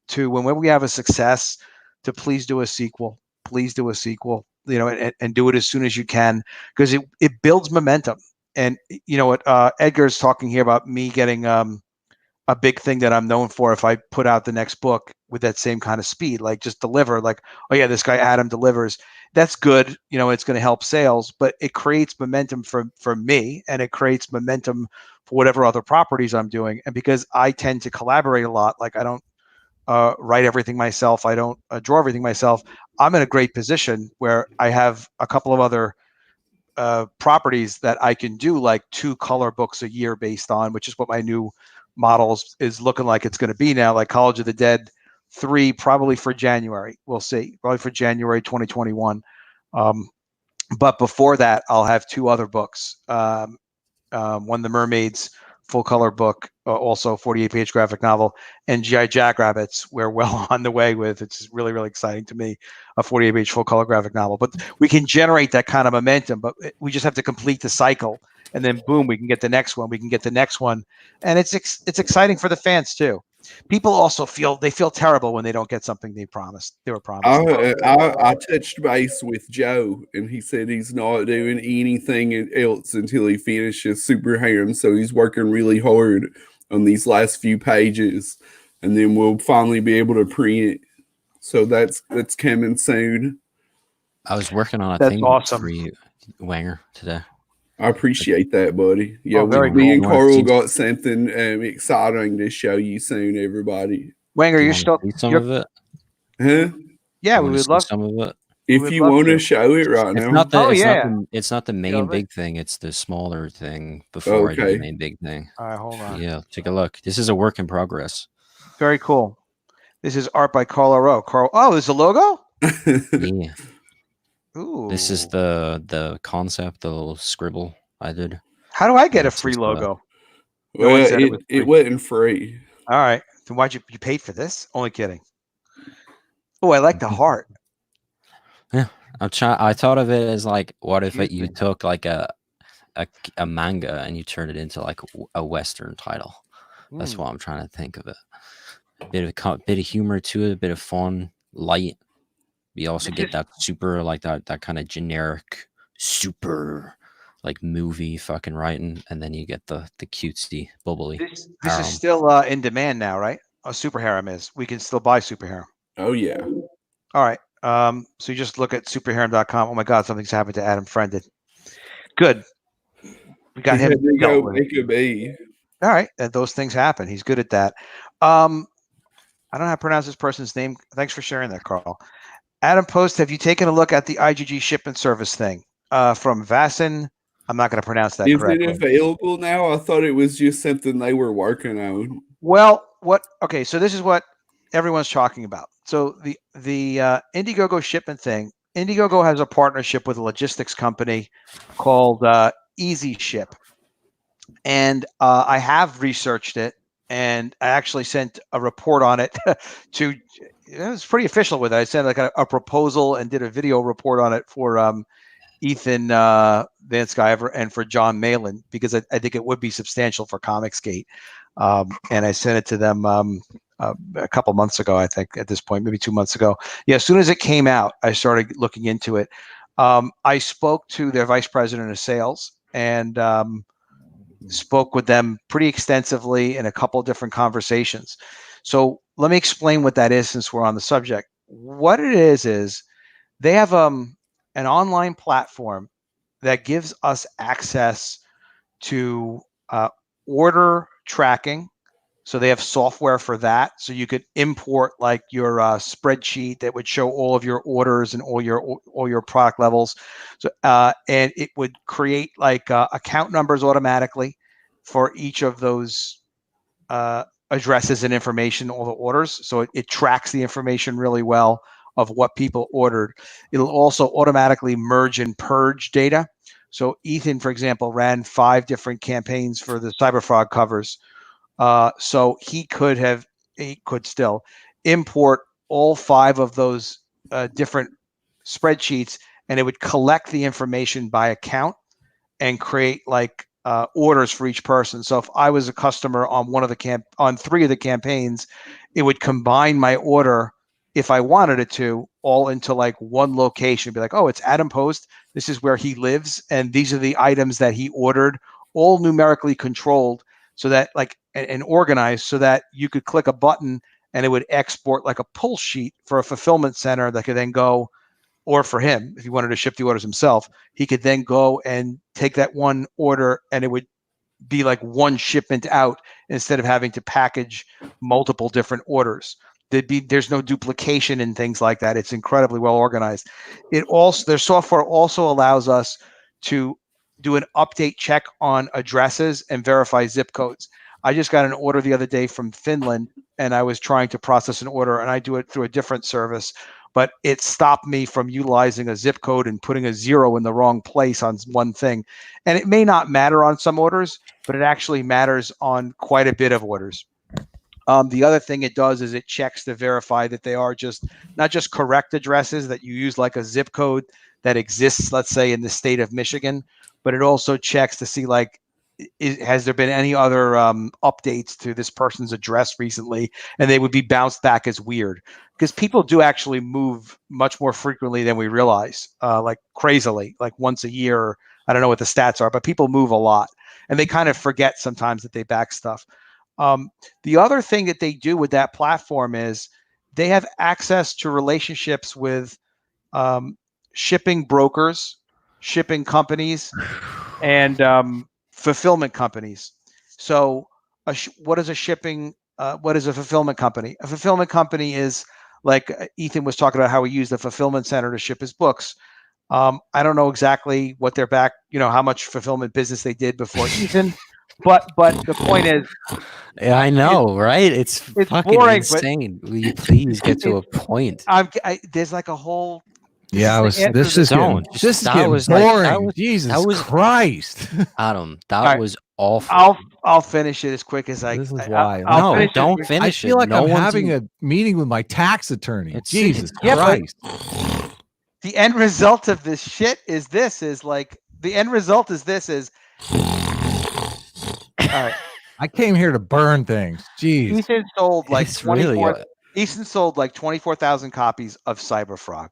to, whenever we have a success, to please do a sequel. Please do a sequel. You know, and do it as soon as you can, because it builds momentum. And you know what, Edgar's talking here about me getting a big thing that I'm known for. If I put out the next book with that same kind of speed, like just deliver, like, oh yeah, this guy Adam delivers, that's good. You know, it's going to help sales, but it creates momentum for me, and it creates momentum for whatever other properties I'm doing. And because I tend to collaborate a lot, like I don't write everything myself, I don't draw everything myself, I'm in a great position where I have a couple of other properties that I can do like 2 color books a year based on, which is what my new models is looking like it's going to be now, like College of the Dead 3, probably for January. We'll see, probably for January 2021. But before that, I'll have 2 other books. One, The Mermaids full color book, also 48-page graphic novel, and G.I. Jackrabbits we're well on the way with. It's really, really exciting to me, a 48-page full color graphic novel. But we can generate that kind of momentum, but we just have to complete the cycle, and then boom, we can get the next one, we can get the next one, and it's exciting for the fans too. People also feel terrible when they don't get something they were promised. I touched base with Joe, and he said he's not doing anything else until he finishes Super Harem. So he's working really hard on these last few pages, and then we'll finally be able to print it. So that's coming soon. I was working on a That's thing awesome for you, Wanger, today. I appreciate that, buddy. Yeah, very me and cool. Carl got something exciting to show you soon, everybody. Wanger, You you're want still to see some of it? Huh? Yeah, You we want to would see love. some of it. If you want to show it right It's now. not the. Oh, It's yeah. not the. It's not the main over. big thing. It's the smaller thing before I do Okay. the main big thing. All right, hold on. Yeah, take a look. This is a work in progress. Very cool. This is art by Carl Rowe. Oh, there's a logo? Yeah. Ooh. This is the concept, the little scribble I did. How do I get a It's free just, logo? Well, one said it was free. it wasn't free. All right. Then why'd you paid for this? Only kidding. Oh, I like the heart. Yeah, I thought of it as like, what if Excuse you me. took like a manga and you turned it into like a Western title? That's what I'm trying to think of it. A bit of humor to it, a bit of fun, light. You also get that super, like that kind of generic super like movie fucking writing, and then you get the cutesy bubbly. This harem. is still in demand now, right? A Super Harem is. We can still buy Super Harem. Oh yeah. All right. So you just look at superharem.com. Oh my God, something's happened to Adam Friended. Good. We got He him had to dealt go with. make a B. All right, and those things happen. He's good at that. I don't know how to pronounce this person's name. Thanks for sharing that, Carl. Adam Post, have you taken a look at the IgG shipment service thing from Vassen? I'm not going to pronounce that Is correctly. it available now? I thought it was just something they were working on. Well, okay, so this is what everyone's talking about. So the Indiegogo shipment thing, Indiegogo has a partnership with a logistics company called Easy Ship. And I have researched it, and I actually sent a report on it to, it was pretty official with it. I sent like a proposal and did a video report on it for Ethan Van Sciver and for John Malin, because I think it would be substantial for Comicsgate. And I sent it to them a couple months ago, I think, at this point, maybe 2 months ago. Yeah, as soon as it came out, I started looking into it. I spoke to their vice president of sales and spoke with them pretty extensively in a couple of different conversations. So let me explain what that is since we're on the subject. What it is they have an online platform that gives us access to order tracking. So they have software for that. So you could import like your spreadsheet that would show all of your orders and all your product levels. So and it would create like account numbers automatically for each of those addresses and information, all the orders. So it tracks the information really well of what people ordered. It'll also automatically merge and purge data. So Ethan, for example, ran 5 different campaigns for the Cyberfrog covers. So he could still import all 5 of those different spreadsheets, and it would collect the information by account and create like orders for each person. So if I was a customer on on 3 of the campaigns, it would combine my order if I wanted it to all into like one location. Be like, oh, it's Adam Post. This is where he lives, and these are the items that he ordered, all numerically controlled, so that like and organized, so that you could click a button and it would export like a pull sheet for a fulfillment center that could then go, or for him, if he wanted to ship the orders himself, he could then go and take that one order and it would be like one shipment out instead of having to package multiple different orders. There's no duplication and things like that. It's incredibly well organized. Their software also allows us to do an update check on addresses and verify zip codes. I just got an order the other day from Finland, and I was trying to process an order, and I do it through a different service, but it stopped me from utilizing a zip code and putting a 0 in the wrong place on one thing. And it may not matter on some orders, but it actually matters on quite a bit of orders. The other thing it does is it checks to verify that they are not just correct addresses, that you use like a zip code that exists, let's say, in the state of Michigan, but it also checks to see like, has there been any other updates to this person's address recently, and they would be bounced back as weird, because people do actually move much more frequently than we realize, like crazily, like once a year. I don't know what the stats are, but people move a lot, and they kind of forget sometimes that they back stuff. The other thing that they do with that platform is they have access to relationships with shipping brokers, shipping companies, and fulfillment companies. So what is a fulfillment company? A fulfillment company is like Ethan was talking about how he used the fulfillment center to ship his books. I don't know exactly what their how much fulfillment business they did before Ethan, but the point is, Yeah, I know, right? It's fucking boring, insane. Will you please get to a point? there's like a whole. Yeah, this is Don't. getting boring. Jesus Christ. Adam, that right. was awful. I'll finish it as quick as This is why. No, don't I finish feel it. like No I'm one's having a meeting with my tax attorney. Jesus Yeah, but Christ. the end result of this shit is the end result is this is. All right. I came here to burn things. Jeez. Ethan sold like It's really 24,000 copies of Cyberfrog.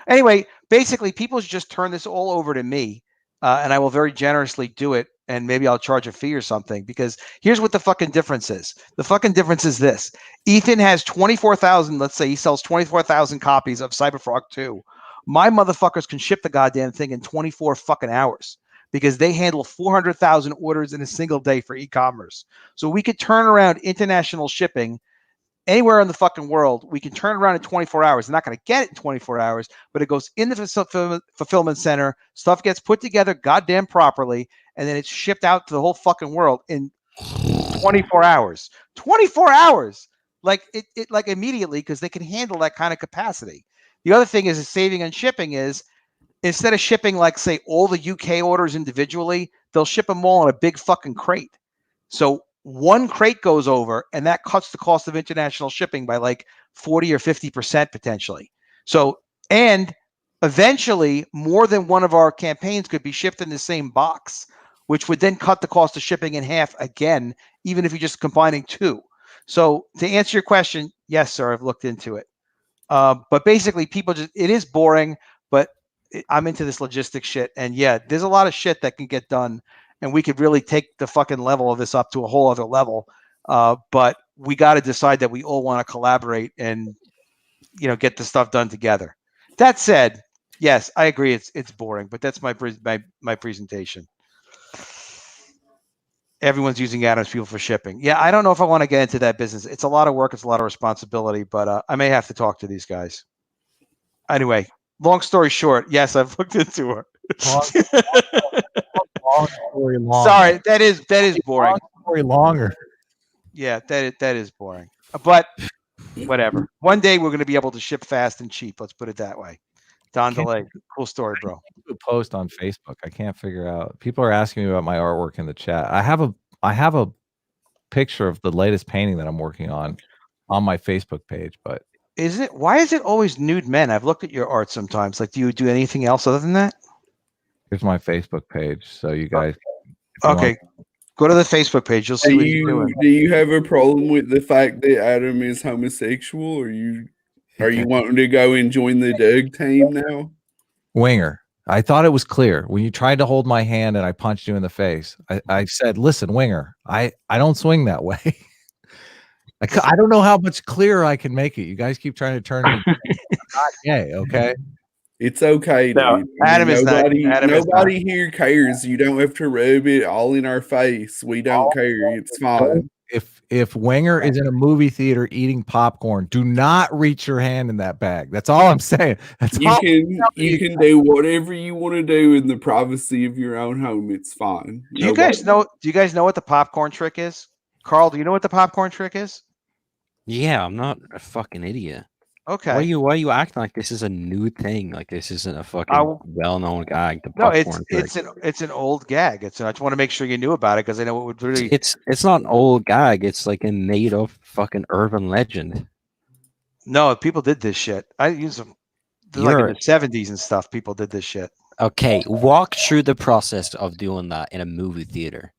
Anyway, basically, people should just turn this all over to me, and I will very generously do it, and maybe I'll charge a fee or something, because here's what the fucking difference is. The fucking difference is this. Ethan has 24,000, let's say he sells 24,000 copies of Cyberfrog 2. My motherfuckers can ship the goddamn thing in 24 fucking hours, because they handle 400,000 orders in a single day for e-commerce. So we could turn around international shipping anywhere in the fucking world. We can turn around in 24 hours. They're not going to get it in 24 hours, but it goes in the fulfillment center. Stuff gets put together goddamn properly, and then it's shipped out to the whole fucking world in 24 hours. 24 hours. Like it like immediately, because they can handle that kind of capacity. The other thing is saving on shipping is, instead of shipping, like, say, all the UK orders individually, they'll ship them all in a big fucking crate. So one crate goes over, and that cuts the cost of international shipping by like 40 or 50% potentially. So, and eventually more than one of our campaigns could be shipped in the same box, which would then cut the cost of shipping in half again, even if you're just combining two. So to answer your question, yes, sir, I've looked into it. But basically, people just, it is boring, but I'm into this logistics shit. And yeah, there's a lot of shit that can get done, and we could really take the fucking level of this up to a whole other level. But we got to decide that we all want to collaborate and, you know, get the stuff done together. That said, yes, I agree. It's boring, but that's my presentation. Everyone's using Adam's Fuel for shipping. Yeah, I don't know if I want to get into that business. It's a lot of work. It's a lot of responsibility, but I may have to talk to these guys. Anyway, long story short, yes, I've looked into her. Long story long. Sorry, that is boring. Long story longer. Yeah, that is boring. But whatever. One day we're going to be able to ship fast and cheap. Let's put it that way. Don DeLay, cool story, bro. A post on Facebook. I can't figure out. People are asking me about my artwork in the chat. I have a picture of the latest painting that I'm working on my Facebook page, but why is it always nude men? I've looked at your art sometimes. Like, do you do anything else other than that? here's my Facebook page. So you guys okay. Go to the Facebook page. You'll see what he's doing. Do you have a problem with the fact that Adam is homosexual? Are you wanting to go and join the Doug team now? Winger, I thought it was clear when you tried to hold my hand and I punched you in the face. I said, listen, Winger, I don't swing that way. I don't know how much clearer I can make it. You guys keep trying to turn me not gay, okay? It's okay, no, dude. Adam is not. Nobody here cares. You don't have to rub it all in our face. We don't care. It's fine. If Winger is in a movie theater eating popcorn, do not reach your hand in that bag. That's all I'm saying. You can do whatever you want to do in the privacy of your own home. It's fine. Do you guys know what the popcorn trick is? Carl, do you know what the popcorn trick is? Yeah, I'm not a fucking idiot. Okay. Why are you acting like this is a new thing? Like this isn't a fucking well-known gag. No, it's an old gag. I just want to make sure you knew about it because I know it would really. It's not an old gag. It's like a made-up fucking urban legend. No, people did this shit. I use them. Like in the 70s and stuff. People did this shit. Okay, walk through the process of doing that in a movie theater.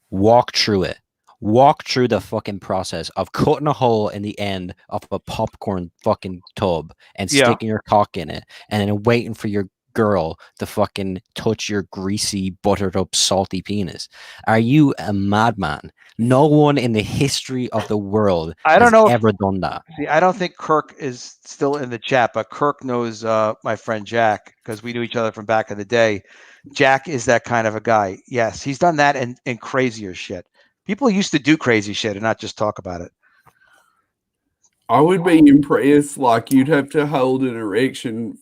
Walk through it. Walk through the fucking process of cutting a hole in the end of a popcorn fucking tub and sticking your cock in it and then waiting for your girl to fucking touch your greasy, buttered up, salty penis. Are you a madman? No one in the history of the world has ever done that. See, I don't think Kirk is still in the chat, but Kirk knows my friend Jack because we knew each other from back in the day. Jack is that kind of a guy. Yes, he's done that and crazier shit. People used to do crazy shit and not just talk about it. I would be impressed. Like, you'd have to hold an erection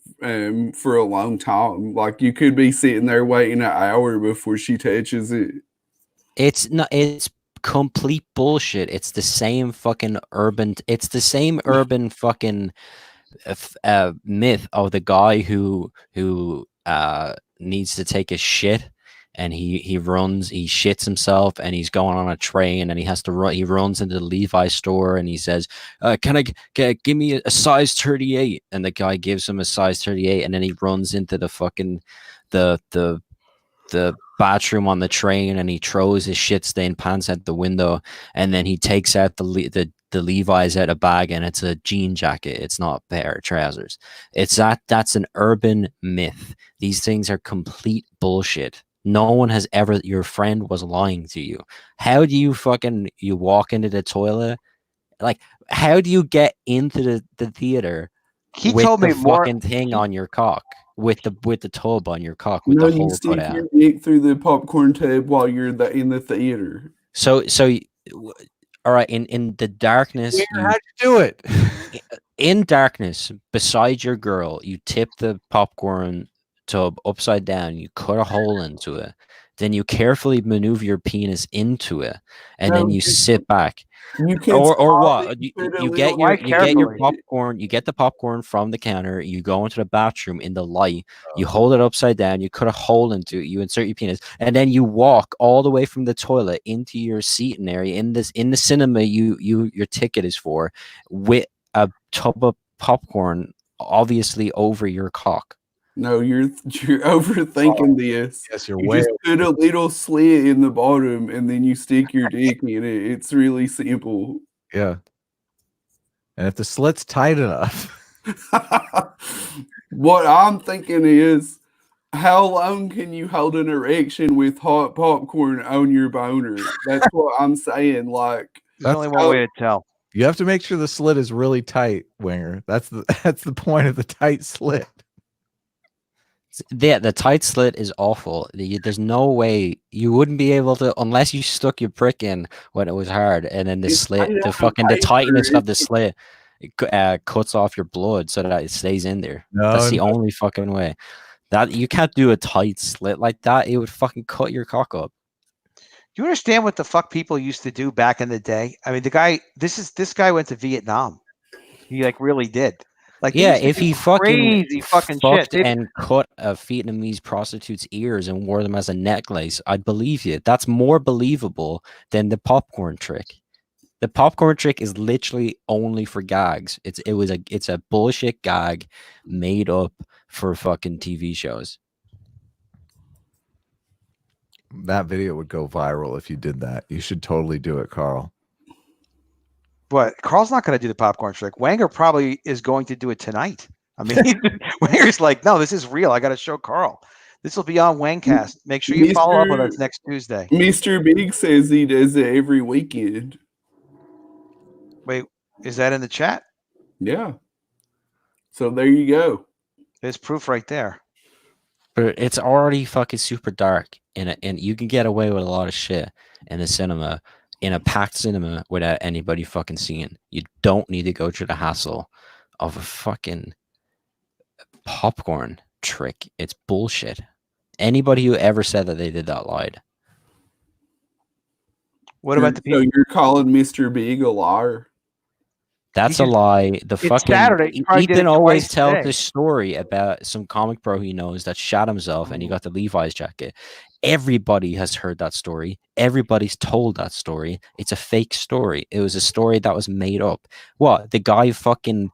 for a long time. Like, you could be sitting there waiting an hour before she touches it. It's not. It's complete bullshit. It's the same fucking urban. It's the same urban fucking myth of the guy who needs to take a shit. And he shits himself, and he's going on a train, and he has to run. He runs into the Levi's store, and he says, "Can I give me a size 38?" And the guy gives him a size 38, and then he runs into the fucking the bathroom on the train, and he throws his shit stained pants out the window, and then he takes out the Levi's out of a bag, and it's a jean jacket. It's not a pair of trousers. That's an urban myth. These things are complete bullshit. No one has ever. Your friend was lying to you. How do you walk into the toilet? Like, how do you get into the theater? He told me the fucking thing on your cock. with the tub on your cock with No, the you hole cut stick out. your dick through the popcorn tub while you're in the theater. So all right, in the darkness, How'd you do it? in darkness, beside your girl, you tip the popcorn tub upside down, you cut a hole into it, then you carefully maneuver your penis into it, and No, then you sit back. you can Or slowly what? put a You little get your carefully? popcorn. You get the popcorn from the counter. You go into the bathroom in the light. You hold it upside down. You cut a hole into it. You insert your penis, and then you walk all the way from the toilet into your seating area in the cinema. Your ticket is for, with a tub of popcorn, obviously over your cock. No, you're overthinking this. Yes, you're You way. just put a little slit in the bottom and then you stick your dick in it. It's really simple. Yeah. And if the slit's tight enough, What I'm thinking is, how long can you hold an erection with hot popcorn on your boner? That's what I'm saying. Like, There's only one way to tell. you have to make sure the slit is really tight, Winger. That's the point of the tight slit. The tight slit is awful. There's no way you wouldn't be able to, unless you stuck your prick in when it was hard, and then the It's slit, made the out of fucking the paper, tightness of the isn't it? slit cuts off your blood so that it stays in there. No, That's the no. only fucking way. That you can't do a tight slit like that. It would fucking cut your cock up. Do you understand what the fuck people used to do back in the day? I mean, this guy went to Vietnam. He like really did. Like they Yeah, used to if do he fucking crazy fucking shit. fucked They'd- and cut a Vietnamese prostitute's ears and wore them as a necklace, I'd believe you. That's more believable than the popcorn trick. The popcorn trick is literally only for gags. It's a bullshit gag made up for fucking TV shows. That video would go viral if you did that. You should totally do it, Carl. But Carl's not going to do the popcorn trick. Wanger probably is going to do it tonight. I mean, Wanger's like, no, this is real. I got to show Carl. This will be on Wangcast. Make sure you follow up with us next Tuesday. Mr. Big says he does it every weekend. Wait, is that in the chat? Yeah. So there you go. There's proof right there. But it's already fucking super dark, and you can get away with a lot of shit in the cinema, in a packed cinema, without anybody fucking seeing. You don't need to go through the hassle of a fucking popcorn trick. It's bullshit. Anybody who ever said that they did that lied. What about the So people? you're calling Mr. Big a liar? That's a lie. The fucking Saturday. He probably did Ethan it always twice tells today. this story about some comic bro he knows that shot himself and he got the Levi's jacket. Everybody has heard that story. Everybody's told that story. It's a fake story. It was a story that was made up. What? The guy fucking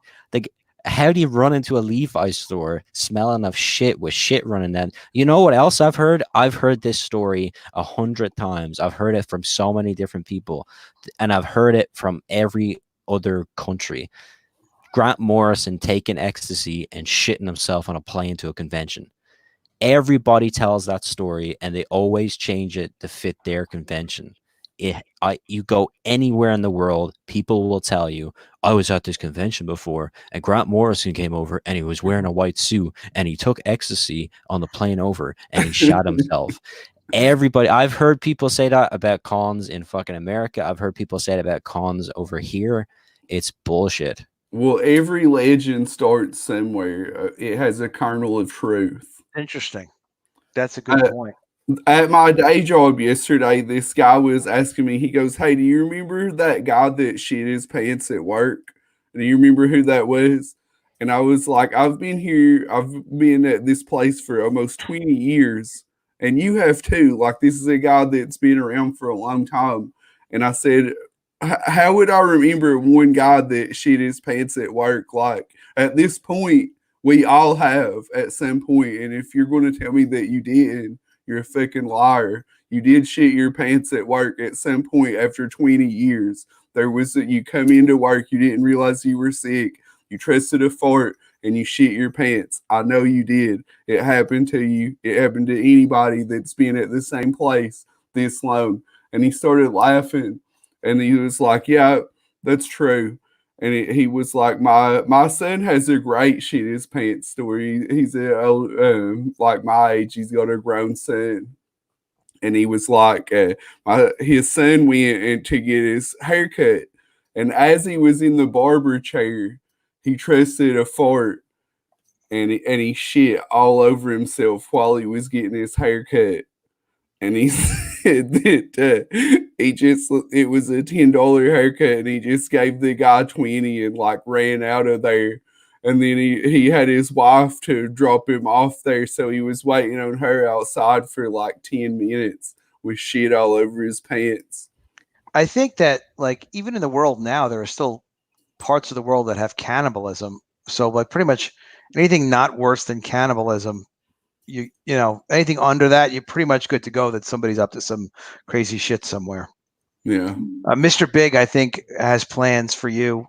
how do you run into a Levi's store smelling of shit with shit running down? You know what else I've heard? I've heard this story 100 times. I've heard it from so many different people, and I've heard it from every other country. Grant Morrison taking ecstasy and shitting himself on a plane to a convention. Everybody tells that story, and they always change it to fit their convention. You go anywhere in the world, people will tell you, I was at this convention before, and Grant Morrison came over, and he was wearing a white suit, and he took ecstasy on the plane over, and he shot himself. Everybody, I've heard people say that about cons in fucking America. I've heard people say it about cons over here. It's bullshit. Well, every legend starts somewhere. It has a kernel of truth. Interesting. That's a good point. At my day job yesterday, this guy was asking me, he goes, hey, do you remember that guy that shit his pants at work? Do you remember who that was? And I was like, I've been at this place for almost 20 years, and you have too. Like, this is a guy that's been around for a long time. And I said, how would I remember one guy that shit his pants at work? Like, at this point, we all have at some point. And if you're going to tell me that you didn't, you're a fucking liar. You did shit your pants at work at some point after 20 years. There was you come into work, you didn't realize you were sick. You trusted a fart and you shit your pants. I know you did. It happened to you. It happened to anybody that's been at the same place this long. And he started laughing and he was like, yeah, that's true. And he was like, my son has a great shit his pants story. He's like my age. He's got a grown son, and he was like, his son went in to get his haircut, and as he was in the barber chair, he trusted a fart, and he shit all over himself while he was getting his haircut. And he said that it was a $10 haircut, and he just gave the guy 20 and like ran out of there. And then he had his wife to drop him off there, so he was waiting on her outside for like 10 minutes with shit all over his pants. I think that like even in the world now, there are still parts of the world that have cannibalism. So like pretty much anything not worse than cannibalism, you know, anything under that, you're pretty much good to go that somebody's up to some crazy shit somewhere. Yeah. Mr. Big, I think, has plans for you.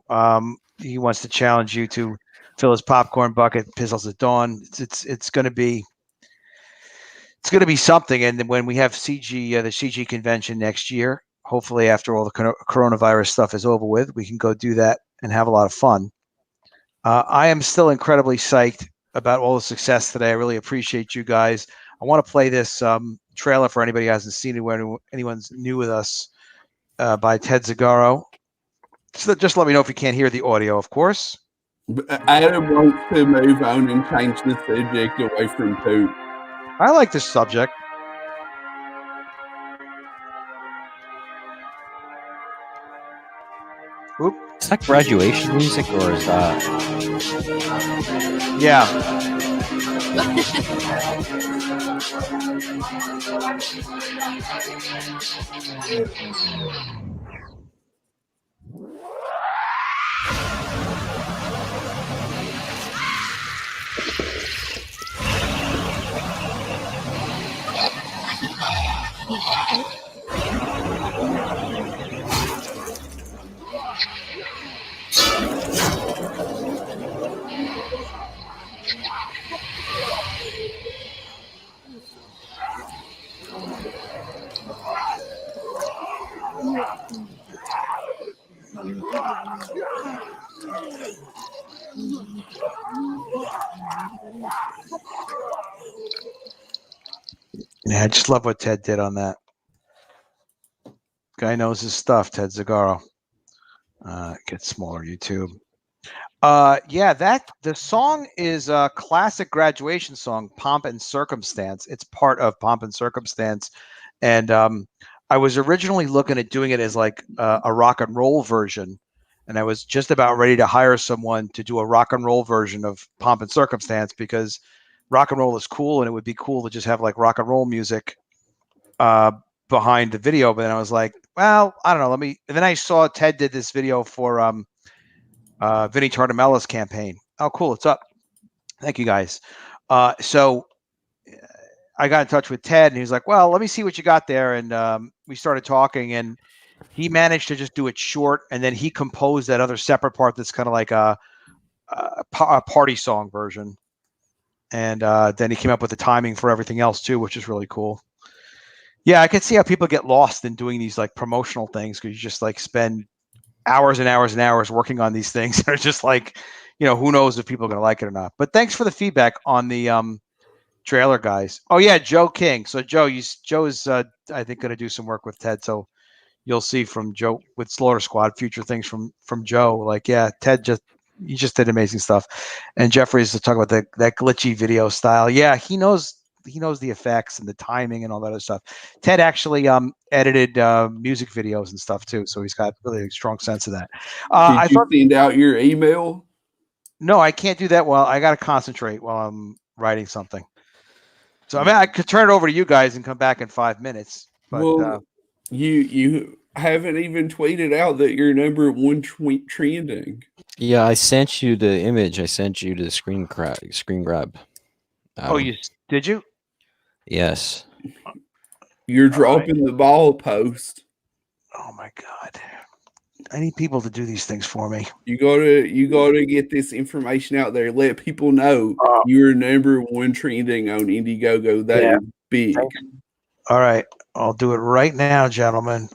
He wants to challenge you to fill his popcorn bucket, Pizzles at Dawn. It's going to be something. And when we have the CG convention next year, hopefully after all the coronavirus stuff is over with, we can go do that and have a lot of fun. I am still incredibly psyched about all the success today. I really appreciate you guys. I want to play this trailer for anybody who hasn't seen it, where anyone's new with us, by Ted Zagaro. So just let me know if you can't hear the audio, of course. Adam wants to move on and change the subject away from poop. I like this subject. Oop. Is that graduation music or is that? Yeah. Yeah, I just love what Ted did on that. Guy knows his stuff, Ted Zagaro. Get smaller, YouTube. Yeah, the song is a classic graduation song, Pomp and Circumstance. It's part of Pomp and Circumstance. And I was originally looking at doing it as like a rock and roll version. And I was just about ready to hire someone to do a rock and roll version of Pomp and Circumstance, because rock and roll is cool, and it would be cool to just have like rock and roll music behind the video. But then I was like, well, I don't know. And then I saw Ted did this video for Vinny Tartamella's campaign. Oh, cool. It's up. Thank you, guys. So I got in touch with Ted, and he was like, well, let me see what you got there. And we started talking, and he managed to just do it short. And then he composed that other separate part that's kind of like a party song version. And then he came up with the timing for everything else too, which is really cool. Yeah, I could see how people get lost in doing these like promotional things, because you just like spend hours and hours and hours working on these things. They're just like, you know, who knows if people are going to like it or not. But thanks for the feedback on the trailer, guys. Oh yeah, Joe King. So Joe is I think going to do some work with Ted. So you'll see from Joe with Slaughter Squad future things from Joe. Like, yeah, Ted just did amazing stuff. And Jeffrey's to talk about that glitchy video style. Yeah, he knows the effects and the timing and all that other stuff. Ted actually edited music videos and stuff too, so he's got really a strong sense of that. Did you send out your email? No, I can't do that. Well, I got to concentrate while I'm writing something. So I mean, I could turn it over to you guys and come back in 5 minutes. But well, you haven't even tweeted out that you're #1 trending. Yeah, I sent you the image. I sent you the screen grab. Oh, did you? Yes. You're dropping the ball post. Oh my God. I need people to do these things for me. You gotta get this information out there. Let people know you're #1 trending on Indiegogo. That is big. All right. I'll do it right now, gentlemen.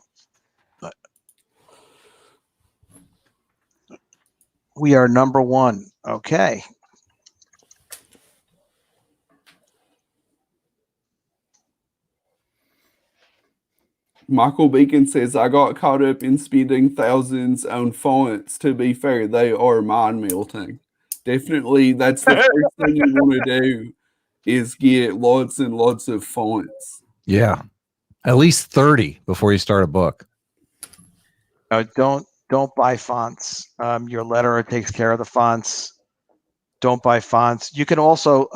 We are number one. Okay. Michael Beacon says, I got caught up in spending thousands on fonts. To be fair, they are mind melting. Definitely, that's the first thing you want to do is get lots and lots of fonts. Yeah. At least 30 before you start a book. Don't buy fonts. Your letterer takes care of the fonts. Don't buy fonts. You can also,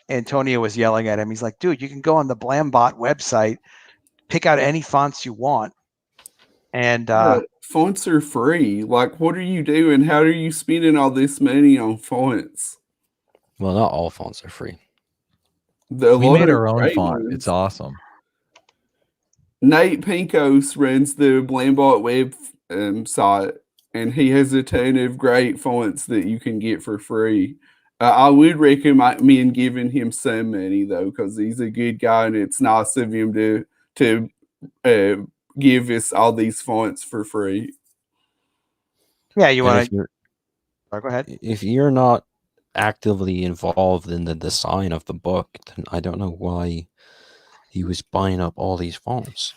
Antonio was yelling at him. He's like, dude, you can go on the Blambot website, pick out any fonts you want. And fonts are free. Like, what are you doing? How are you spending all this money on fonts? Well, not all fonts are free. We made our own font. Ones. It's awesome. Nate Pinkos runs the Blambot web site, and he has a ton of great fonts that you can get for free. I would recommend giving him some money though, because he's a good guy, and it's nice of him to give us all these fonts for free. Yeah, you want to? Go ahead. If you're not actively involved in the design of the book, then I don't know why he was buying up all these fonts.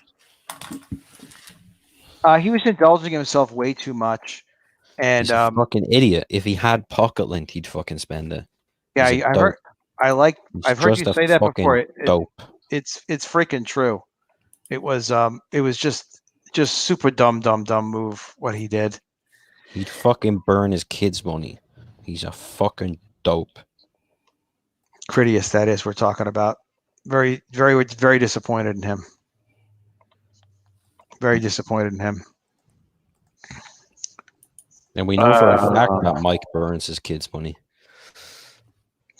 He was indulging himself way too much, and he's a fucking idiot. If he had pocket lint, he'd fucking spend it. Yeah, I've heard you say that before. Dope. It's freaking true. It was just super dumb move what he did. He'd fucking burn his kids' money. He's a fucking dope. Critias, that is, we're talking about. Very, very, very disappointed in him. Very disappointed in him. And we know for a fact that Mike burns his kids' money.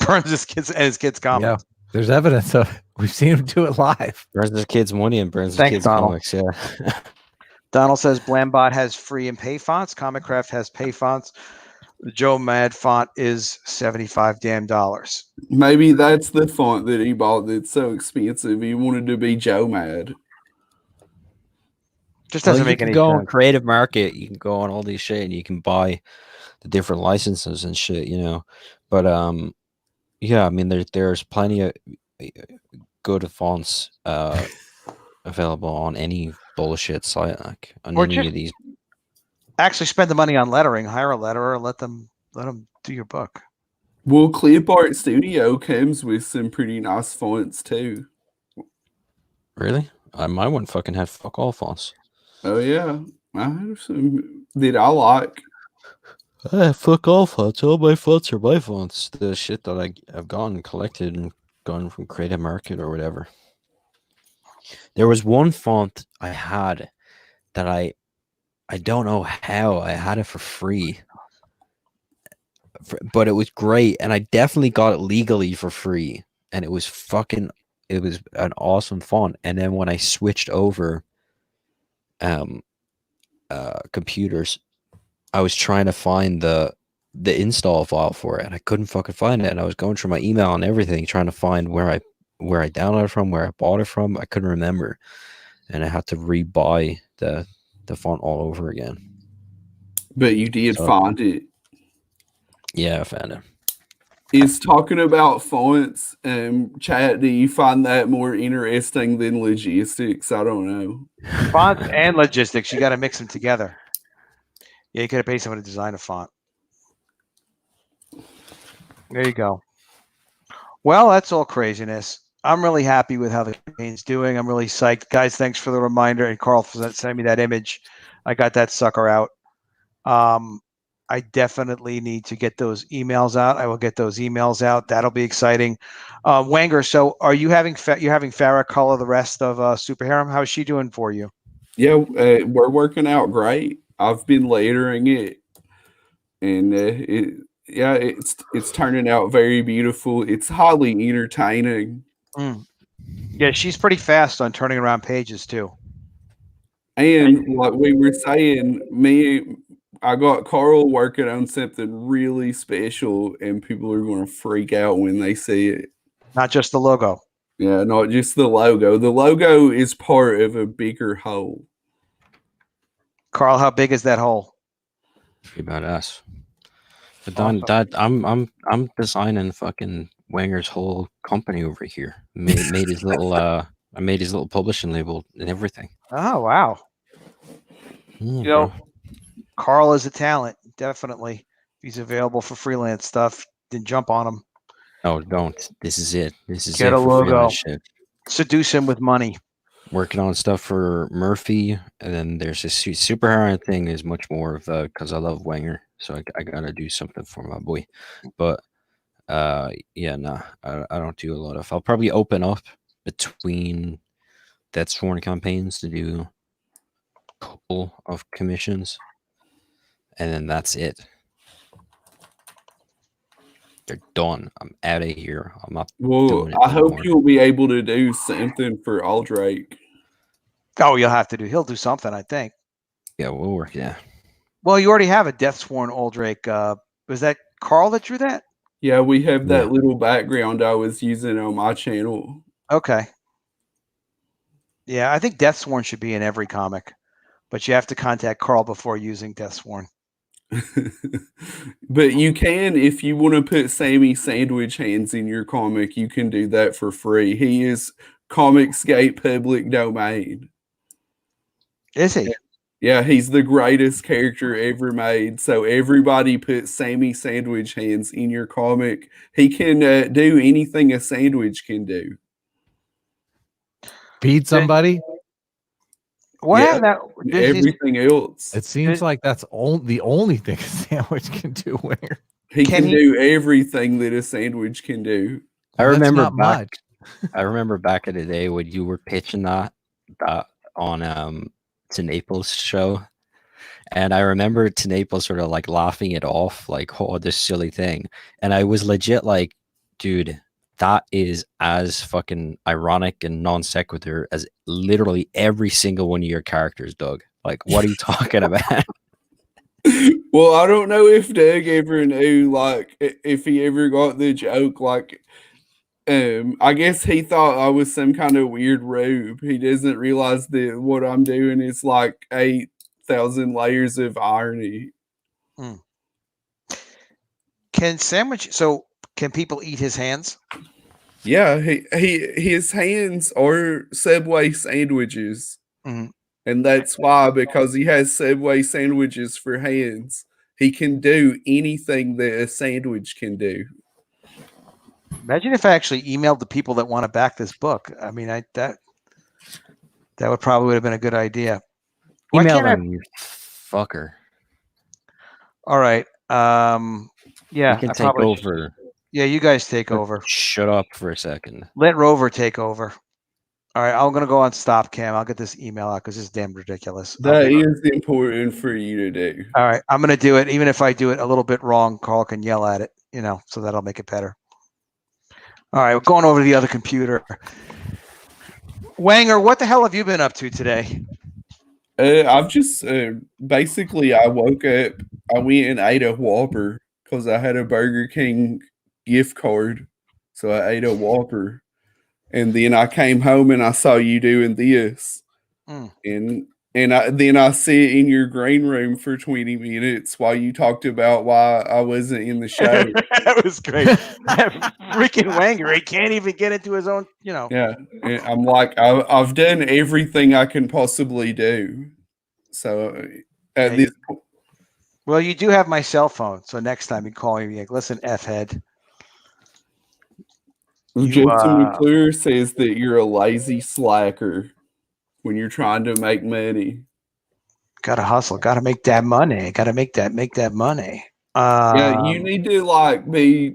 Burns his kids' comics. Yeah, there's evidence of it. We've seen him do it live. Burns his kids' money and burns his kids' comics. Yeah. Donald says Blambot has free and pay fonts. Comicraft has pay fonts. The Joe Mad font is $75 damn. Maybe that's the font that he bought that's so expensive. He wanted to be Joe Mad. Just doesn't make any sense. You can go on Creative Market. You can go on all these shit and you can buy the different licenses and shit, you know. But yeah, I mean, there's plenty of good fonts available on any bullshit site, like on any of these. Actually, spend the money on lettering. Hire a letterer. Let them do your book. Well, Clip Art Studio comes with some pretty nice fonts too. Really? My one fucking had fuck all fonts. Oh yeah, I have some that I like. Fuck all fonts. All my fonts are my fonts. The shit that I've gone and collected and gone from Creative Market or whatever. There was one font I had that I don't know how I had it for free, but it was great, and I definitely got it legally for free, and it was an awesome font. And then when I switched over computers, I was trying to find the install file for it, and I couldn't fucking find it. And I was going through my email and everything, trying to find where I downloaded it from, where I bought it from. I couldn't remember, and I had to rebuy the font all over again. But you did find it. Yeah, I found it. Is talking about fonts, chat, do you find that more interesting than logistics? I don't know. Fonts and logistics, you got to mix them together. Yeah, you could have paid someone to design a font. There you go. Well, that's all craziness. I'm really happy with how the campaign's doing. I'm really psyched. Guys, thanks for the reminder. And Carl sent me that image. I got that sucker out. I definitely need to get those emails out. I will get those emails out. That'll be exciting. Wanger, so are you having Farrah color the rest of Super Harem? How's she doing for you? Yeah, we're working out great. I've been layering it, and it's turning out very beautiful. It's highly entertaining. Yeah, she's pretty fast on turning around pages too. And like we were saying, I got Carl working on something really special, and people are going to freak out when they see it. Not just the logo. Yeah, not just the logo. The logo is part of a bigger whole. Carl, how big is that hole? Pretty badass. But Don, Awesome. I'm designing fucking Wenger's whole company over here. Made his little I made his little publishing label and everything. Oh wow. Yeah, You know, bro. Carl is a talent, definitely. If he's available for freelance stuff, then jump on him. No, don't. This is it. This is Get it a for logo. freelance shit. Seduce him with money. Working on stuff for Murphy, and then there's this superhero thing is much more of because I love Wenger, so I gotta do something for my boy. But yeah, nah, I don't do a lot of. I'll probably open up between Death Sworn campaigns to do a couple of commissions, and then that's it. They're done. I'm out of here. I'm not Well, doing it I no hope more. you'll be able to do something for Aldrake. Oh, you'll have to do. He'll do something, I think. Yeah, we'll work. Yeah. Well, you already have a Death Sworn Oldrake. Was that Carl that drew that? Yeah, we have that Yeah. little background I was using on my channel. Okay. Yeah, I think Death Sworn should be in every comic, but you have to contact Carl before using Death Sworn. But you can, if you want to put Sammy Sandwich Hands in your comic, you can do that for free. He is Comicsgate public domain. Is he? Yeah, he's the greatest character ever made. So everybody put Sammy Sandwich Hands in your comic. He can do anything a sandwich can do. Feed somebody. Well, Yeah, everything else. It seems like that's the only thing a sandwich can do. Where he can do everything that a sandwich can do. I remember back. I remember back in the day when you were pitching that on to Naples show, and I remember to Naples sort of like laughing it off, like, "Oh, this silly thing," and I was legit like, "Dude, that is as fucking ironic and non sequitur as literally every single one of your characters, Doug. Like, what are you talking about?" Well, I don't know if Doug ever knew, like, if he ever got the joke. Like, I guess he thought I was some kind of weird rube. He doesn't realize that what I'm doing is like 8,000 layers of irony. Can people eat his hands? Yeah, his hands are Subway sandwiches. Mm-hmm. And that's why, because he has Subway sandwiches for hands, he can do anything that a sandwich can do. Imagine if I actually emailed the people that want to back this book. I mean, that would probably have been a good idea. Email them, you fucker. All right. Yeah, you can take over. Yeah, you guys take over. Shut up for a second. Let Rover take over. All right, I'm gonna go on stop cam. I'll get this email out because it's damn ridiculous. That is important for you to do. All right, I'm gonna do it. Even if I do it a little bit wrong, Carl can yell at it, so that'll make it better. All right, we're going over to the other computer. Wanger, what the hell have you been up to today? I've just basically I woke up, I went and ate a Whopper because I had a Burger King gift card, so I ate a Whopper. And then I came home and I saw you doing this, and then I sit in your green room for 20 minutes while you talked about why I wasn't in the show. That was great. Freaking Wanger, he can't even get into his own, Yeah, and I'm like, I've done everything I can possibly do. So at this point, well, you do have my cell phone, so next time you call me, like, listen, F-head. Justin McClure says that you're a lazy slacker when you're trying to make money. Gotta hustle. Gotta make that money. Gotta make that money. Yeah, you need to be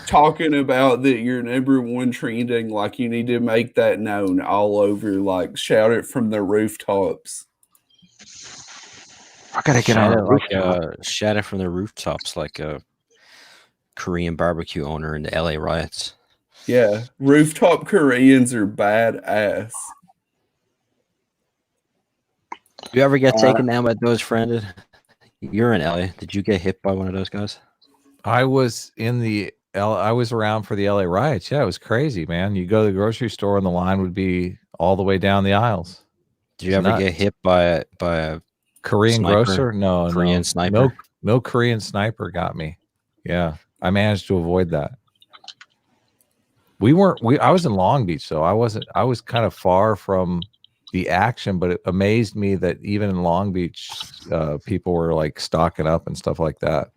talking about that you're #1 trending. Like, you need to make that known all over. Like, shout it from the rooftops. I gotta get on a rooftop. Shout it from the rooftops like a Korean barbecue owner in the LA riots. Yeah, rooftop Koreans are badass. You ever get taken down by those, friended? You're in LA. Did you get hit by one of those guys? I was I was around for the LA riots. Yeah, it was crazy, man. You go to the grocery store and the line would be all the way down the aisles. Did you ever get hit by a Korean sniper? grocer? No, Korean sniper. No Korean sniper got me. Yeah, I managed to avoid that. I was in Long Beach, so I was kind of far from the action, but it amazed me that even in Long Beach, people were like stocking up and stuff like that.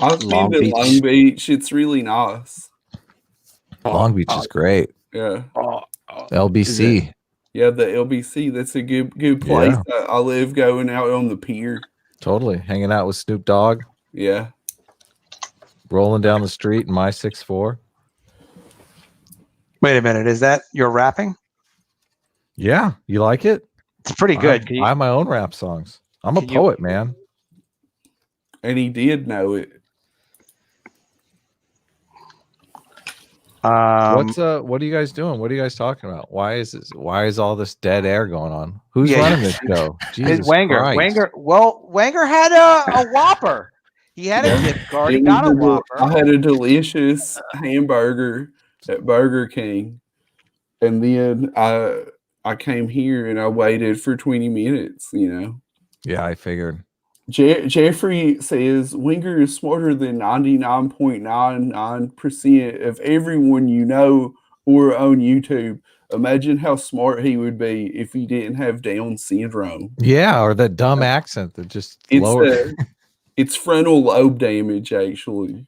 I've been to Long Beach. It's really nice. Long Beach is great. Yeah. LBC. Yeah, the LBC. That's a good place. Yeah. I live going out on the pier. Totally. Hanging out with Snoop Dogg. Yeah. Rolling down the street in my 6'4". Wait a minute. Is that your rapping? Yeah. You like it? It's pretty good. I have my own rap songs. I'm a poet, man. And he did know it. What are you guys doing? What are you guys talking about? Why is all this dead air going on? Who's running this show? Jesus Wenger. Christ. Wenger had a Whopper. He had a gift card. He got a Whopper. I had a delicious hamburger at Burger King, and then I came here and I waited for 20 minutes. Yeah, I figured. Jeffrey says Wenger is smarter than 99.99% of everyone you know or on YouTube. Imagine how smart he would be if he didn't have Down syndrome. Yeah, or that dumb accent that just it's frontal lobe damage, actually.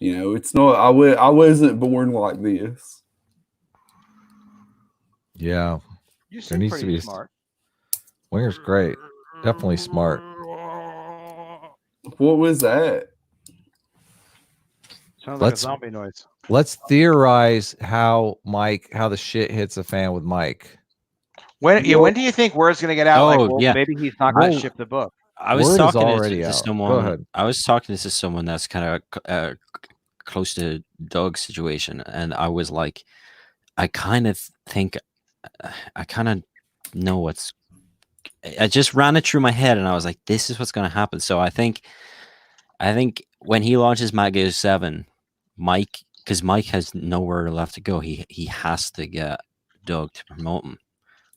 It's not. I wasn't born like this. Yeah, there needs to be smart. Wenger's great, definitely smart. What was that? Sounds like a zombie noise. Let's theorize how the shit hits the fan with Mike. When do you think word's going to get out? Maybe he's not going to ship the book. I was talking to someone. Go ahead. I was talking to someone that's kind of close to Doug's situation, and I was like, I kind of know what's. I just ran it through my head, and I was like, this is what's going to happen. So I think when he launches Maggo 7, because Mike has nowhere left to go, he has to get Doug to promote him.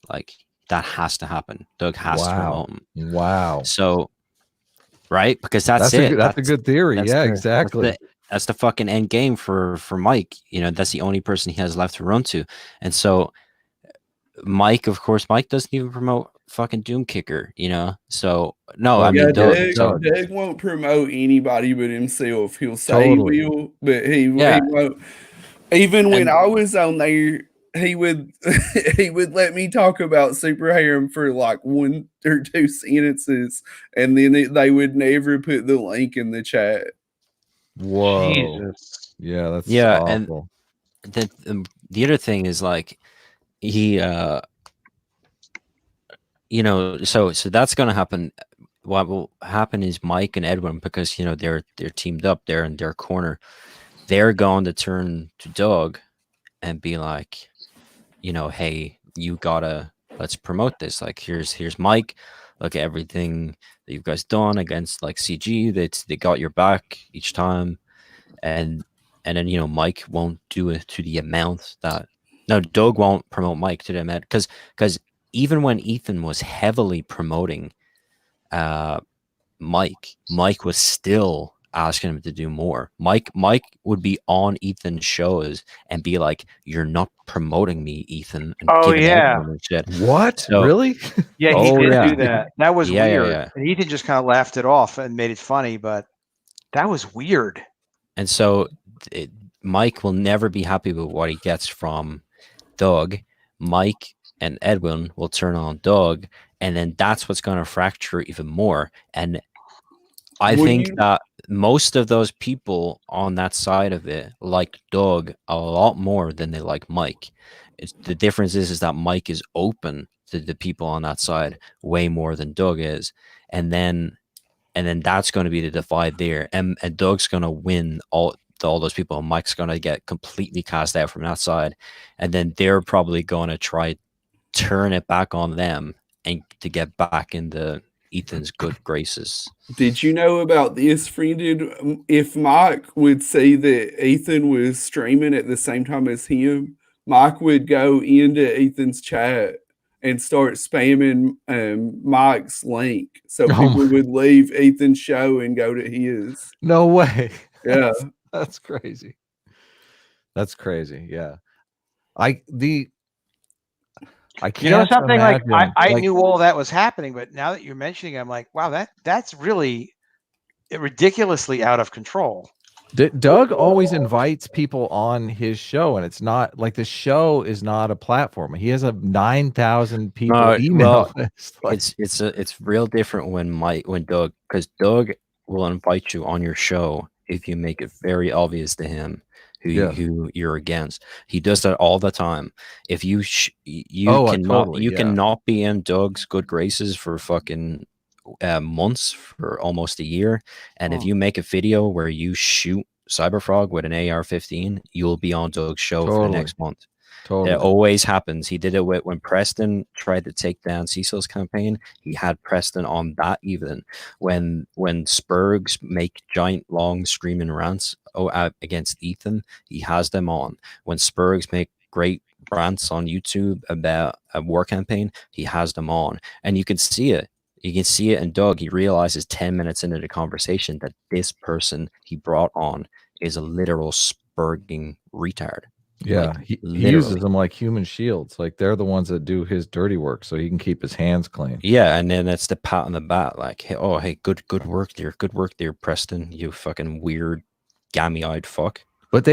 Like, that has to happen. Doug has to promote him. Wow. So, right? Because that's it. That's a good theory. Yeah, exactly. That's the fucking end game for Mike. That's the only person he has left to run to. And so Mike doesn't even promote fucking Doom Kicker, So no, I mean Doug won't promote anybody but himself. He'll say he will, but he won't. Even when I was on there, he would let me talk about Super Harem for like 1 or 2 sentences, and then they would never put the link in the chat. Whoa. Jesus. Yeah, that's awful. And the other thing is, like, he so that's going to happen. What will happen is Mike and Edwin, because they're teamed up there in their corner, they're going to turn to Doug and be like, hey, let's promote this. Like, here's Mike, look at everything that you guys done against, like, CG. They got your back each time. And then Mike won't do it to the amount that Doug won't promote Mike to the amount, because even when Ethan was heavily promoting Mike was still asking him to do more. Mike would be on Ethan's shows and be like, "You're not promoting me, Ethan." And shit. What? So, really? Yeah, he did do that. That was weird. Yeah. And Ethan just kind of laughed it off and made it funny, but that was weird. And so Mike will never be happy with what he gets from Doug. Mike and Edwin will turn on Doug, and then that's what's going to fracture even more. And I think that most of those people on that side of it like Doug a lot more than they like Mike. The difference is that Mike is open to the people on that side way more than Doug is. And then that's going to be the divide there. And Doug's going to win all those people, and Mike's going to get completely cast out from that side. And then they're probably going to try turn it back on them and to get back into Ethan's good graces. Did you know about this, friend? If Mike would see that Ethan was streaming at the same time as him, Mike would go into Ethan's chat and start spamming Mike's link, so Oh people my- would leave Ethan's show and go to his. No way. Yeah. That's crazy. That's crazy. Yeah. I can't You know something, like imagine, I knew all that was happening, but now that you're mentioning it, I'm like, wow, that's really ridiculously out of control. Doug always invites people on his show, and it's not like the show is not a platform. He has a 9,000 people email list. Like, it's real different when Doug, because Doug will invite you on your show if you make it very obvious to him who you're against. He does that all the time. If you cannot be in Doug's good graces for fucking months, for almost a year, and if you make a video where you shoot Cyberfrog with an AR-15, you'll be on Doug's show for the next month. It always happens. He did it when Preston tried to take down Cecil's campaign. He had Preston on that even. When Spurgs make giant, long, screaming rants against Ethan, he has them on. When Spurgs make great rants on YouTube about a war campaign, he has them on. And you can see it. You can see it in Doug. He realizes 10 minutes into the conversation that this person he brought on is a literal spurging retard. Yeah, like, he uses them like human shields. Like, they're the ones that do his dirty work so he can keep his hands clean. Yeah, and then it's the pat on the back, like, hey, oh, hey, good work there, Preston, you fucking weird, gammy-eyed fuck. But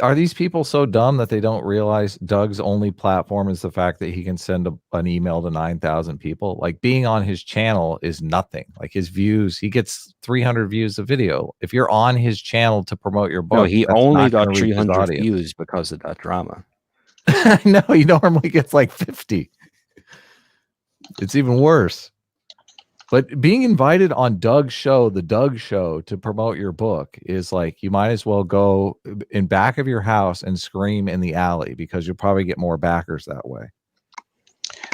are these people so dumb that they don't realize Doug's only platform is the fact that he can send an email to 9,000 people? Like, being on his channel is nothing. Like, his views, he gets 300 views a video. If you're on his channel to promote your book, no, he only got 300 views because of that drama. No, he normally gets like 50. It's even worse. But being invited on Doug's show, the Doug Show, to promote your book is like, you might as well go in back of your house and scream in the alley, because you'll probably get more backers that way.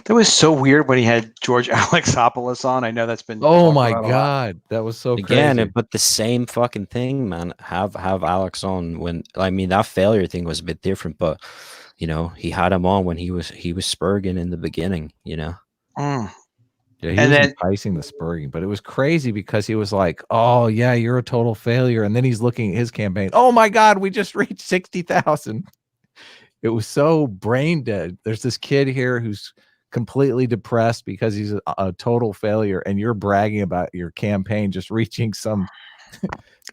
That was so weird when he had George Alexopoulos on. I know that's been. Oh my God, that was so crazy. But the same fucking thing, man. Have Alex on when, I mean, that failure thing was a bit different, but you know, he had him on when he was spurging in the beginning, you know. Yeah, he was enticing the spurging, but it was crazy because he was like, oh yeah, you're a total failure. And then he's looking at his campaign. Oh my God, we just reached 60,000. It was so brain dead. There's this kid here who's completely depressed because he's a total failure, and you're bragging about your campaign just reaching some.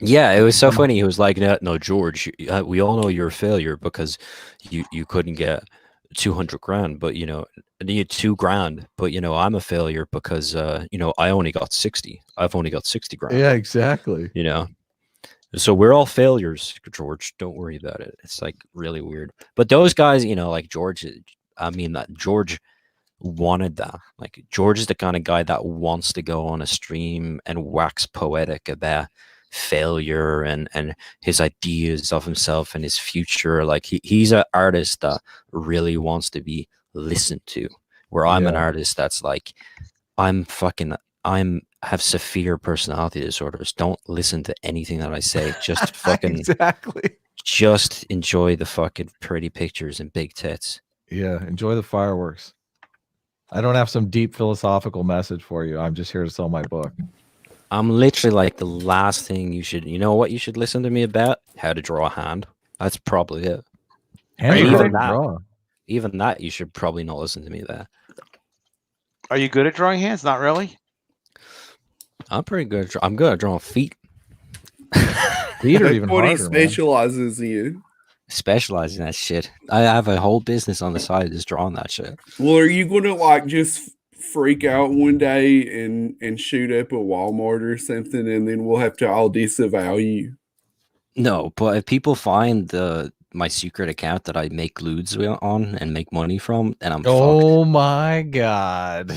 Yeah, it was so funny. He was like, no, George, we all know you're a failure because you couldn't get 200 grand, but you know, I need 2 grand, but you know, I'm a failure because you know, I only got 60. I've only got 60 grand. Yeah, exactly. You know, so we're all failures, George. Don't worry about it. It's like really weird. But those guys, you know, like George, I mean, that George wanted that. Like, George is the kind of guy that wants to go on a stream and wax poetic about failure and his ideas of himself and his future. Like, he's an artist that really wants to be listened to, where I'm an artist that's like, have severe personality disorders. Don't listen to anything that I say. Just fucking just enjoy the fucking pretty pictures and big tits. Yeah, enjoy the fireworks. I don't have some deep philosophical message for you. I'm just here to sell my book. I'm literally like, the last thing you should, you know what you should listen to me about? How to draw a hand. That's probably it. Even that, you should probably not listen to me there. Are you good at drawing hands? Not really. I'm pretty good. I'm good at drawing feet. Feet are even harder. He specializes in. Specialize in that shit. I have a whole business on the side just drawing that shit. Well, are you gonna like just freak out one day and shoot up a Walmart or something, and then we'll have to all disavow you? No, but if people find my secret account that I make lewds on and make money from, then I'm fucked. My God.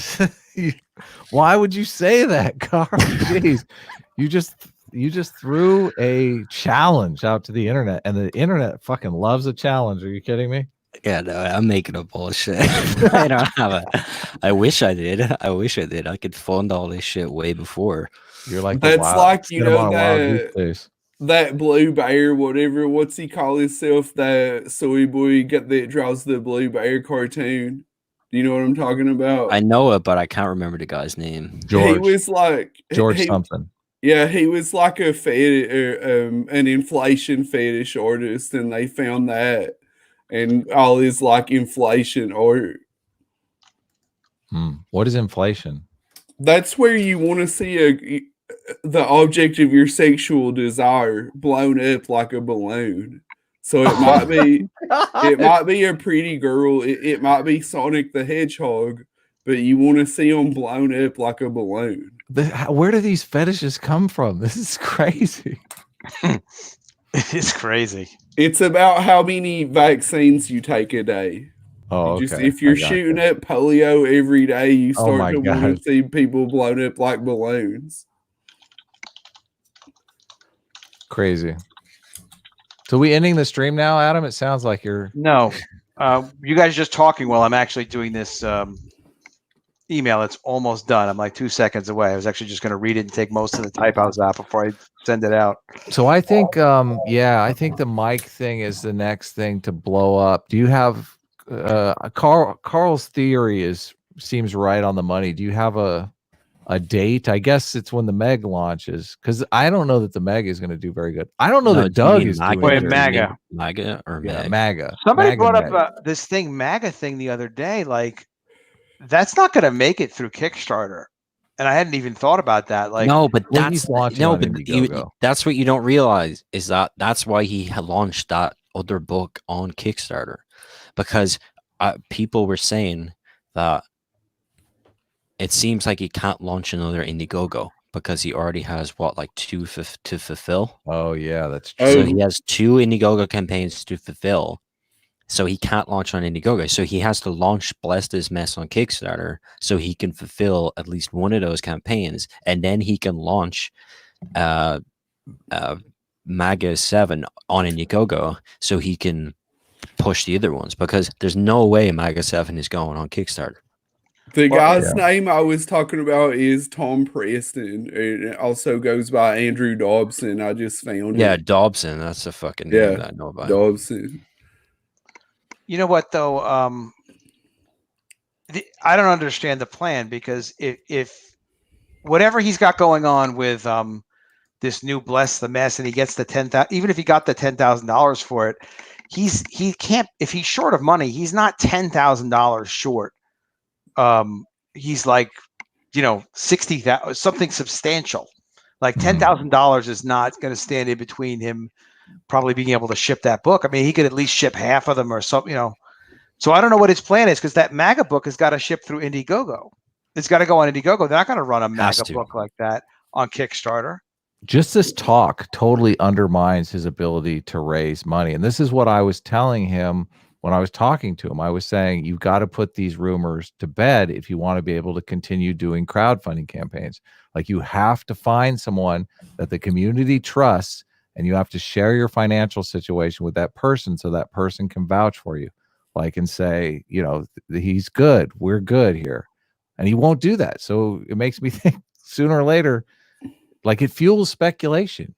Why would you say that, Carl? Jeez. You just threw a challenge out to the internet, and the internet fucking loves a challenge. Are you kidding me? Yeah, no, I'm making up bullshit. I don't have I wish I did. I could fund all this shit way before. You're like, that's like, you know, that Blue Bear, whatever. What's he call himself? That soy boy that draws the Blue Bear cartoon. Do you know what I'm talking about? I know it, but I can't remember the guy's name. George. He was like George something. Yeah, he was like a an inflation fetish artist, and they found that and all his like inflation art. What is inflation? That's where you want to see the object of your sexual desire blown up like a balloon. So it might be a pretty girl. It might be Sonic the Hedgehog, but you want to see them blown up like a balloon. Where do these fetishes come from? This is crazy. It's crazy. It's about how many vaccines you take a day. Oh, okay. If you're shooting at polio every day, you start to want to see people blown up like balloons. Crazy. So we ending the stream now, Adam? It sounds like you're no. You guys just talking while I'm actually doing this email. It's almost done. I'm like 2 seconds away. I was actually just going to read it and take most of the typos out before I send it out. So I think, I think the mic thing is the next thing to blow up. Do you have Carl's theory seems right on the money? Do you have a date? I guess it's when the Meg launches, because I don't know that the Meg is going to do very good. I don't know that Doug is doing Wait, MAGA. MAGA or yeah, Meg? MAGA. Somebody MAGA, brought Meg. up this thing, MAGA thing, the other day. Like, that's not going to make it through Kickstarter, and I hadn't even thought about that. Like, no, but well, that's he's launching on Indiegogo. that's what you don't realize is that's why he had launched that other book on Kickstarter, because people were saying that it seems like he can't launch another Indiegogo because he already has two to fulfill. Oh yeah, that's true. So he has 2 Indiegogo campaigns to fulfill. So he can't launch on Indiegogo. So he has to launch Bless This Mess on Kickstarter so he can fulfill at least one of those campaigns, and then he can launch MAGA 7 on Indiegogo so he can push the other ones, because there's no way MAGA 7 is going on Kickstarter. The guy's name I was talking about is Tom Preston. It also goes by Andrew Dobson. I just found it. Yeah, Dobson. That's a fucking name that I know about. Dobson. You know what, though? I don't understand the plan, because if whatever he's got going on with this new Bless the Mess, and he gets the $10,000, even if he got the $10,000 for it, he can't. If he's short of money, he's not $10,000 short. He's like, $60,000, something substantial. Like $10,000 is not going to stand in between him probably being able to ship that book. I mean, he could at least ship half of them or something, So I don't know what his plan is, because that MAGA book has got to ship through Indiegogo. It's got to go on Indiegogo. They're not going to run a MAGA book like that on Kickstarter. Just this talk totally undermines his ability to raise money. And this is what I was telling him when I was talking to him. I was saying, you've got to put these rumors to bed if you want to be able to continue doing crowdfunding campaigns. Like, you have to find someone that the community trusts, and you have to share your financial situation with that person so that person can vouch for you, like, and say, he's good, we're good here. And he won't do that. So it makes me think sooner or later, like, it fuels speculation.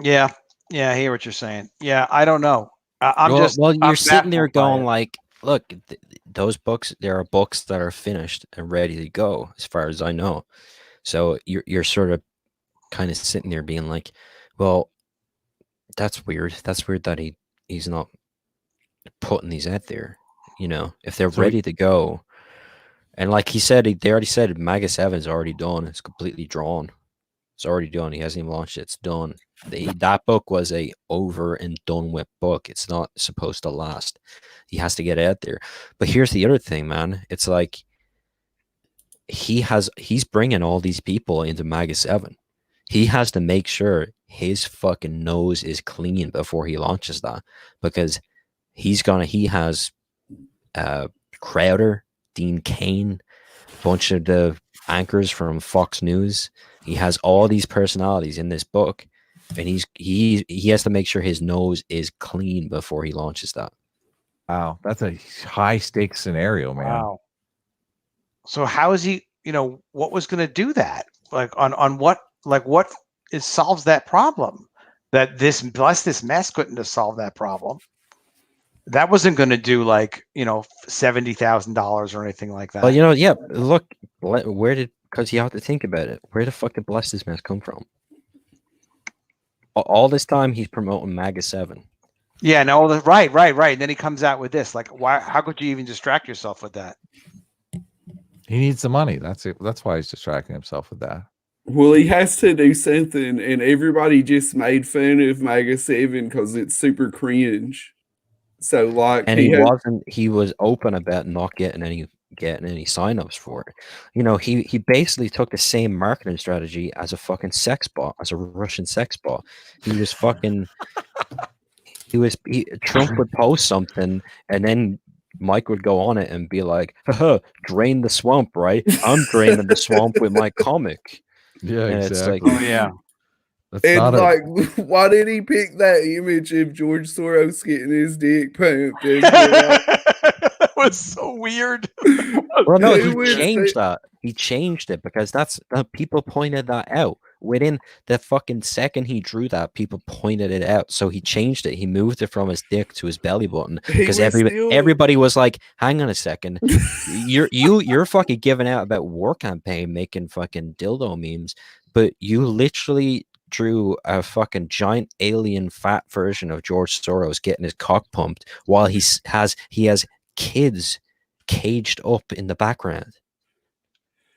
Yeah. Yeah. I hear what you're saying. Yeah. I don't know. You're sitting there going like, look, those books, there are books that are finished and ready to go, as far as I know. So you're sort of kind of sitting there being like, well, that's weird. That's weird that he's not putting these out there, if they're ready to go. And like he said, they already said MAGA 7 is already done. It's completely drawn. It's already done. He hasn't even launched it. It's done. That book was a over and done with book. It's not supposed to last. He has to get out there. But here's the other thing, man. It's like he's bringing all these people into MAGA 7. He has to make sure his fucking nose is clean before he launches that, because he has Crowder, Dean Cain, a bunch of the anchors from Fox News. He has all these personalities in this book, and he has to make sure his nose is clean before he launches that. Wow, that's a high stakes scenario, man. Wow. So how is he? What was going to do that? Like on what? Like what solves that problem? That this Bless This Mess couldn't have solved that problem. That wasn't going to do like, $70,000 or anything like that. Well, yeah. Look, where did? Because you have to think about it. Where the fuck did Bless This Mess come from? All this time he's promoting MAGA 7. Yeah, no, right. And then he comes out with this. Like, why? How could you even distract yourself with that? He needs the money. That's it. That's why he's distracting himself with that. Well, he has to do something, and everybody just made fun of MAGA 7 because it's super cringe. So, like, And he was open about not getting any signups for it. He basically took the same marketing strategy as a fucking sex bot, as a Russian sex bot. He was fucking Trump would post something, and then Mike would go on it and be like, haha, drain the swamp, right? I'm draining the swamp with my comic. Yeah, And exactly. it's like, Oh yeah. That's and not like, why did he pick that image of George Soros getting his dick pumped? That was so weird. well, no, Who he would changed say- that. He changed it because people pointed that out. Within the fucking second he drew that, people pointed it out. So he changed it. He moved it from his dick to his belly button because everybody was like, "Hang on a second, you're fucking giving out about war campaign, making fucking dildo memes, but you literally drew a fucking giant alien fat version of George Soros getting his cock pumped while he has kids caged up in the background.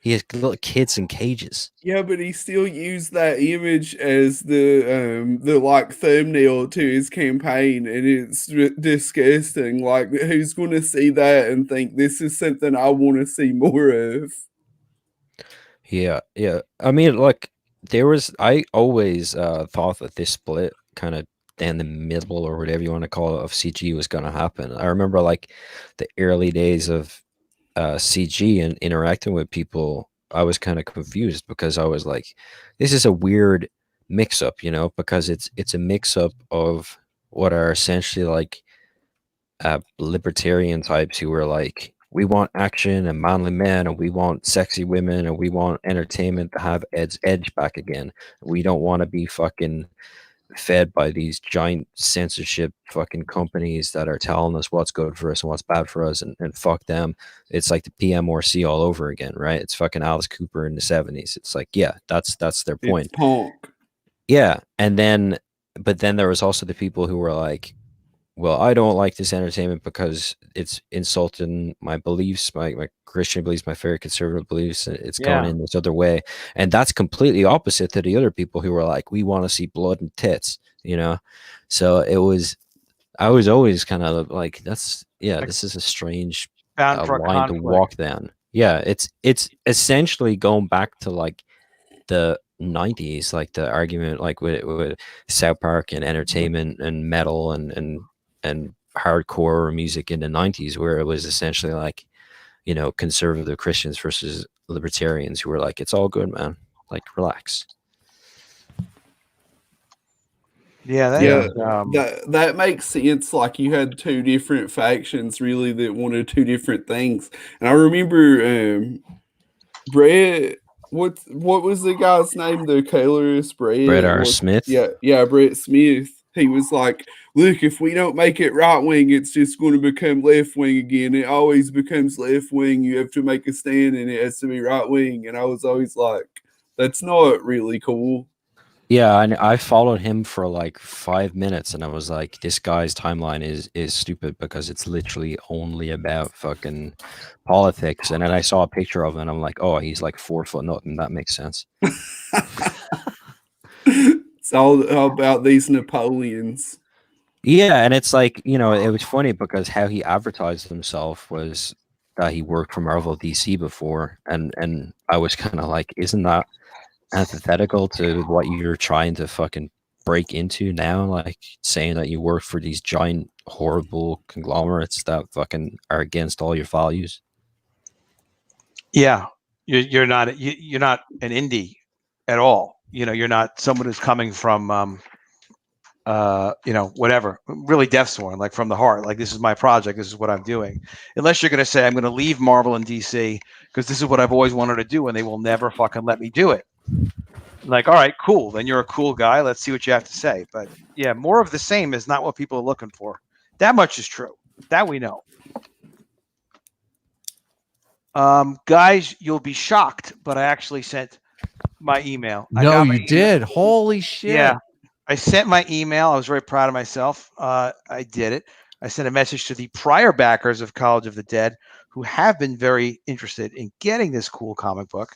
He has little kids in cages. Yeah, but he still used that image as the like thumbnail to his campaign, and it's disgusting. Like, who's going to see that and think this is something I want to see more of? Yeah. I mean, like, I always thought that this split kind of down the middle, or whatever you want to call it, of CG was going to happen. I remember like the early days of CG and interacting with people. I was kind of confused because I was like, this is a weird mix up, because it's a mix up of what are essentially like libertarian types who were like, we want action and manly men, and we want sexy women, and we want entertainment to have edge back again. We don't want to be fucking fed by these giant censorship fucking companies that are telling us what's good for us and what's bad for us, and fuck them. It's like the PMRC all over again, right? It's fucking Alice Cooper in the 70s. It's like, yeah, that's their point. It's punk. Yeah. But then there was also the people who were like, well, I don't like this entertainment because it's insulting my beliefs, my Christian beliefs, my very conservative beliefs. It's going in this other way. And that's completely opposite to the other people who were like, we want to see blood and tits, So I was always kind of like, this is a strange Bound for a line to conflict. walk down. Yeah, it's essentially going back to like the 90s, like the argument like with South Park and entertainment and metal and hardcore music in the 90s, where it was essentially like, conservative Christians versus libertarians who were like, it's all good, man, like, relax. Yeah, that makes sense. Like, you had two different factions really that wanted two different things. And I remember Brett, what was the guy's name? The colorist, Brett R. Smith. Yeah, Brett Smith. He was like, look, if we don't make it right wing, it's just going to become left wing again. It always becomes left wing. You have to make a stand, and it has to be right wing. And I was always like, that's not really cool. Yeah, and I followed him for like 5 minutes, and I was like, this guy's timeline is stupid because it's literally only about fucking politics. And then I saw a picture of him, and I'm like, oh, he's like 4 foot nothing. That makes sense. It's all about these Napoleons. Yeah, and it's like, it was funny because how he advertised himself was that he worked for Marvel DC before, and I was kind of like, isn't that antithetical to what you're trying to fucking break into now? Like, saying that you work for these giant horrible conglomerates that fucking are against all your values. Yeah, you're not an indie at all. You're not someone who's coming from whatever, really deathsworn, like from the heart, like, this is my project, this is what I'm doing. Unless you're going to say, I'm going to leave Marvel and DC because this is what I've always wanted to do, and they will never fucking let me do it. Like, all right, cool, then you're a cool guy, let's see what you have to say. But yeah, more of the same is not what people are looking for. That much is true. That we know. Guys, you'll be shocked, but I actually sent my email. No, you did. Holy shit. Yeah, I sent my email. I was very proud of myself. I did it. I sent a message to the prior backers of College of the Dead who have been very interested in getting this cool comic book.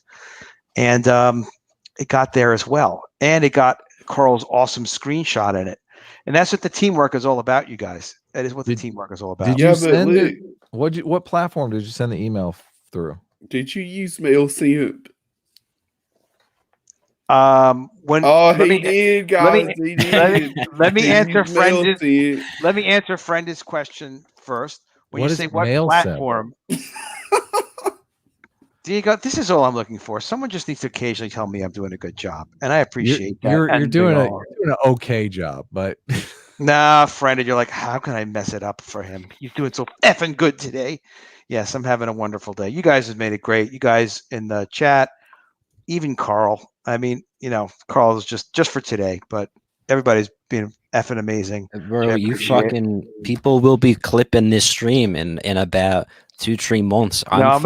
And it got there as well. And it got Carl's awesome screenshot in it. And that's what the teamwork is all about, you guys. That is what the teamwork is all about. Did you send it? What platform did you send the email through? Did you use MailSimp? He did, guys. He did. Let me answer Friend's question first. When you say what platform, Diego, this is all I'm looking for. Someone just needs to occasionally tell me I'm doing a good job, and I appreciate that. You're doing an okay job, but nah, Friend, you're like, how can I mess it up for him? He's doing so effing good today. Yes, I'm having a wonderful day. You guys have made it great. You guys in the chat, even Carl. I mean, Carl is just for today, but everybody's been effing amazing. Bro, people will be clipping this stream in about 2-3 months. I'm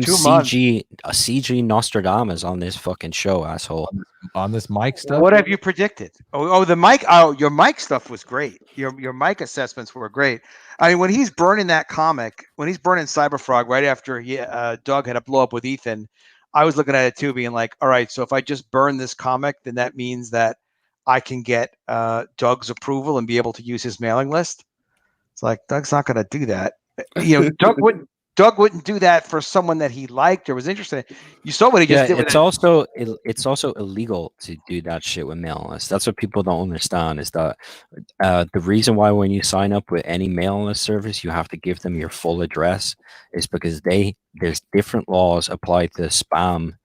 CG Nostradamus on this fucking show, asshole. On this mic stuff. What have you predicted? Oh, the mic. Oh, your mic stuff was great. Your mic assessments were great. I mean, when he's burning that comic, when he's burning Cyberfrog right after Doug had a blow up with Ethan, I was looking at it too, being like, all right, so if I just burn this comic, then that means that I can get Doug's approval and be able to use his mailing list. It's like, Doug's not going to do that. Doug wouldn't do that for someone that he liked or was interested in. You saw what he just did. It's also illegal to do that shit with mailing lists. That's what people don't understand, is that the reason why when you sign up with any mailing list service, you have to give them your full address is because there's different laws applied to spam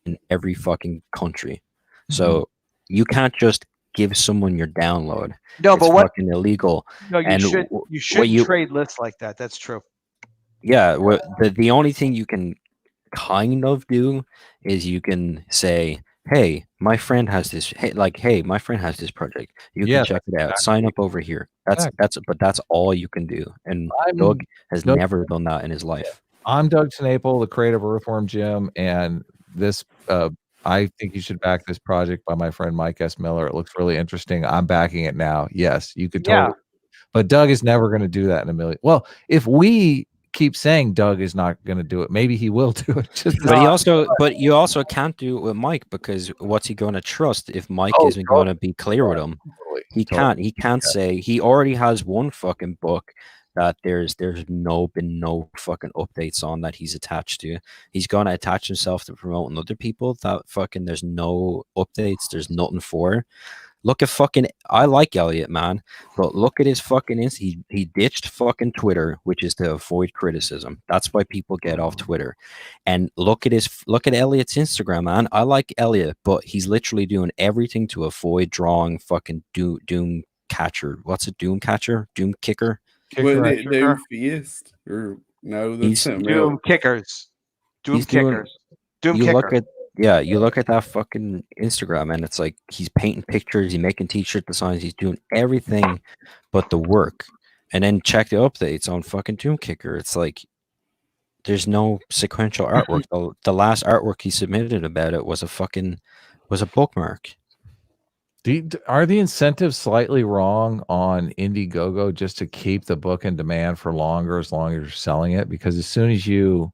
in every fucking country. So you can't just give someone your download. No, it's but what fucking illegal. No, you should trade lists like that. That's true. Yeah, the only thing you can kind of do is you can say, "Hey, my friend has this. Hey, my friend has this project. You can check it out. Sign up over here." That's all you can do. And Doug has never done that in his life. I'm Doug Snaple, the creator of Earthworm Jim, and this. I think you should back this project by my friend Mike S. Miller. It looks really interesting. I'm backing it now. Yes, you could totally. But Doug is never going to do that in a million. Well, if we keep saying Doug is not going to do it, maybe he will do it. But you also can't do it with Mike, because what's he going to trust if Mike isn't going to be clear with him? He can't say he already has one fucking book that there's been no fucking updates on that he's attached to. He's going to attach himself to promoting other people that fucking there's no updates, there's nothing for. Look at fucking, I like Elliot, man, but look at his fucking he ditched fucking Twitter, which is to avoid criticism. That's why people get off Twitter. And look at Elliot's Instagram, man. I like Elliot, but he's literally doing everything to avoid drawing fucking doom catcher. What's a doom catcher? Doom kicker? Doom fist? Or no, that's Doom kickers. Doom kickers. Doom kicker. You look at that fucking Instagram, and it's like he's painting pictures, he's making t-shirt designs, he's doing everything but the work. And then check the updates on fucking Doom Kicker. It's like there's no sequential artwork. The last artwork he submitted about it was a bookmark. Are the incentives slightly wrong on Indiegogo just to keep the book in demand for longer, as long as you're selling it? Because as soon as you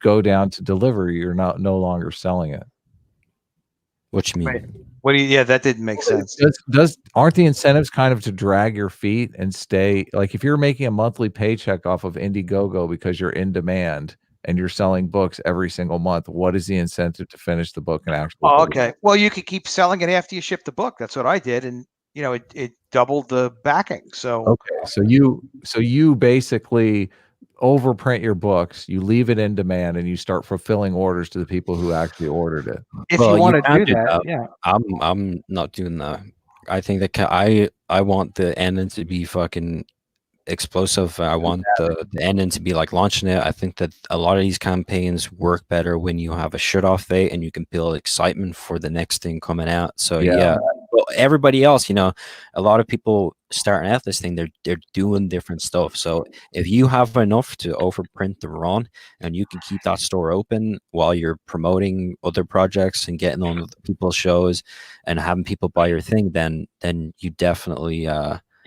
go down to deliver, you're no longer selling it. What you mean? Right. What do you? Yeah, that didn't make sense. Aren't the incentives kind of to drag your feet and stay? Like if you're making a monthly paycheck off of Indiegogo because you're in demand and you're selling books every single month, what is the incentive to finish the book and actually? Oh, okay. Well, you could keep selling it after you ship the book. That's what I did, and it doubled the backing. So okay, so you basically overprint your books, you leave it in demand, and you start fulfilling orders to the people who actually ordered it. If you want to do that, yeah. I'm not doing that. I think that I want the ending to be fucking explosive. I want the ending to be like launching it. I think that a lot of these campaigns work better when you have a shut off date and you can build excitement for the next thing coming out. So yeah. Well, everybody else, a lot of people starting out this thing, they're doing different stuff. So if you have enough to overprint the run and you can keep that store open while you're promoting other projects and getting on with people's shows and having people buy your thing, then you definitely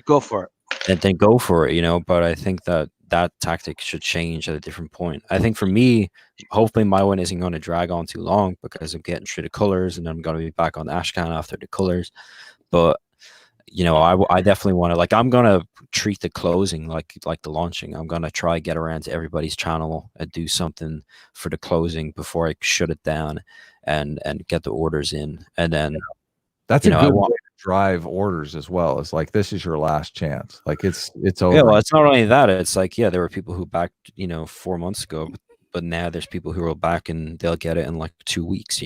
go for it. Then go for it, but I think that tactic should change at a different point. I think for me, hopefully my one isn't going to drag on too long because I'm getting through the colors and I'm going to be back on Ashcan after the colors. But I definitely want to, like, I'm going to treat the closing like the launching. I'm going to try get around to everybody's channel and do something for the closing before I shut it down and get the orders in. And then that's a good way to drive orders as well. It's like, this is your last chance. Like it's over. Yeah, well, it's not only that. It's like, yeah, there were people who backed, 4 months ago, but now there's people who will back and they'll get it in like 2 weeks,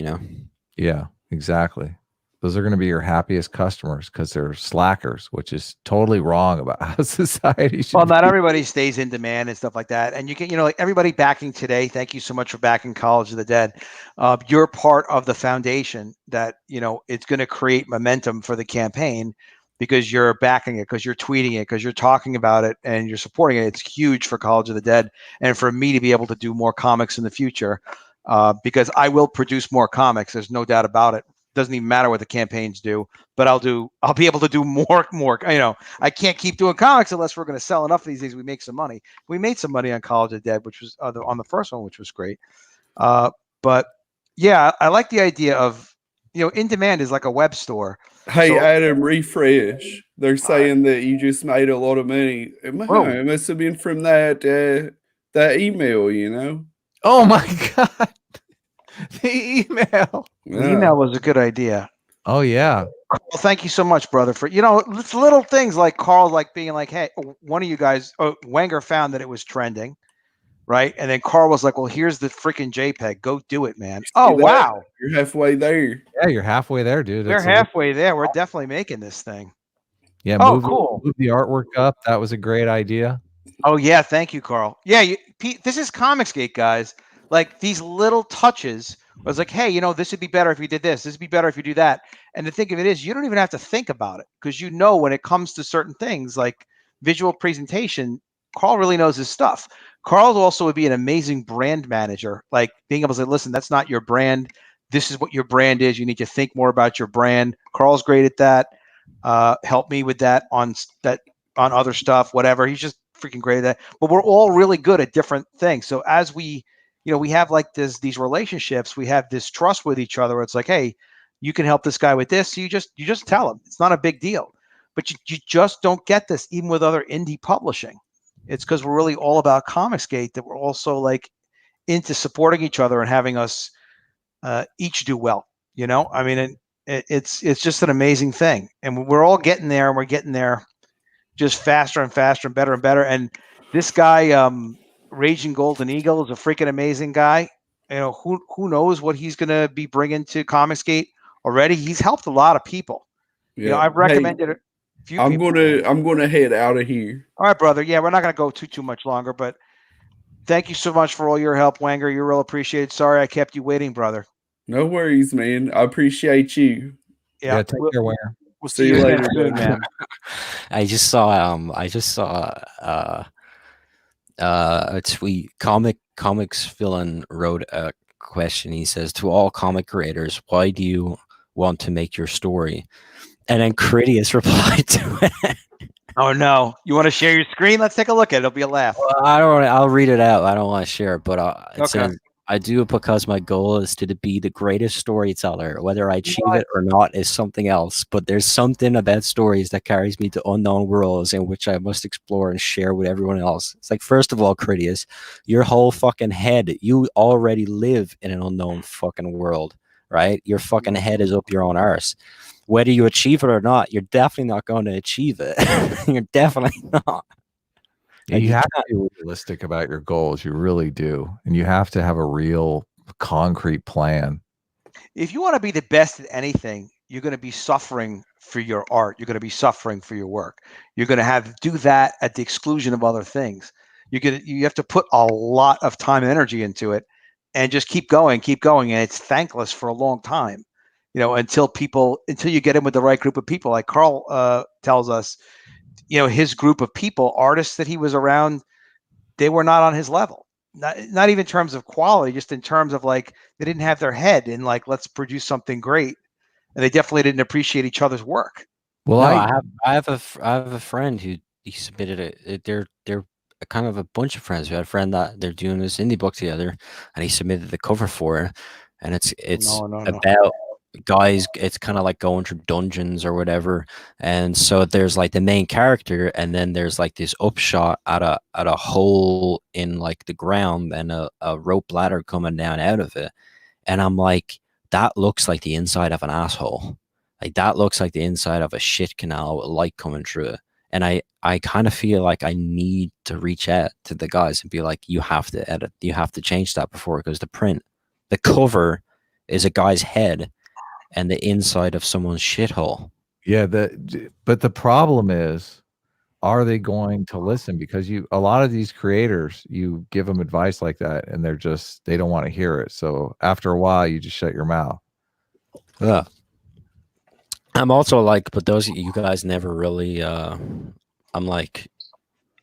Yeah, exactly. Those are going to be your happiest customers because they're slackers, which is totally wrong about how society should Well, not be. everybody stays in demand and stuff like that. And you can, like everybody backing today. Thank you so much for backing College of the Dead. You're part of the foundation that, it's going to create momentum for the campaign because you're backing it, because you're tweeting it, because you're talking about it and you're supporting it. It's huge for College of the Dead and for me to be able to do more comics in the future because I will produce more comics. There's no doubt about it. Doesn't even matter what the campaigns do, but I'll be able to do more. I can't keep doing comics unless we're going to sell enough of these things. We make some money. We made some money on College of the Dead, which was on the first one, which was great. But yeah, I like the idea of, in demand is like a web store. Hey, Adam, refresh. They're saying that you just made a lot of money. It must have been from that email, Oh my God. The email. The email was a good idea. Oh yeah. Well, thank you so much, brother, for it's little things like Carl, like being like, hey, one of you guys, Wenger found that it was trending, right? And then Carl was like, well, here's the freaking JPEG. Go do it, man. Oh wow, you're halfway there. Yeah, you're halfway there, dude. We're halfway there. We're definitely making this thing. Yeah. Cool. Move the artwork up. That was a great idea. Oh yeah, thank you, Carl. Yeah, Pete, this is Comicsgate, guys. Like these little touches. I was like, hey, this would be better if you did this. This would be better if you do that. And the thing of it is, you don't even have to think about it because when it comes to certain things like visual presentation, Carl really knows his stuff. Carl also would be an amazing brand manager, like being able to say, listen, that's not your brand. This is what your brand is. You need to think more about your brand. Carl's great at that. Help me with that on other stuff, whatever. He's just freaking great at that. But we're all really good at different things. So as we have like these relationships, we have this trust with each other. Where it's like, hey, you can help this guy with this. So you just tell him. It's not a big deal. But you just don't get this even with other indie publishing. It's because we're really all about Comicsgate that we're also like into supporting each other and having us each do well. I mean, it's just an amazing thing. And we're all getting there, and we're getting there just faster and faster and better. And this guy, Raging Golden Eagle, is a freaking amazing guy. Who knows what he's going to be bringing to Comicsgate already. He's helped a lot of people. Yeah. I've recommended a few people. I'm gonna head out of here. All right, brother. Yeah, we're not going to go too much longer, but thank you so much for all your help, Wenger. You're real appreciated. Sorry I kept you waiting, brother. No worries, man. I appreciate you. Yeah, take care, Wenger. We'll see you later, soon, man. I just saw a tweet. Comics Villain wrote a question. He says, to all comic creators, why do you want to make your story? And then Critias replied to it. Oh no! You want to share your screen? Let's take a look at it. It'll be a laugh. Well, I'll read it out. I don't want to share it, but it okay. says, I do it because my goal is to be the greatest storyteller. Whether I achieve it or not is something else. But there's something about stories that carries me to unknown worlds in which I must explore and share with everyone else. It's like, first of all, Critias, your whole fucking head, you already live in an unknown fucking world, right? Your fucking head is up your own arse. Whether you achieve it or not, you're definitely not going to achieve it. You're definitely not. Yeah, you have to be realistic about your goals. You really do. And you have to have a real concrete plan. If you want to be the best at anything, you're going to be suffering for your art. You're going to be suffering for your work. You're going to do that at the exclusion of other things. You have to put a lot of time and energy into it, and just keep going, and it's thankless for a long time, until you get in with the right group of people. Like Carl tells us, his group of people, artists that he was around, they were not on his level. Not even in terms of quality, just in terms of like they didn't have their head in like, let's produce something great, and they definitely didn't appreciate each other's work. Well, no, I have a friend who he submitted it. They're kind of a bunch of friends. We had a friend that they're doing this indie book together, and he submitted the cover for it, and it's about guys. It's kind of like going through dungeons or whatever, and so there's like the main character, and then there's like this upshot at a hole in like the ground, and a rope ladder coming down out of it, and I'm like, that looks like the inside of an asshole. Like that looks like the inside of a shit canal with light coming through it. And I kind of feel like I need to reach out to the guys and be like, you have to edit, you have to change that before it goes to print. The cover is a guy's head and the inside of someone's shithole. Yeah, but the problem is, are they going to listen? Because a lot of these creators, you give them advice like that and they don't want to hear it. So after a while, you just shut your mouth. Yeah. I'm also like, but those you guys never really. I'm like,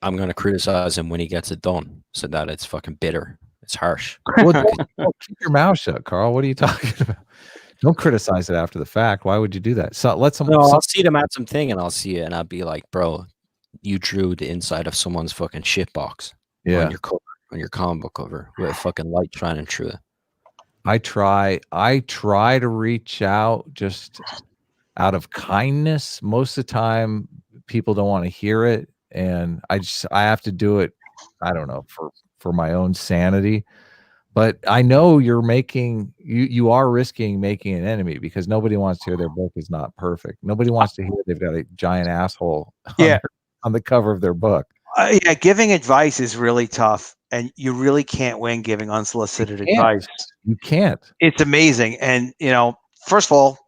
I'm gonna criticize him when he gets it done, so that it's fucking bitter. It's harsh. Well, keep your mouth shut, Carl. What are you talking about? Don't criticize it after the fact. Why would you do that? So I'll see them at something, and I'll see it, and I'll be like, bro, you drew the inside of someone's fucking shit box. Yeah. On your cover, on your comic book cover, with a fucking light shining through it. I try to reach out just out of kindness. Most of the time people don't want to hear it, and I have to do it, I don't know, for my own sanity. But I know you are risking making an enemy, because nobody wants to hear their book is not perfect. Nobody wants to hear they've got a giant asshole on the cover of their book. Yeah, giving advice is really tough, and you really can't win giving unsolicited advice. You can't. It's amazing. And first of all,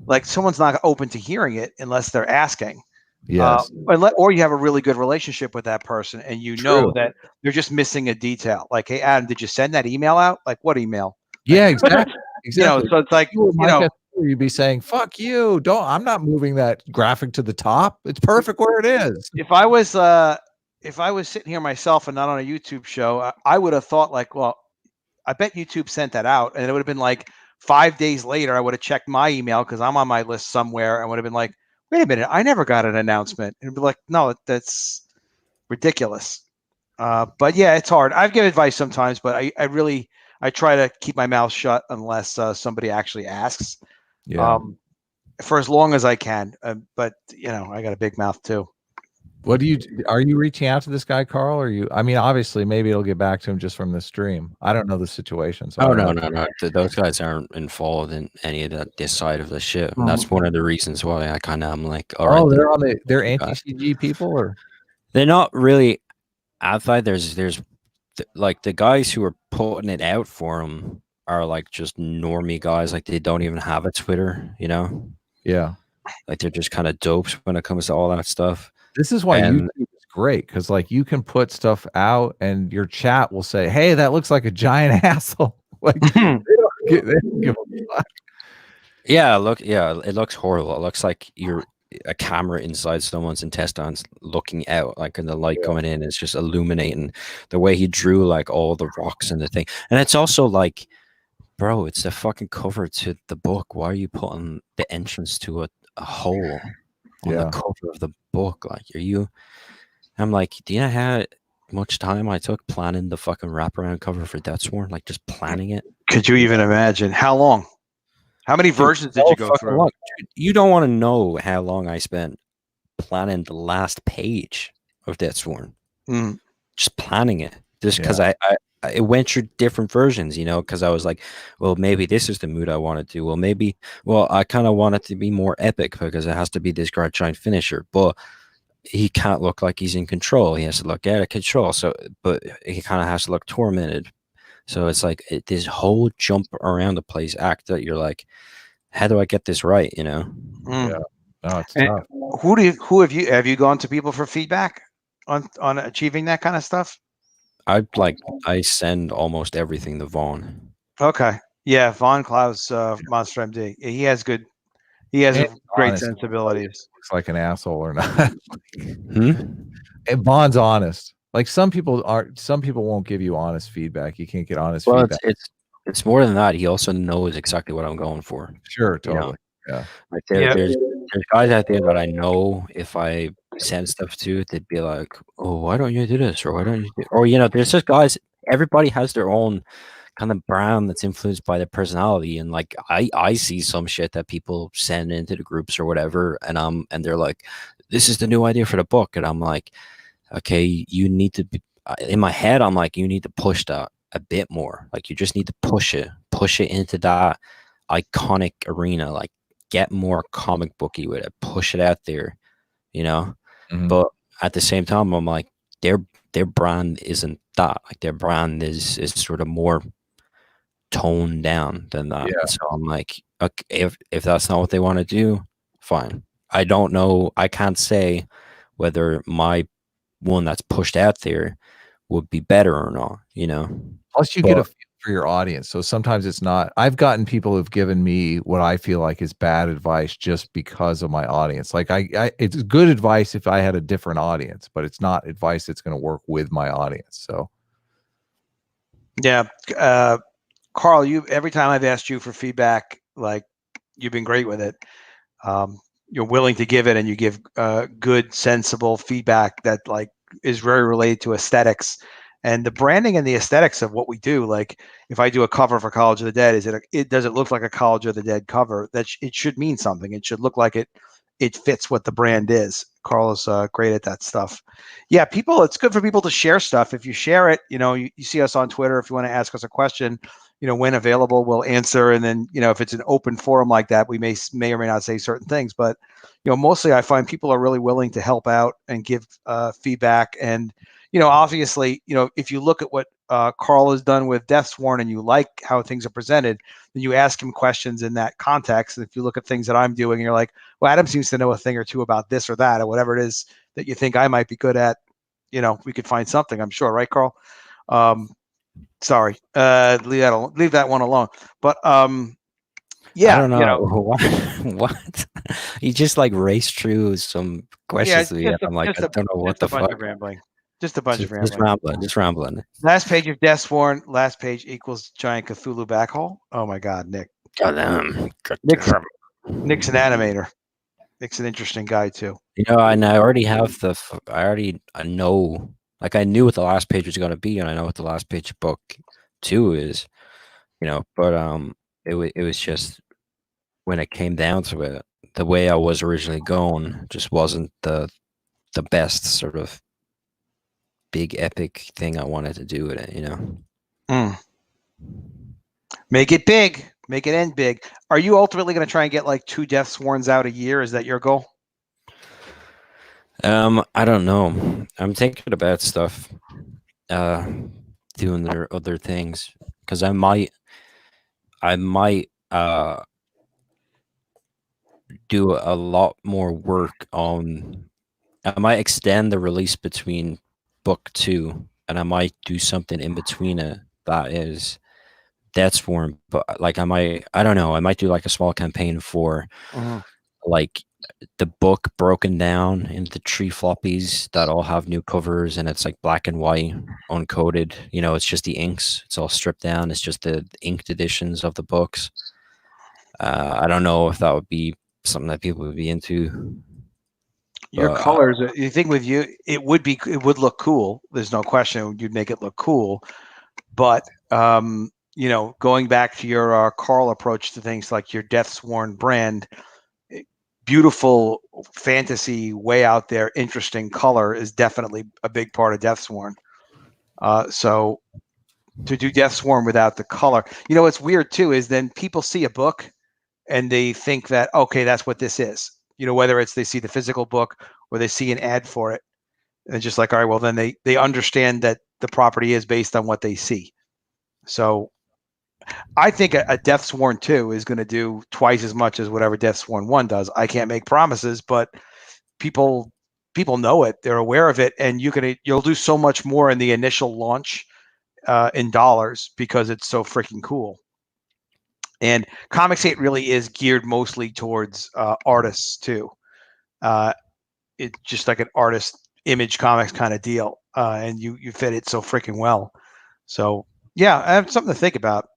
like, someone's not open to hearing it unless they're asking. Yes. Or you have a really good relationship with that person, and know that they're just missing a detail. Like, hey, Adam, did you send that email out? Like, what email? Yeah, exactly. So it's like, you'd be saying, fuck you. I'm not moving that graphic to the top. It's perfect where it is. If I was sitting here myself and not on a YouTube show, I would have thought like, well, I bet YouTube sent that out, and it would have been like 5 days later, I would have checked my email because I'm on my list somewhere, and would have been like, wait a minute, I never got an announcement. And it'd be like, no, that's ridiculous. But yeah, it's hard. I've given advice sometimes, but I try to keep my mouth shut unless somebody actually asks. Yeah. For as long as I can. But I got a big mouth too. Are you reaching out to this guy, Carl? Or I mean, obviously, maybe it'll get back to him just from the stream. I don't know the situation. So no. Those guys aren't involved in any of this side of the shit. And that's one of the reasons why I'm like, all right. They're anti-CG people, or they're not really outside. There's like the guys who are putting it out for them are like just normie guys. Like they don't even have a Twitter, Yeah. Like they're just kind of dopes when it comes to all that stuff. This is why YouTube is great, because like you can put stuff out and your chat will say, hey, that looks like a giant asshole. Like they don't give a fuck. Yeah, it looks horrible. It looks like you're a camera inside someone's intestines looking out, like, and the light coming in is just illuminating. The way he drew like all the rocks and the thing. And it's also like, bro, it's the fucking cover to the book. Why are you putting the entrance to a hole on the cover of the book? Like, I'm like, do you know how much time I took planning the fucking wraparound cover for Deathsworn? Like, just planning it. Could you even imagine how long? How many versions did you go through? Long. You don't want to know how long I spent planning the last page of Deathsworn. Just planning it, just because I went through different versions, because I was like, well, maybe this is the mood I want to do. Well, I kind of want it to be more epic because it has to be this great giant finisher, but he can't look like he's in control. He has to look out of control. So, but he kind of has to look tormented. So it's like this whole jump around the place act that you're like, how do I get this right? Yeah. No, it's And tough. who have you gone to people for feedback on achieving that kind of stuff? I send almost everything to Vaughn. Okay. Yeah, Von Klaus, Monster MD. He has And great honest, sensibilities. looks like an asshole or not. Hmm? And Bond's honest. Like some people won't give you honest feedback. You can't get honest Well, feedback. it's more than that. He also knows exactly what I'm going for. Sure, You know? totally. Yeah. Like Yeah. there's guys out there that I know if I send stuff to, they'd be like, "Oh, why don't you do this?" Or "Why don't you do?" Or there's just guys. Everybody has their own kind of brand that's influenced by their personality, and like I see some shit that people send into the groups or whatever, and they're like, "This is the new idea for the book," and I'm like, "Okay, you need to be." In my head, I'm like, "You need to push that a bit more. Like you just need to push it into that iconic arena. Like get more comic booky with it, push it out there, you know." Mhm. But at the same time, I'm like, their brand isn't that. Like their brand is sort of more toned down than that. Yeah. So I'm like, okay, if that's not what they want to do, fine. I don't know. I can't say whether my one that's pushed out there would be better or not, Plus, you get a But feel for your audience. So sometimes it's not. I've gotten people who've given me what I feel like is bad advice just because of my audience. Like it's good advice if I had a different audience, but it's not advice that's going to work with my audience. So Yeah. Carl, every time I've asked you for feedback, like you've been great with it. You're willing to give it, and you give good, sensible feedback that like is very related to aesthetics and the branding and the aesthetics of what we do. Like if I do a cover for College of the Dead, does it look like a College of the Dead cover? It should mean something. It should look like it fits what the brand is. Carl is great at that stuff. Yeah, it's good for people to share stuff. If you share it, you see us on Twitter. If you want to ask us a question, when available, we'll answer. And then, if it's an open forum like that, we may or may not say certain things. But, mostly I find people are really willing to help out and give feedback. And, obviously, if you look at what Carl has done with Deathsworn and you like how things are presented, then you ask him questions in that context. And if you look at things that I'm doing and you're like, well, Adam seems to know a thing or two about this or that, or whatever it is that you think I might be good at, we could find something, I'm sure. Right, Carl? Sorry, leave that one alone. But yeah, I don't know what you just like raced through some questions to me, and I'm like, I don't know what the fuck. Just a bunch of Just rambling. just rambling. Last page of Deathsworn. Last page equals giant Cthulhu backhole. Oh my God, Nick. Goddamn. Nick's an animator. Nick's an interesting guy too. And I already have I know, like I knew what the last page was going to be, and I know what the last page of book 2 is, but it was just when it came down to it, the way I was originally going just wasn't the best sort of big epic thing I wanted to do with it, Make it big. Make it end big. Are you ultimately going to try and get like 2 Deathsworns out a year? Is that your goal? I don't know. I'm thinking about stuff, doing their other things, because I might do a lot more work on. I might extend the release between book 2, and I might do something in between it that is Deathsworn. But like I don't know. I might do like a small campaign for like the book broken down into 3 floppies that all have new covers, and it's like black and white, uncoded. It's just the inks. It's all stripped down. It's just the inked editions of the books. I don't know if that would be something that people would be into. Your But, colors, you think with you, it would look cool. There's no question you'd make it look cool. But, going back to your Carl approach to things like your Deathsworn brand, beautiful fantasy, way out there, interesting color is definitely a big part of Deathsworn. So to do Deathsworn without the color, what's weird too is then people see a book and they think that, okay, that's what this is. Whether it's they see the physical book or they see an ad for it, and it's just like, all right, well, then they understand that the property is based on what they see. So I think a Death Sworn 2 is going to do twice as much as whatever Death Sworn 1 does. I can't make promises, but people know it. They're aware of it, and you'll do so much more in the initial launch in dollars because it's so freaking cool. And Comics 8 really is geared mostly towards artists too. It's just like an artist image comics kind of deal, and you fit it so freaking well. So yeah, I have something to think about.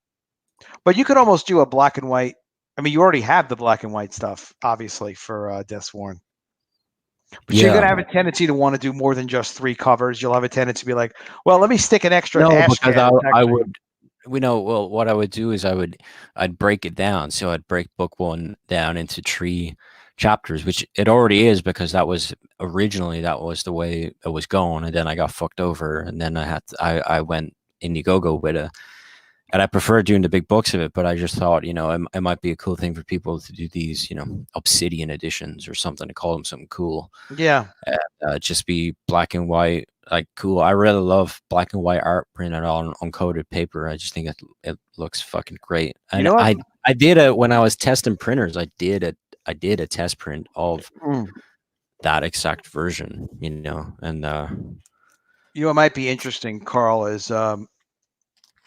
But you could almost do a black and white. I mean, you already have the black and white stuff, obviously, for Death Sworn. But you're going to have a tendency to want to do more than just 3 covers. You'll have a tendency to be like, well, let me stick an extra. No, because I would. Well, what I would do is I'd break it down. So I'd break book 1 down into 3 chapters, which it already is because that was originally the way it was going, and then I got fucked over, and then I went Indiegogo with it. And I prefer doing the big books of it, but I just thought, it might be a cool thing for people to do these, Obsidian editions or something, to call them something cool. Yeah. Just be black and white, like cool. I really love black and white art printed on uncoated paper. I just think it looks fucking great. And I did when I was testing printers, I did a test print of that exact version, and what might be interesting, Carl, is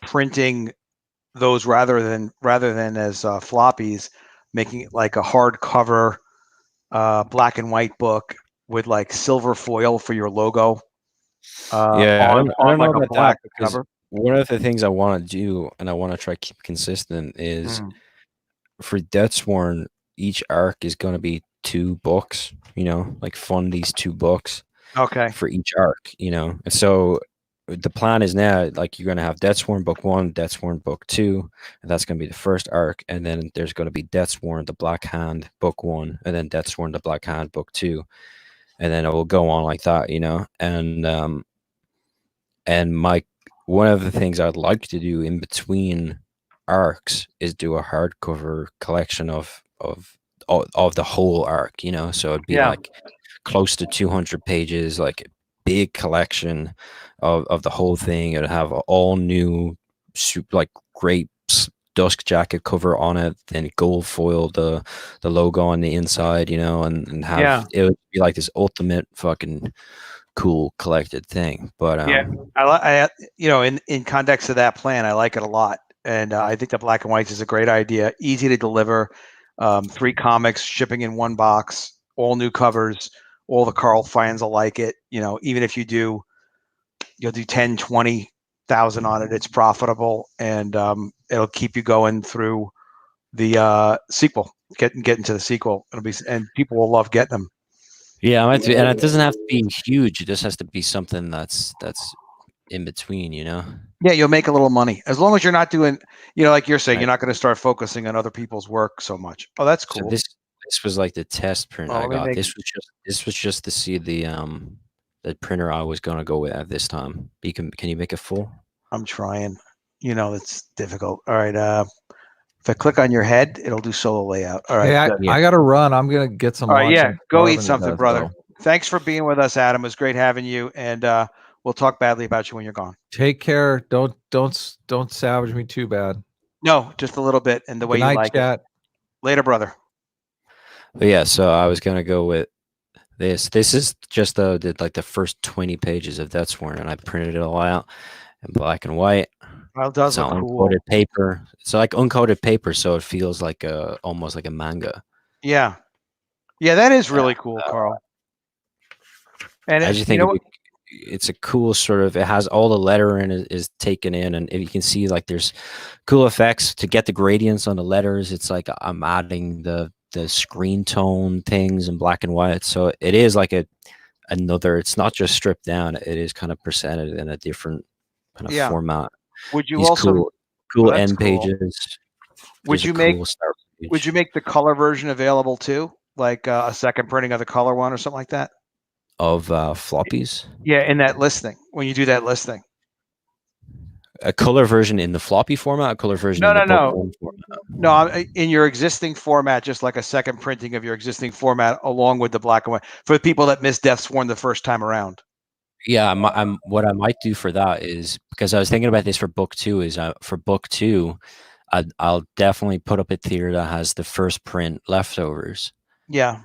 printing those rather than as floppies, making it like a hardcover black and white book with like silver foil for your logo. I don't know about black that, because cover. one of the things I want to do, and I want to try to keep consistent, is for Death Sworn, each arc is going to be 2 books, like fund these 2 books for each arc, and so the plan is now, like, you're going to have Death Sworn book 1, Death Sworn book 2, and that's going to be the first arc, and then there's going to be Death Sworn the Black Hand book 1, and then Death Sworn the Black Hand book 2, and then it will go on like that, and one of the things I'd like to do in between arcs is do a hardcover collection of the whole arc, so it'd be like close to 200 pages, like a big collection of the whole thing. It'd have all new, like, great dusk jacket cover on it, then gold foil the logo on the inside, and have it would be like this ultimate fucking cool collected thing. But I in context of that plan, I like it a lot, and I think the black and white is a great idea. Easy to deliver, 3 comics shipping in 1 box, all new covers. All the Carl fans will like it. Even if you'll do 10, 20,000 on it, it's profitable, and it'll keep you going through the sequel. Getting to the sequel, and people will love getting them. Yeah, and it doesn't have to be huge. It just has to be something that's in between, Yeah, you'll make a little money as long as you're not doing, like you're saying, you're not going to start focusing on other people's work so much. Oh, that's cool. So this was like the test print I got. This was just to see the printer I was going to go with at this time. Can you make it full? I'm trying. It's difficult. All right. If I click on your head, it'll do solo layout. All right. Hey, I got to run. I'm going to get some. All right. Yeah. Go eat something, brother. Thanks for being with us, Adam. It was great having you. And we'll talk badly about you when you're gone. Take care. Don't savage me too bad. No, just a little bit. And the way you like it. Later, brother. But yeah, so I was going to go with this. This is just the first 20 pages of Death Sworn, and I printed it all out in black and white. Well, it does look cool. Uncoated paper. It's like uncoated paper, so it feels like almost like a manga. Yeah, that is really cool, Carl. And I just think it's a cool sort of. It has all the lettering is taken in, and if you can see, like, there's cool effects to get the gradients on the letters. It's like I'm adding the screen tone things in black and white, so it is like another. It's not just stripped down. It is kind of presented in a different kind of format. Would you also cool end pages? Would you make the color version available too, like a second printing of the color one or something like that? Of floppies? Yeah, in that listing, when you do that listing. A color version in the floppy format, a color version in the book format? No, in your existing format, just like a second printing of your existing format along with the black and white, for the people that missed Death Sworn the first time around. Yeah, what I might do for that is, because I was thinking about this for book 2, is for book 2, I'll definitely put up a tier that has the first print leftovers, Yeah.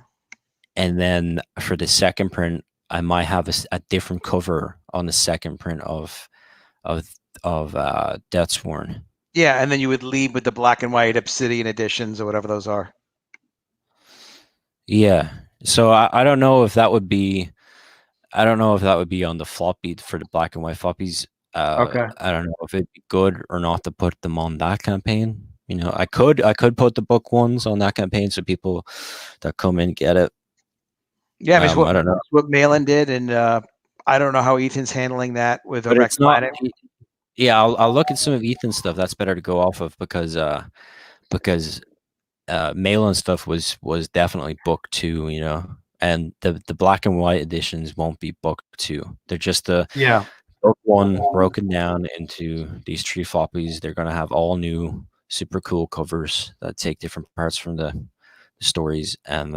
and then for the second print, I might have a different cover on the second print of Deathsworn. Yeah, and then you would lead with the black and white Obsidian editions or whatever those are. Yeah. So I don't know if that would be. I don't know if that would be on the floppy for the black and white floppies. Okay. I don't know if it'd be good or not to put them on that campaign. You know, I could put the book ones on that campaign so people that come in get it. Yeah, I mean, I don't know. it's what Malin did, and I don't know how Ethan's handling that with a But Wreck it's not. Planet. Yeah, I'll look at some of Ethan's stuff. That's better to go off of because Malin stuff was definitely book 2, you know, and the black and white editions won't be book 2. They're just the Yeah. book 1 broken down into these tree floppies. They're gonna have all new, super cool covers that take different parts from the stories, and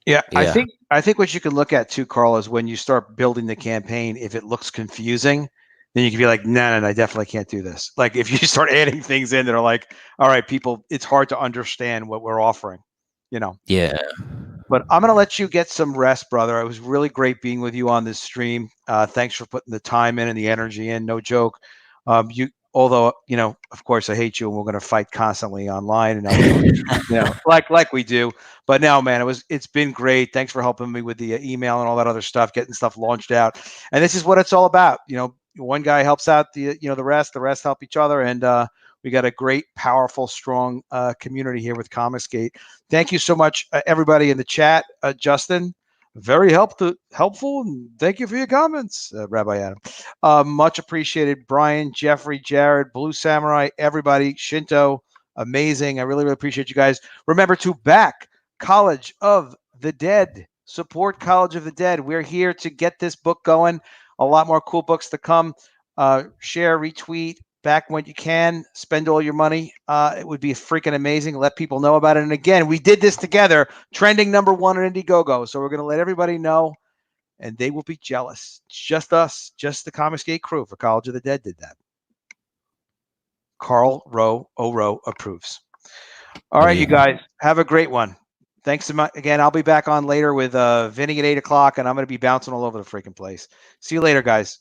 Yeah, yeah, I think what you can look at too, Carl, is when you start building the campaign, if it looks confusing, then you can be like, no, I definitely can't do this. Like if you start adding things in that are like, all right, people, it's hard to understand what we're offering, you know. yeah. But I'm gonna let you get some rest, brother. It was really great being with you on this stream. Thanks for putting the time in and the energy in. No joke. Although you know, of course, I hate you, and we're gonna fight constantly online, and I'll do, you know, like we do. But now, man, it's been great. Thanks for helping me with the email and all that other stuff, getting stuff launched out. And this is what it's all about. You know, one guy helps out the rest help each other, and we got a great, powerful, strong community here with Comicsgate. Thank you so much, everybody in the chat. Justin, very helpful, and thank you for your comments, Rabbi Adam. Much appreciated. Brian, Jeffrey, Jared, Blue Samurai, everybody, Shinto, amazing. I really, really appreciate you guys. Remember to back College of the Dead. Support College of the Dead. We're here to get this book going. A lot more cool books to come. Share, retweet, back when you can. Spend all your money. It would be freaking amazing. Let people know about it. And again, we did this together. Trending #1 on Indiegogo. So we're going to let everybody know, and they will be jealous. It's just us, just the Comicsgate crew for College of the Dead did that. Carl Rowe Oro approves. All right, you guys, have a great one. Thanks so much. Again, I'll be back on later with Vinny at 8 o'clock, and I'm going to be bouncing all over the freaking place. See you later, guys.